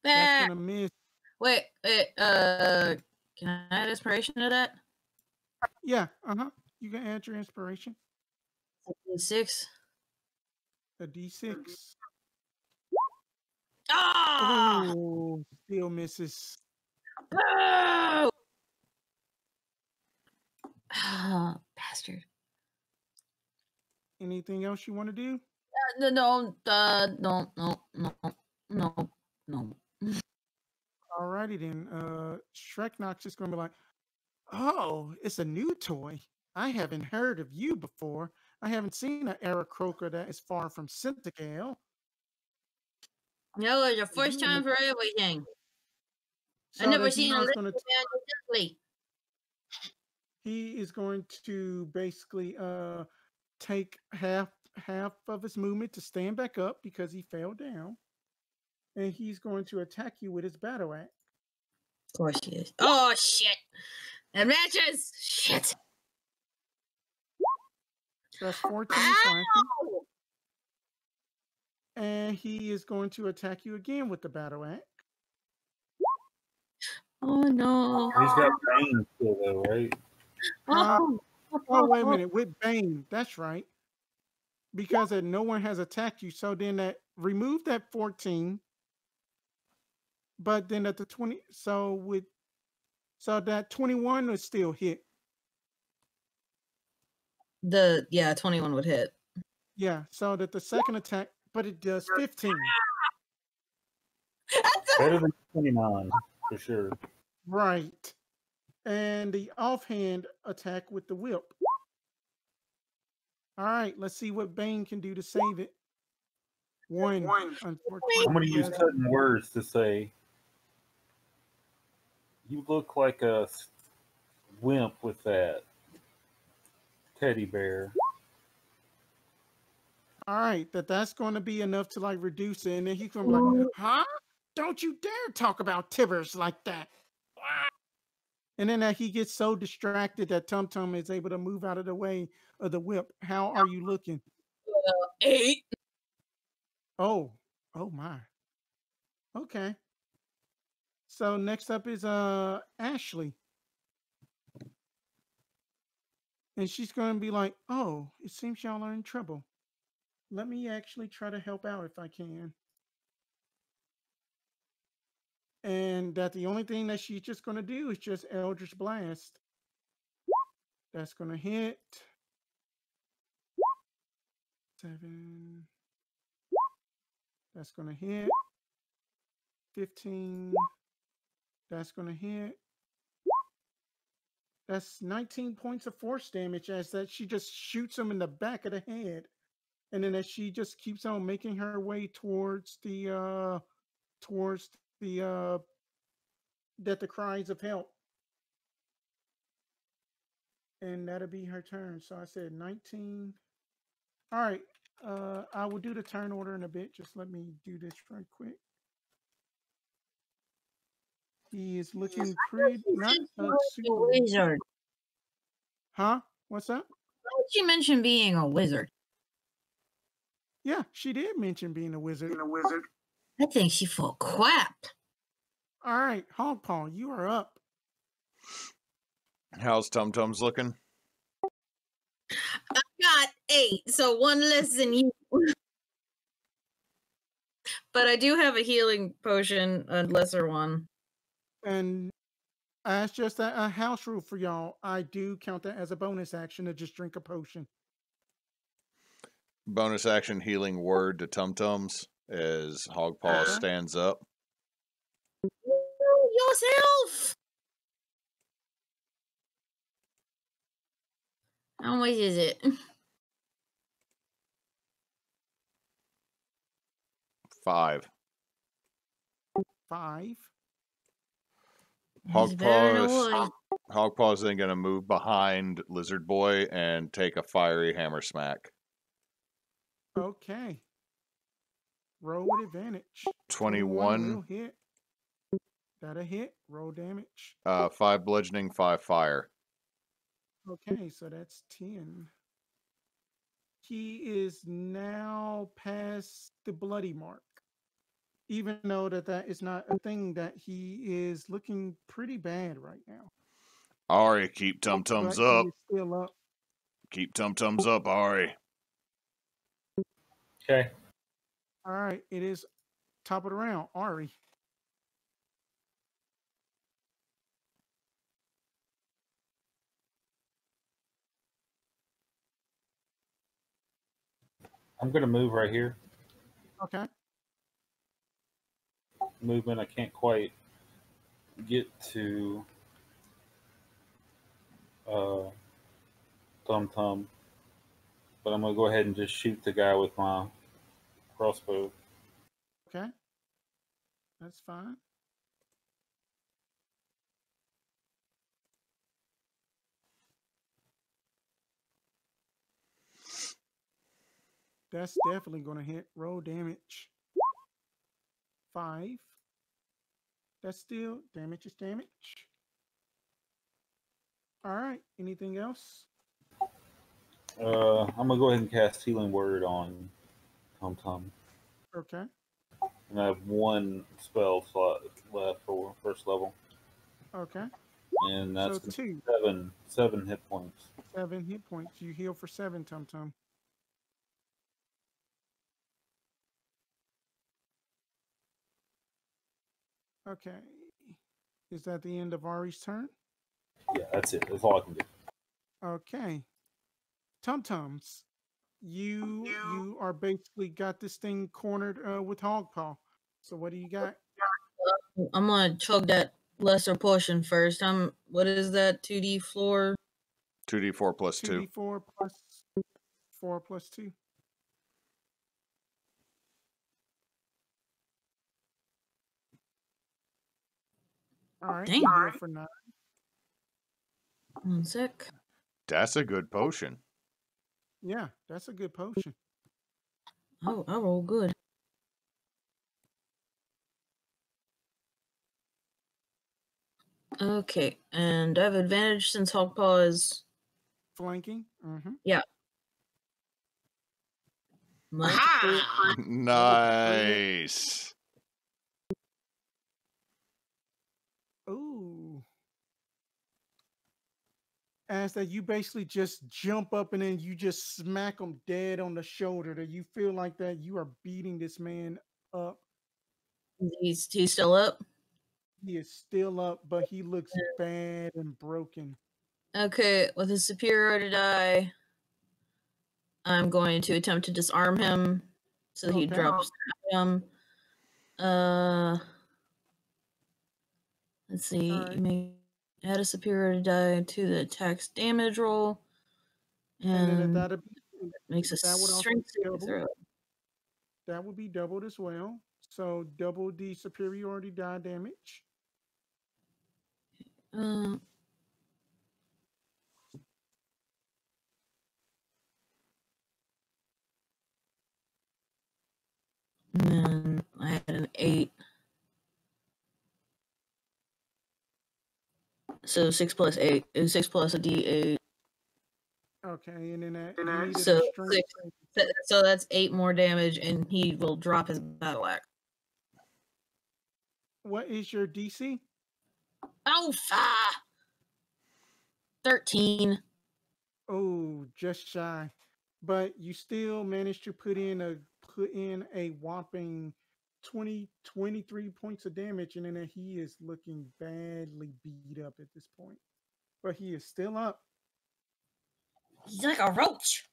That's going to miss. Wait, can I add inspiration to that? Yeah, you can add your inspiration. A D6. A D6. Oh! Still misses. Oh! Bastard. Anything else you want to do? No. Alrighty then. Shreknox is going to be like, oh, it's a new toy. I haven't heard of you before. I haven't seen an Aarakocra that is far from Cynthagale. No, it's the first time for everything. So I never that seen a little man exactly. he is going to basically take half of his movement to stand back up because he fell down, and he's going to attack you with his battle axe. Of course he is. Oh shit! It matches. Shit. That's 14 slashing. And he is going to attack you again with the battle axe. Oh no! He's got Bane still though, right? Oh, wait a minute. With Bane, that's right. Because no one has attacked you. So then remove that 14. But then at the 20, so that 21 would still hit. 21 would hit. Yeah, so that the second attack, but it does 15. Better than 29 for sure. Right. And the offhand attack with the whip. All right, let's see what Bane can do to save it. One. I'm going to use certain words to say, you look like a wimp with that teddy bear. All right, that's going to be enough to like reduce it. And then he's going to be like, huh? Don't you dare talk about Tibbers like that. And then he gets so distracted that TumTum is able to move out of the way of the whip. How are you looking? 8. Oh my. Okay. So next up is Ashley. And she's going to be like, oh, it seems y'all are in trouble. Let me actually try to help out if I can. And that the only thing that she's just going to do is just Eldritch Blast. That's going to hit. 7. That's going to hit. 15. That's going to hit. That's 19 points of force damage as that she just shoots him in the back of the head. And then as she just keeps on making her way towards the cries of help. And that'll be her turn. So I said 19. All right. I will do the turn order in a bit. Just let me do this right quick. He is looking pretty not super wizard. Huh? What's up? Why did she mention being a wizard? Yeah, she did mention being a wizard. I think she full crap. All right, Hoggpaw, you are up. How's TumTums looking? I got 8, so 1 less than you. But I do have a healing potion, a lesser one. And as just a house rule for y'all, I do count that as a bonus action to just drink a potion. Bonus action healing word to TumTums as Hoggpaw stands up. Yourself! How much is it? 5. 5. Hoggpaw's then going to move behind Lizard Boy and take a fiery hammer smack. Okay. Roll with advantage. 21 will hit. That'll hit. Roll damage. 5 bludgeoning, 5 fire. Okay, so that's 10. He is now past the bloody mark. Even though that is not a thing, that he is looking pretty bad right now. Ari, keep TumTums up. He is still up. Keep TumTums up, Ari. Okay. All right, it is top of the round. Ari. I'm going to move right here. Okay. Movement, I can't quite get to TumTum, but I'm going to go ahead and just shoot the guy with my crossbow. Okay. That's fine. That's definitely going to hit. Roll damage. 5. That's still damage is damage. All right. Anything else? I'm gonna go ahead and cast Healing Word on TumTum. Okay. And I have 1 spell slot left for first level. Okay. And that's So 2. 7 hit points. 7 hit points. You heal for 7, TumTum. Okay. Is that the end of Ari's turn? Yeah, that's it. That's all I can do. Okay. TumTums, you are basically got this thing cornered with Hoggpaw. So what do you got? I'm gonna chug that lesser potion first. What is that? 2d floor? 2d4 plus 2. 2d4 plus 4 plus 2. All right. Dang. You heal for 9. 1 sec. That's a good potion. Yeah, that's a good potion. Oh, I roll good. Okay, and I have advantage since Hoggpaw is Flanking. Mm-hmm. yeah. Aha! Nice. Ooh. As that you basically just jump up and then you just smack him dead on the shoulder. That you feel like that you are beating this man up. He's still up. He is still up, but he looks bad and broken. Okay, with his superiority die, I'm going to attempt to disarm him so he drops him. Let's see. Right. Make add a superiority die to the attack's damage roll, And then and makes a strength saving throw. That would be doubled as well. So double the superiority die damage. And then I had an 8. So 6 plus 8 is 6 plus a D8. Okay, and then that so 6. So that's 8 more damage, and he will drop his battle axe. What is your DC? Oh, 13. Oh, just shy. But you still managed to put in a whopping 23 points of damage, and then he is looking badly beat up at this point. But he is still up. He's like a roach.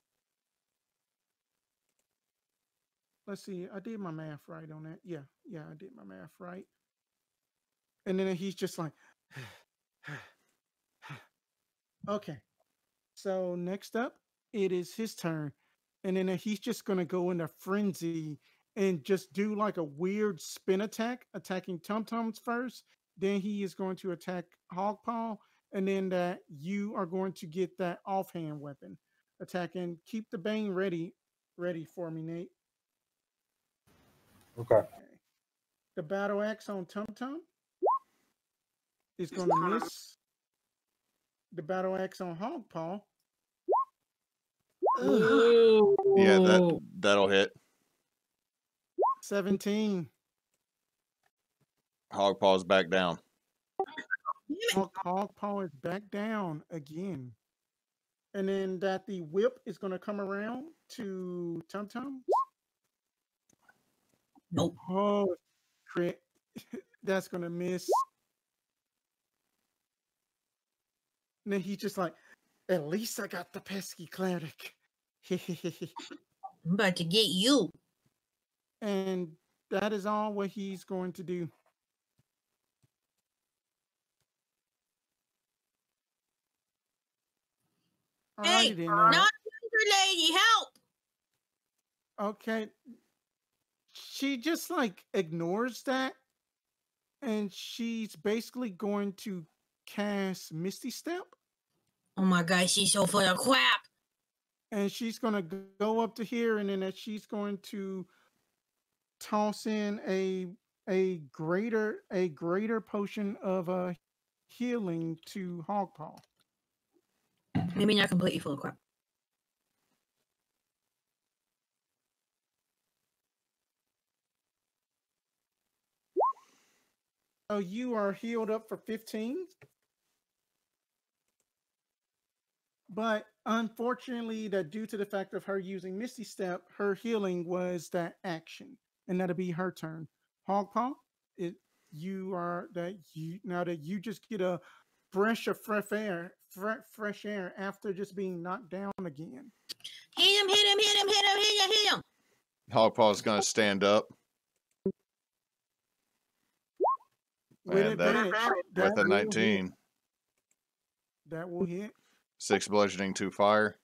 Let's see. I did my math right on that. Yeah, I did my math right. And then he's just like, okay. So next up, it is his turn. And then he's just going to go into frenzy and just do like a weird spin attack, attacking TumTums first. Then he is going to attack Hoggpaw. And then that you are going to get that offhand weapon attack. And keep the bane ready for me, Nate. Okay. The battle axe on TumTum is going to miss. The battle axe on Hoggpaw. Yeah, that'll hit. 17. Hoggpaw's back down. Hoggpaw is back down again. And then that the whip is going to come around to TumTum. Nope. Oh, crit. That's going to miss. And then he's just like, at least I got the pesky cleric. I'm about to get you. And that is all what he's going to do. Hey, not lady, help! Okay. She just like ignores that. And she's basically going to cast Misty Step. Oh my god, she's so full of crap. and she's going to go up to here, and then that she's going to toss in a greater potion of healing to Hoggpaw. Maybe not completely full of crap. So you are healed up for 15. But unfortunately, that due to the fact of her using Misty Step, her healing was that action, and that'll be her turn. Hoggpaw, now that you just get a breath of fresh air after just being knocked down again. Hit him! Hoggpaw's gonna stand up. With advantage. With a 19. That will hit. 6 bludgeoning, 2 fire.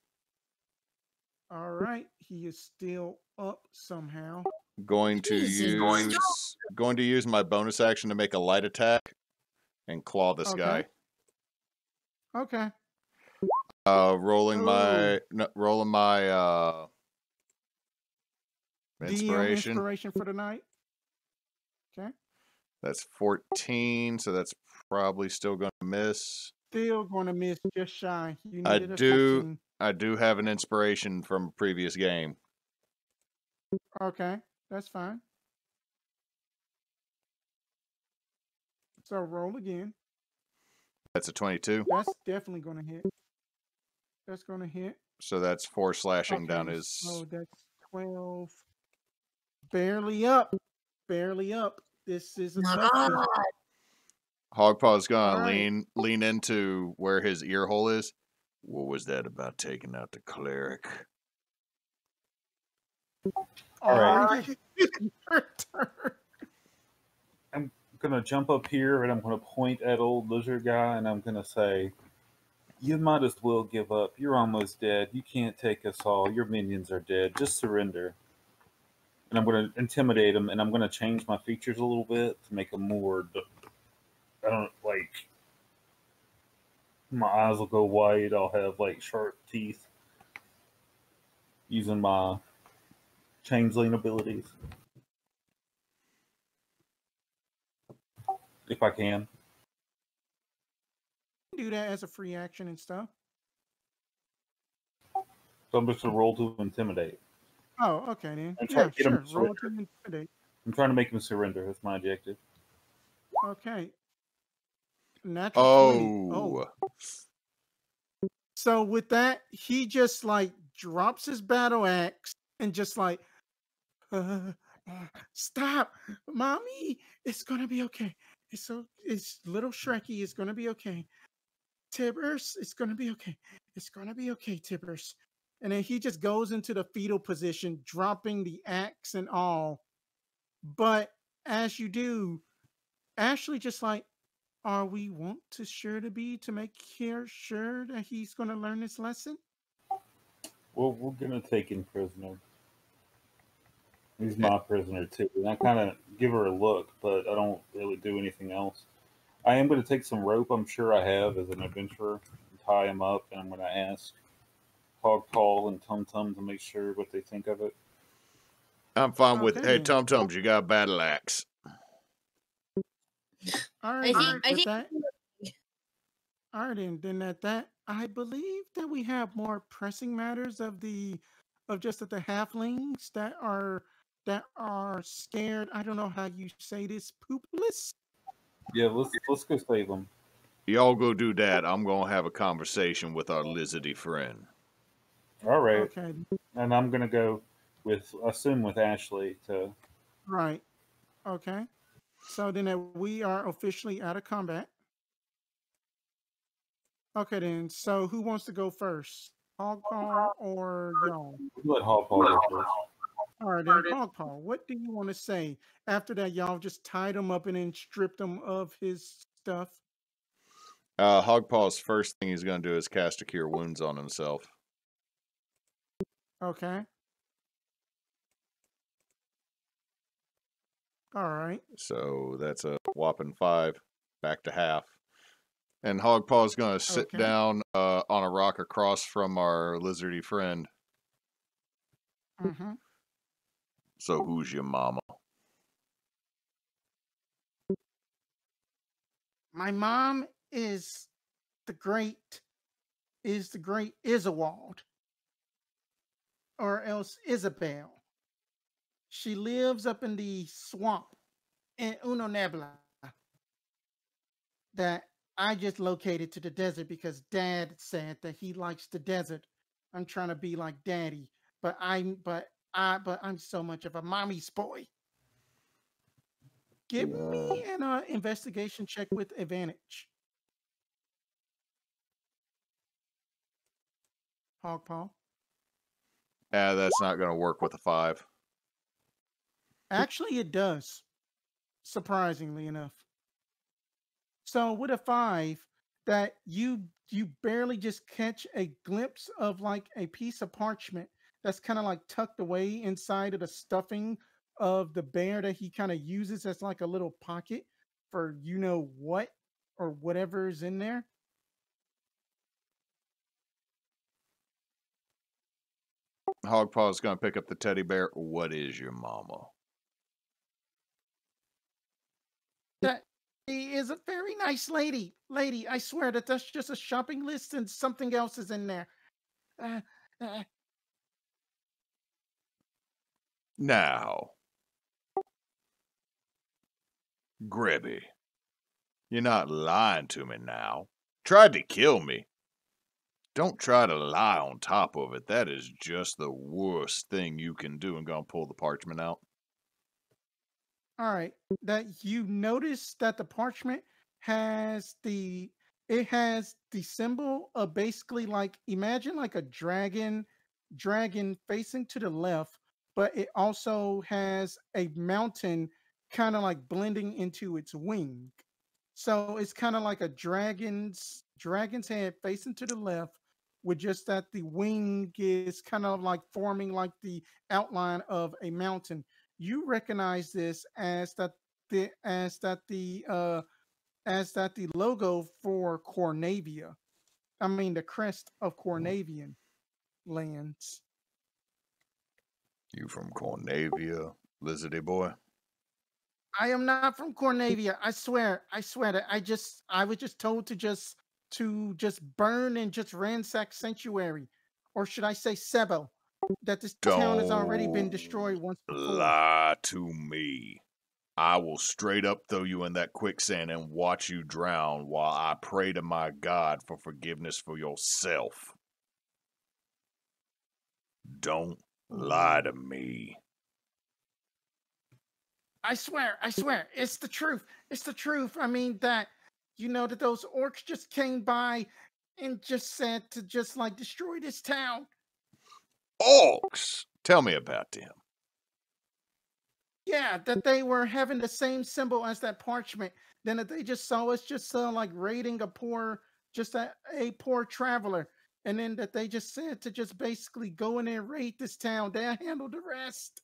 All right. He is still up somehow. Going to use my bonus action to make a light attack and claw this guy. Okay. Rolling my inspiration. Inspiration for the night. Okay. That's 14, so that's probably still going to miss. Still going to miss, just shy. You I needed a do 15. I do have an inspiration from a previous game. Okay, that's fine. So roll again. That's a 22. That's definitely going to hit. That's going to hit. So that's 4 slashing down his. So that's 12. Barely up. Barely up. This is a tough one. Hoggpaw's gonna lean into where his ear hole is. What was that about taking out the cleric? All right. I'm gonna jump up here and I'm gonna point at old lizard guy and I'm gonna say, "You might as well give up. You're almost dead. You can't take us all. Your minions are dead. Just surrender." And I'm gonna intimidate him and I'm gonna change my features a little bit to make them more. I don't like. My eyes will go white. I'll have like sharp teeth. Using my changeling abilities, if I can. Do that as a free action and stuff. So I'm just gonna roll to intimidate. Oh, okay then. And try to get him to Roll surrender. to intimidate. I'm trying to make him surrender. That's my objective. Okay. Natural 20. Oh. So with that, he just like drops his battle axe and just like, stop, mommy. It's gonna be okay. It's little Shreky. It's gonna be okay. Tibbers, it's gonna be okay. It's gonna be okay, Tibbers. And then he just goes into the fetal position, dropping the axe and all. But as you do, Ashley just like, are we to make sure that he's going to learn this lesson? Well, we're gonna take him prisoner. He's my prisoner too, and I kind of give her a look, but I don't really do anything else. I am going to take some rope. I'm sure I have as an adventurer, and tie him up, and I'm going to ask Hoggpaw and TumTum to make sure what they think of it. I'm fine with. Hey, TumTums, you got a battle axe. All right, all right, and then at that, I believe that we have more pressing matters of the halflings that are scared. I don't know how you say this, poopless. Yeah, let's go save them. Y'all go do that. I'm gonna have a conversation with our lizardy friend. All right. Okay. And I'm gonna go with Ashley to. Right. Okay. So then we are officially out of combat. Okay then. So who wants to go first? Hoggpaw or y'all? Let Hoggpaw go first. All right then, Hoggpaw, what do you want to say? After that, y'all just tied him up and then stripped him of his stuff. Hoggpaw's first thing he's gonna do is cast a Cure Wounds on himself. Okay. All right. So that's a whopping 5, back to half. And Hoggpaw's going to sit down on a rock across from our lizardy friend Mm-hmm. So who's your mama? My mom is the great Isawald, or else Isabel. She lives up in the swamp in Uno Nebla that I just located to the desert because Dad said that he likes the desert. I'm trying to be like Daddy, but I'm so much of a mommy's boy. Give me an investigation check with advantage. Hoggpaw. That's not going to work with a 5. Actually, it does. Surprisingly enough. So with a 5, that you barely just catch a glimpse of like a piece of parchment that's kind of like tucked away inside of the stuffing of the bear that he kind of uses as like a little pocket for you know what or whatever is in there. Hoggpaw's going to pick up the teddy bear. What is your mama? That she is a very nice lady. Lady, I swear that that's just a shopping list and something else is in there. Uh, uh, Now, Gribby, you're not lying to me now. Tried to kill me. Don't try to lie on top of it. That is just the worst thing you can do. I'm going to pull the parchment out. All right. That you notice that the parchment has the symbol of basically like imagine like a dragon facing to the left, but it also has a mountain kind of like blending into its wing. So it's kind of like a dragon's head facing to the left with just that the wing is kind of like forming like the outline of a mountain. You recognize this as the logo for Cornavia. I mean the crest of Cornavian lands. You from Cornavia, lizardy boy? I am not from Cornavia. I swear that I was just told to just burn and just ransack sanctuary, or should I say Sebo? That this town has already been destroyed once before. Lie to me. I will straight up throw you in that quicksand and watch you drown while I pray to my God for forgiveness for yourself. Don't lie to me. I swear, it's the truth. It's the truth. I mean that that those orcs just came by and just said to just like destroy this town. Orcs? Tell me about them. Yeah, that they were having the same symbol as that parchment. Then that they just saw us just like raiding a poor traveler. And then that they just said to just basically go in there and raid this town. They'll handle the rest.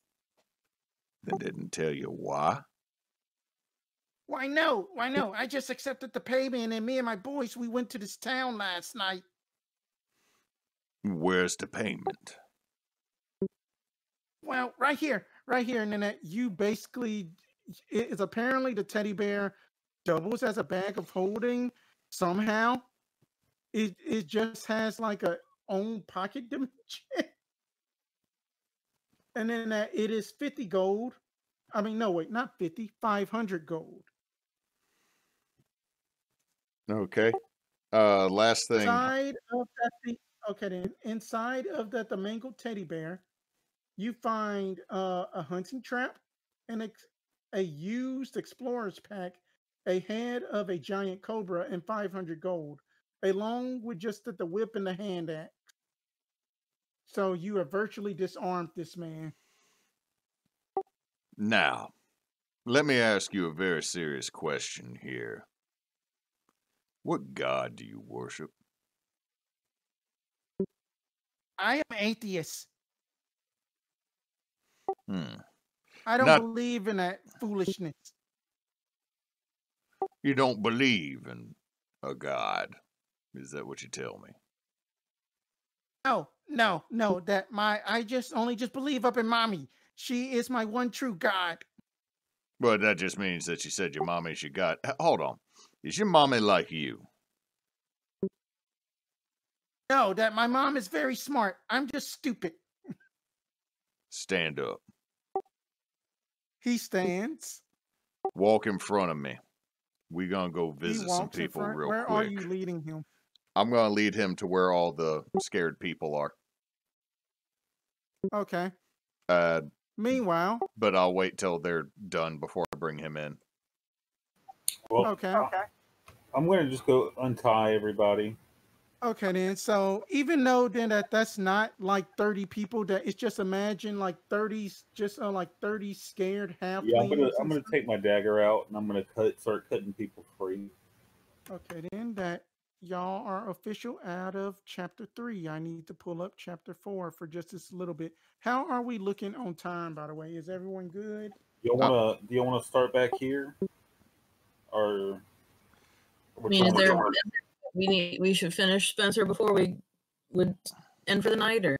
They didn't tell you why? Why no? I just accepted the payment and me and my boys, we went to this town last night. Where's the payment? Well, right here. And then you basically, it is apparently the teddy bear doubles as a bag of holding somehow. It just has like a own pocket dimension. And then it is 50 gold. I mean, no, wait, not 50, 500 gold. Okay. Last thing. Inside of that, the mangled teddy bear, you find a hunting trap and a used explorer's pack, a head of a giant cobra, and 500 gold, along with just the whip and the hand axe. So you have virtually disarmed this man. Now, let me ask you a very serious question here. What god do you worship? I am atheist. I don't believe in that foolishness. You don't believe in a god. Is that what you tell me? No, that I just believe up in mommy. She is my one true God. Well, that just means that you said your mommy's your God. Hold on. Is your mommy like you? No, that my mom is very smart. I'm just stupid. Stand up. He stands. Walk in front of me. We're going to go He visit some walks in people front. real Where quick. are you leading him? I'm going to lead him to where all the scared people are. Okay. Meanwhile. But I'll wait till they're done before I bring him in. Well, okay. I'm going to just go untie everybody. Okay, then. So even though then that's not like 30 people, that it's just imagine like 30, just like 30 scared halflings. Yeah, I'm gonna take my dagger out and I'm gonna start cutting people free. Okay, then that y'all are official out of chapter 3. I need to pull up chapter 4 for just this little bit. How are we looking on time, by the way? Is everyone good? Do you wanna start back here? Or I mean, we should finish Spencer before we would end for the night, or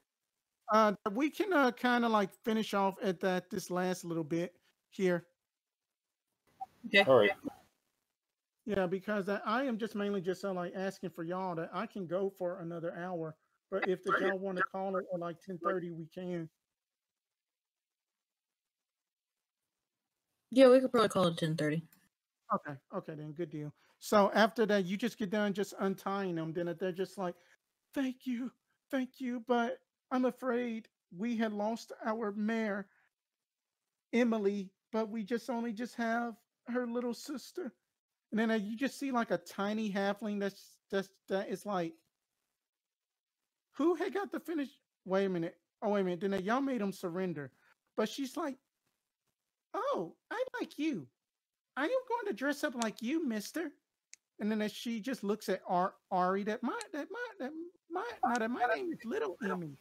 we can kind of like finish off at this last little bit here. Okay. All right. Yeah, because I am just mainly just like asking for y'all that I can go for another hour, but if y'all want to call it at like 10:30, we can. Yeah, we could probably call it 10:30. Okay, then good deal. So after that, you just get done just untying them. Then they're just like, thank you, but I'm afraid we had lost our mare, Emily, but we just have her little sister. And then you just see like a tiny halfling that is like, who had got the finish? Wait a minute. Oh, wait a minute. Then y'all made him surrender. But she's like, oh, I like you. I am going to dress up like you, mister. And then as she just looks at Ari, my name is Little Emmy.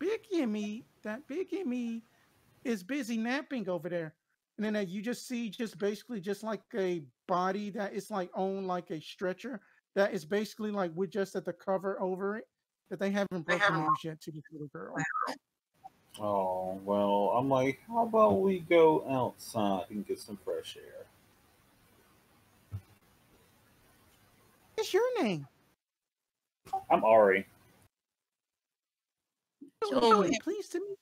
Big Emmy, that Big Emmy is busy napping over there. And then you just see just basically just like a body that is like on like a stretcher that is basically like with just at the cover over it, that they haven't broken news yet to this little girl. Oh, well, I'm like, how about we go outside and get some fresh air? What's your name? I'm Ari. So, pleased to meet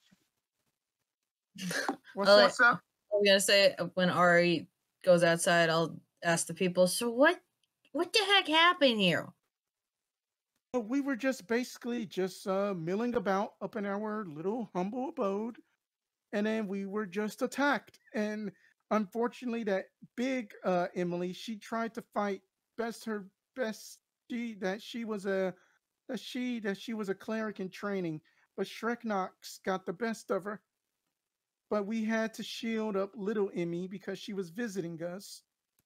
you. What's up? I'm gonna say when Ari goes outside, I'll ask the people. So what the heck happened here? We were just basically just milling about up in our little humble abode, and then we were just attacked. And unfortunately, that big Emily, she tried to fight her best. She was a cleric in training, but Shreknox got the best of her. But we had to shield up little Emmy because she was visiting us,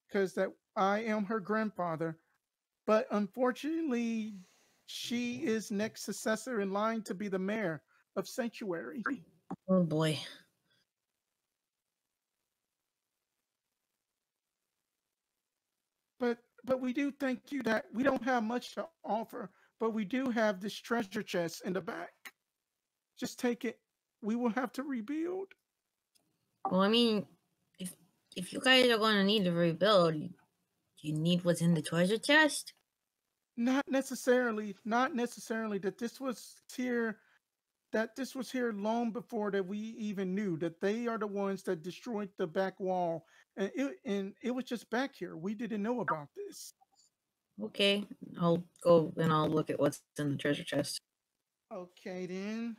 because that I am her grandfather. But unfortunately, she is next successor in line to be the mayor of Sanctuary. Oh boy. But we do thank you that we don't have much to offer, but we do have this treasure chest in the back. Just take it. We will have to rebuild. Well, I mean, if you guys are going to need to rebuild, you need what's in the treasure chest? Not necessarily. That this was here. That this was here long before that we even knew that they are the ones that destroyed the back wall, and it was just back here. We didn't know about this. Okay, I'll go and I'll look at what's in the treasure chest. Okay, then.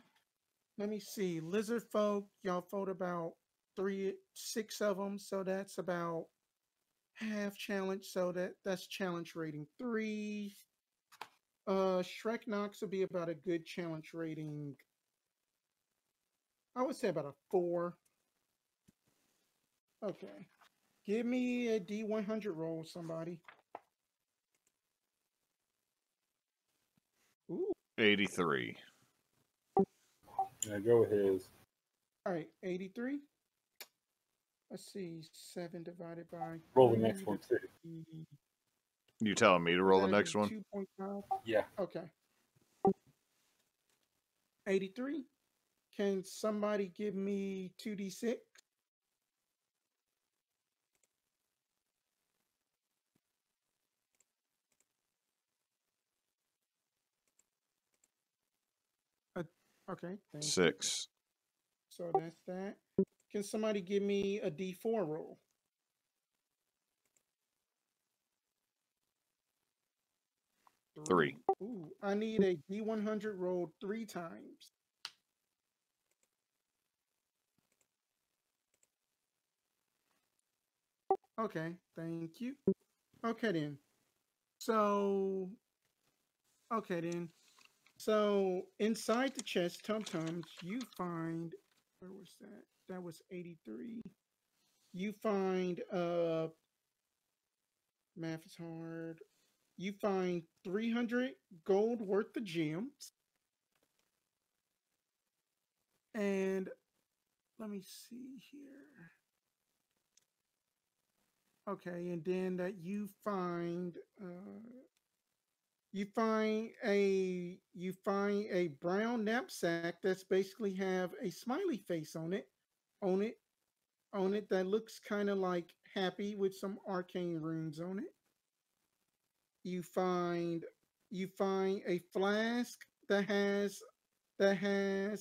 Let me see. Lizard folk, y'all fought about 6 of them, so that's about half challenge. So that's challenge rating 3. Shrek Knox will be about a good challenge rating. I would say about a 4. Okay. Give me a D100 roll, somebody. Ooh. 83. Yeah, go with his. All right, 83. Let's see, 7 divided by. Roll the next one too. You telling me to roll the next one? 2.5. Yeah. Okay. 83. Can somebody give me 2d6? Okay, thank you. 6. So that's that. Can somebody give me a d4 roll? Three. Ooh, I need a d100 rolled 3 times. Okay, thank you. Okay then. So, okay then. So inside the chest, TumTums, you find, where was that? That was 83. You find math is hard. You find 300 gold worth of gems. And let me see here. Okay, and then that you find a brown knapsack that's basically have a smiley face on it, on it, on it that looks kind of like happy with some arcane runes on it. You find a flask that has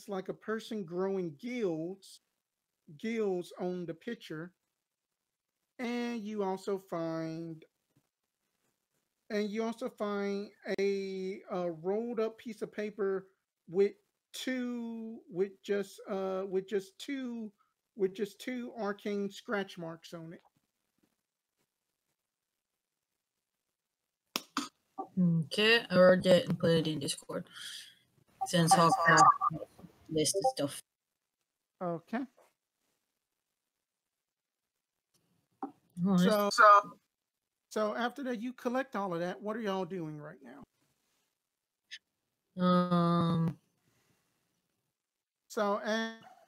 like a person growing gills on the picture, and you also find a rolled up piece of paper with two arcane scratch marks on it. Okay, I wrote that and put it in Discord. Since Hoggpaw list of stuff. Okay. Oh, So after that, you collect all of that. What are y'all doing right now? So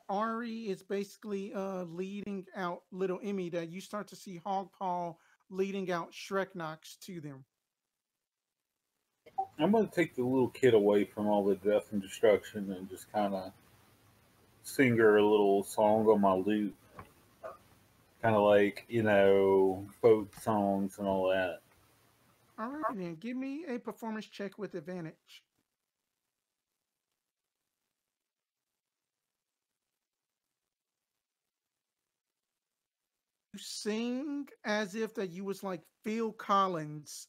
Ari is basically leading out little Emmy. That you start to see Hoggpaw leading out Shreknox to them. I'm going to take the little kid away from all the death and destruction and just kind of sing her a little song on my lute. Kind of like, folk songs and all that. All right, then. Give me a performance check with advantage. You sing as if that you was like Phil Collins,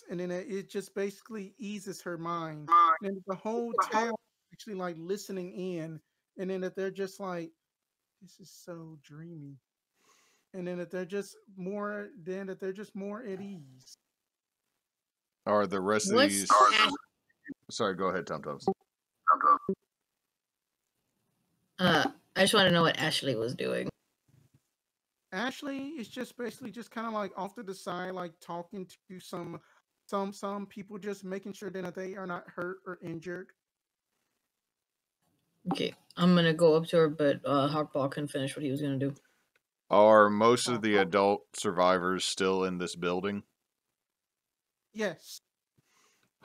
and then it just basically eases her mind. And the whole town actually like listening in, and then that they're just like, this is so dreamy. And then that they're just more at ease. Are the rest of these? Sorry, go ahead, TumTums. I just want to know what Ashley was doing. Ashley is just basically just kind of like off to the side, like talking to some people, just making sure that they are not hurt or injured. Okay, I'm gonna go up to her, but Hoggpaw can finish what he was gonna do. Are most of the adult survivors still in this building? Yes.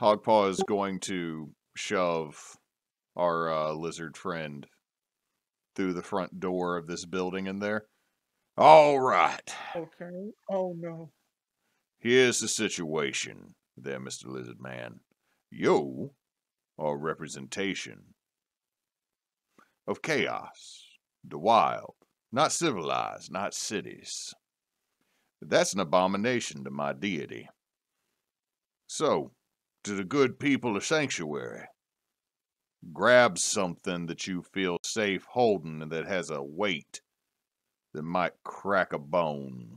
Hoggpaw is going to shove our lizard friend through the front door of this building in there. All right. Okay. Oh, no. Here's the situation there, Mr. Lizard Man. You are a representation of chaos, the wild, not civilized, not cities. That's an abomination to my deity. So, to the good people of Sanctuary, grab something that you feel safe holding and that has a weight that might crack a bone.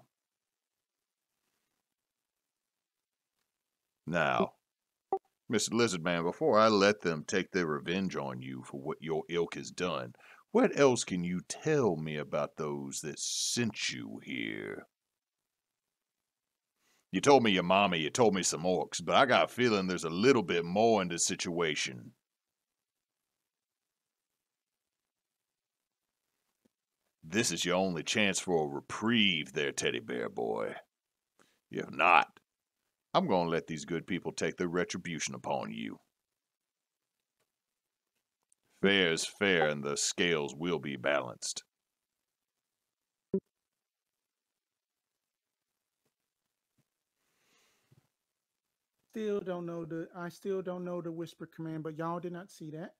Now, Mr. Lizard Man, before I let them take their revenge on you for what your ilk has done, what else can you tell me about those that sent you here? You told me your mommy, you told me some orcs, but I got a feeling there's a little bit more in this situation. This is your only chance for a reprieve there, teddy bear boy. If not, I'm going to let these good people take their retribution upon you. Fair is fair, and the scales will be balanced. I still don't know the whisper command, but y'all did not see that.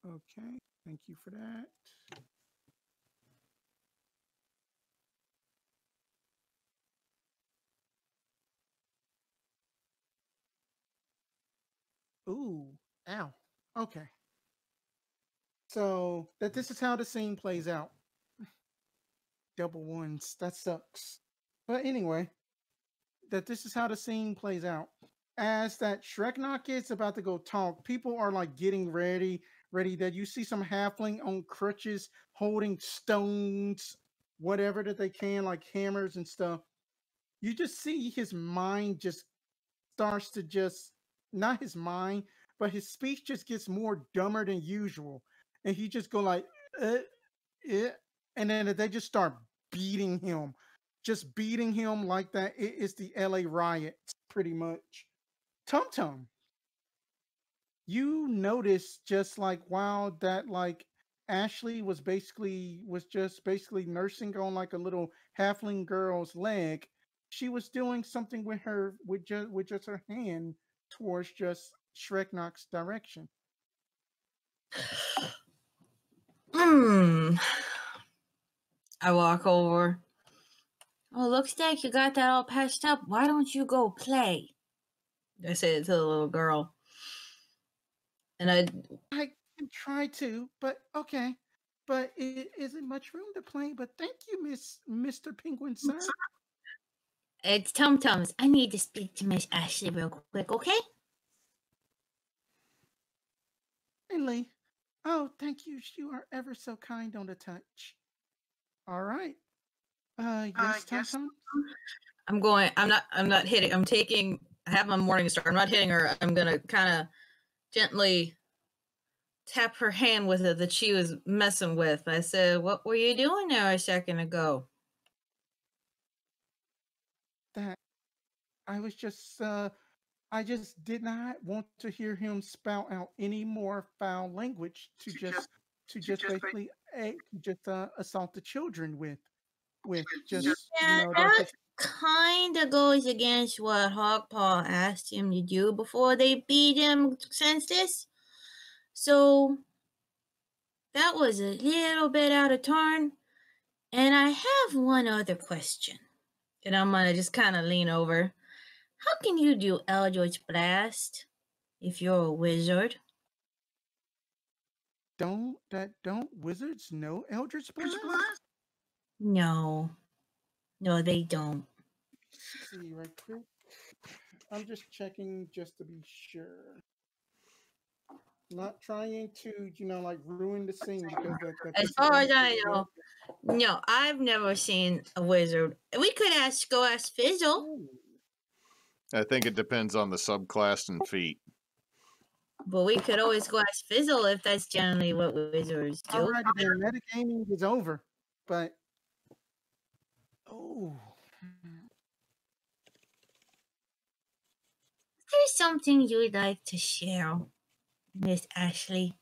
Okay, thank you for that. Ooh, ow. Okay. So this is how the scene plays out. Double ones. That sucks. But anyway, this is how the scene plays out. As that Shreknock is about to go talk, people are like getting ready. That you see some halfling on crutches holding stones, whatever that they can, like hammers and stuff. You just see his mind just starts to just, not his mind, but his speech just gets more dumber than usual. And he just go like, and then they just start beating him. Just beating him like that. It's the LA riots, pretty much. TumTum, you noticed just like while that like Ashley was just basically nursing on like a little halfling girl's leg, she was doing something with just her hand towards just Shreknock's direction. I walk over. Oh, looks like you got that all patched up. Why don't you go play? I said to the little girl. And I can try to, but okay. But it isn't much room to play. But thank you, Mr. Penguin, sir. It's TumTums. I need to speak to Miss Ashley real quick, okay? Finally. Oh, thank you. You are ever so kind on the touch. All right. Yes, TumTum. I'm not hitting. I have my morning star. I'm not hitting her. I'm gonna kind of gently tap her hand with it that she was messing with. I said, "What were you doing there a second ago?" That I was just I just did not want to hear him spout out any more foul language to just basically assault the children with just that kind of goes against what Hoggpaw asked him to do before they beat him senseless. So that was a little bit out of turn. And I have one other question. And I'm gonna just kind of lean over. How can you do Eldritch Blast if you're a wizard? Don't wizards know Eldritch Blast? No, they don't. Let's see right quick. I'm just checking just to be sure. Not trying to, like ruin the scene because as far as I know, no, I've never seen a wizard. We could go ask Fizzle. Ooh. I think it depends on the subclass and feat. But we could always go ask Fizzle if that's generally what wizards do. Alrighty then, metagaming is over. But is there something you'd like to share, Miss Ashley?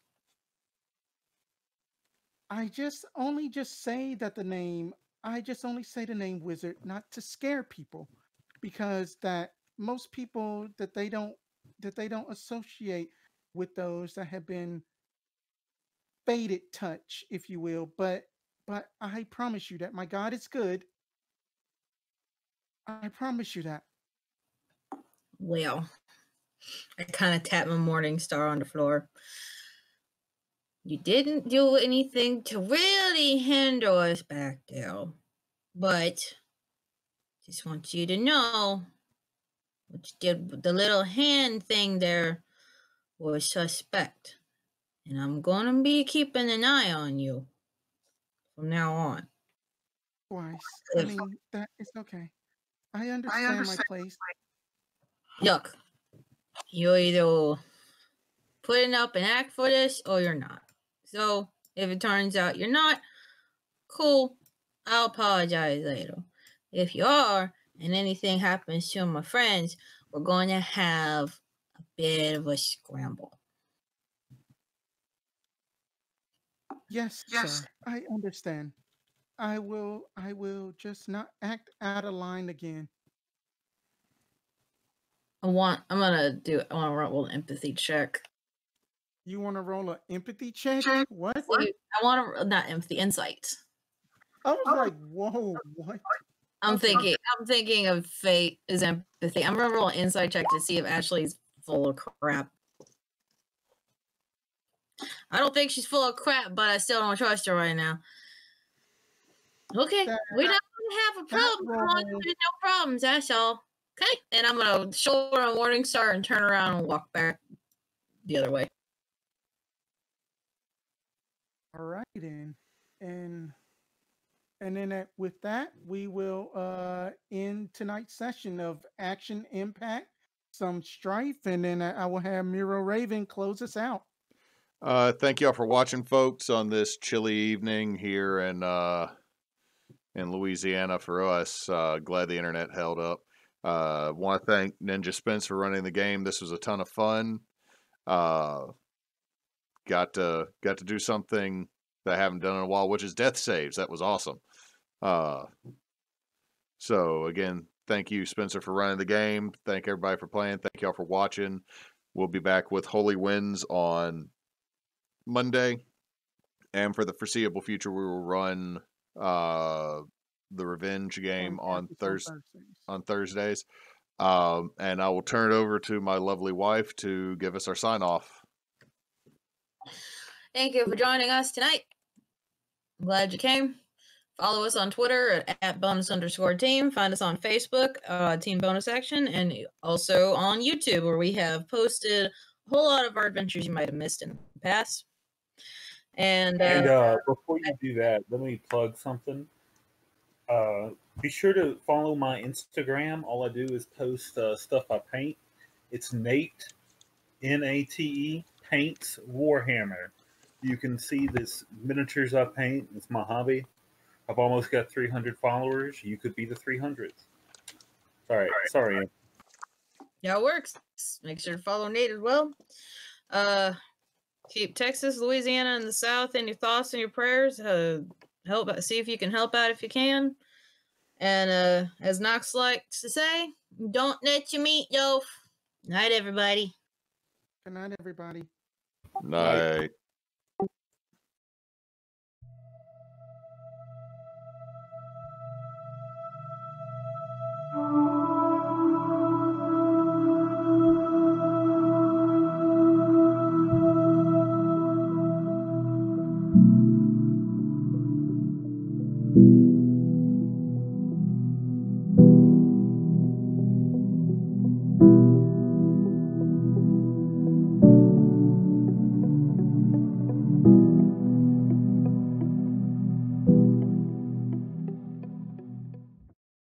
I just say that the name. I just only say the name wizard not to scare people, because that most people that they don't associate with those that have been faded touch, if you will. But I promise you that my God is good. I promise you that. Well, I kind of tapped my morning star on the floor. You didn't do anything to really hinder us back there, but just want you to know what you did with the little hand thing there was suspect. And I'm going to be keeping an eye on you from now on. Twice. I mean, that is okay. I understand my place. Look, you're either putting up an act for this or you're not. So if it turns out you're not, cool. I'll apologize later. If you are, and anything happens to my friends, we're going to have a bit of a scramble. Yes, sir. I understand. I will just not act out of line again. I want to roll an empathy check. You want to roll an empathy check? What? I want to not empathy, insight. I was like, whoa, what? I'm thinking of fate is empathy. I'm gonna roll an insight check to see if Ashley's full of crap. I don't think she's full of crap, but I still don't trust her right now. Okay, we're not gonna have a problem. Come on, there's no problems, that's all. Okay, and I'm gonna shoulder a warning star and turn around and walk back the other way. All right, then, and then with that, we will end tonight's session of Action Impact, some strife, and then I will have Miro Raven close us out. Thank y'all for watching, folks, on this chilly evening here in Louisiana for us. Glad the internet held up. Want to thank Ninjaspence for running the game. This was a ton of fun. Got to do something that I haven't done in a while, which is death saves. That was awesome. So again, thank you, Spencer, for running the game. Thank everybody for playing. Thank y'all for watching. We'll be back with Holy Winds on Monday, and for the foreseeable future, we will run the Revenge game on Thursdays. And I will turn it over to my lovely wife to give us our sign off. Thank you for joining us tonight. I'm glad you came. Follow us on Twitter at bonus_team. Find us on Facebook, Team Bonus Action, and also on YouTube, where we have posted a whole lot of our adventures you might have missed in the past. And before you do that, let me plug something. Be sure to follow my Instagram. All I do is post stuff I paint. It's Nate, Nate, Paints Warhammer. You can see this miniatures I paint. It's my hobby. I've almost got 300 followers. You could be the 300th. Sorry. Yeah, it works. Make sure to follow Nate as well. Keep Texas, Louisiana, and the South in your thoughts and your prayers. See if you can help out if you can. And as Knox likes to say, don't let you meet yo. Night, everybody. Good night, everybody. Night.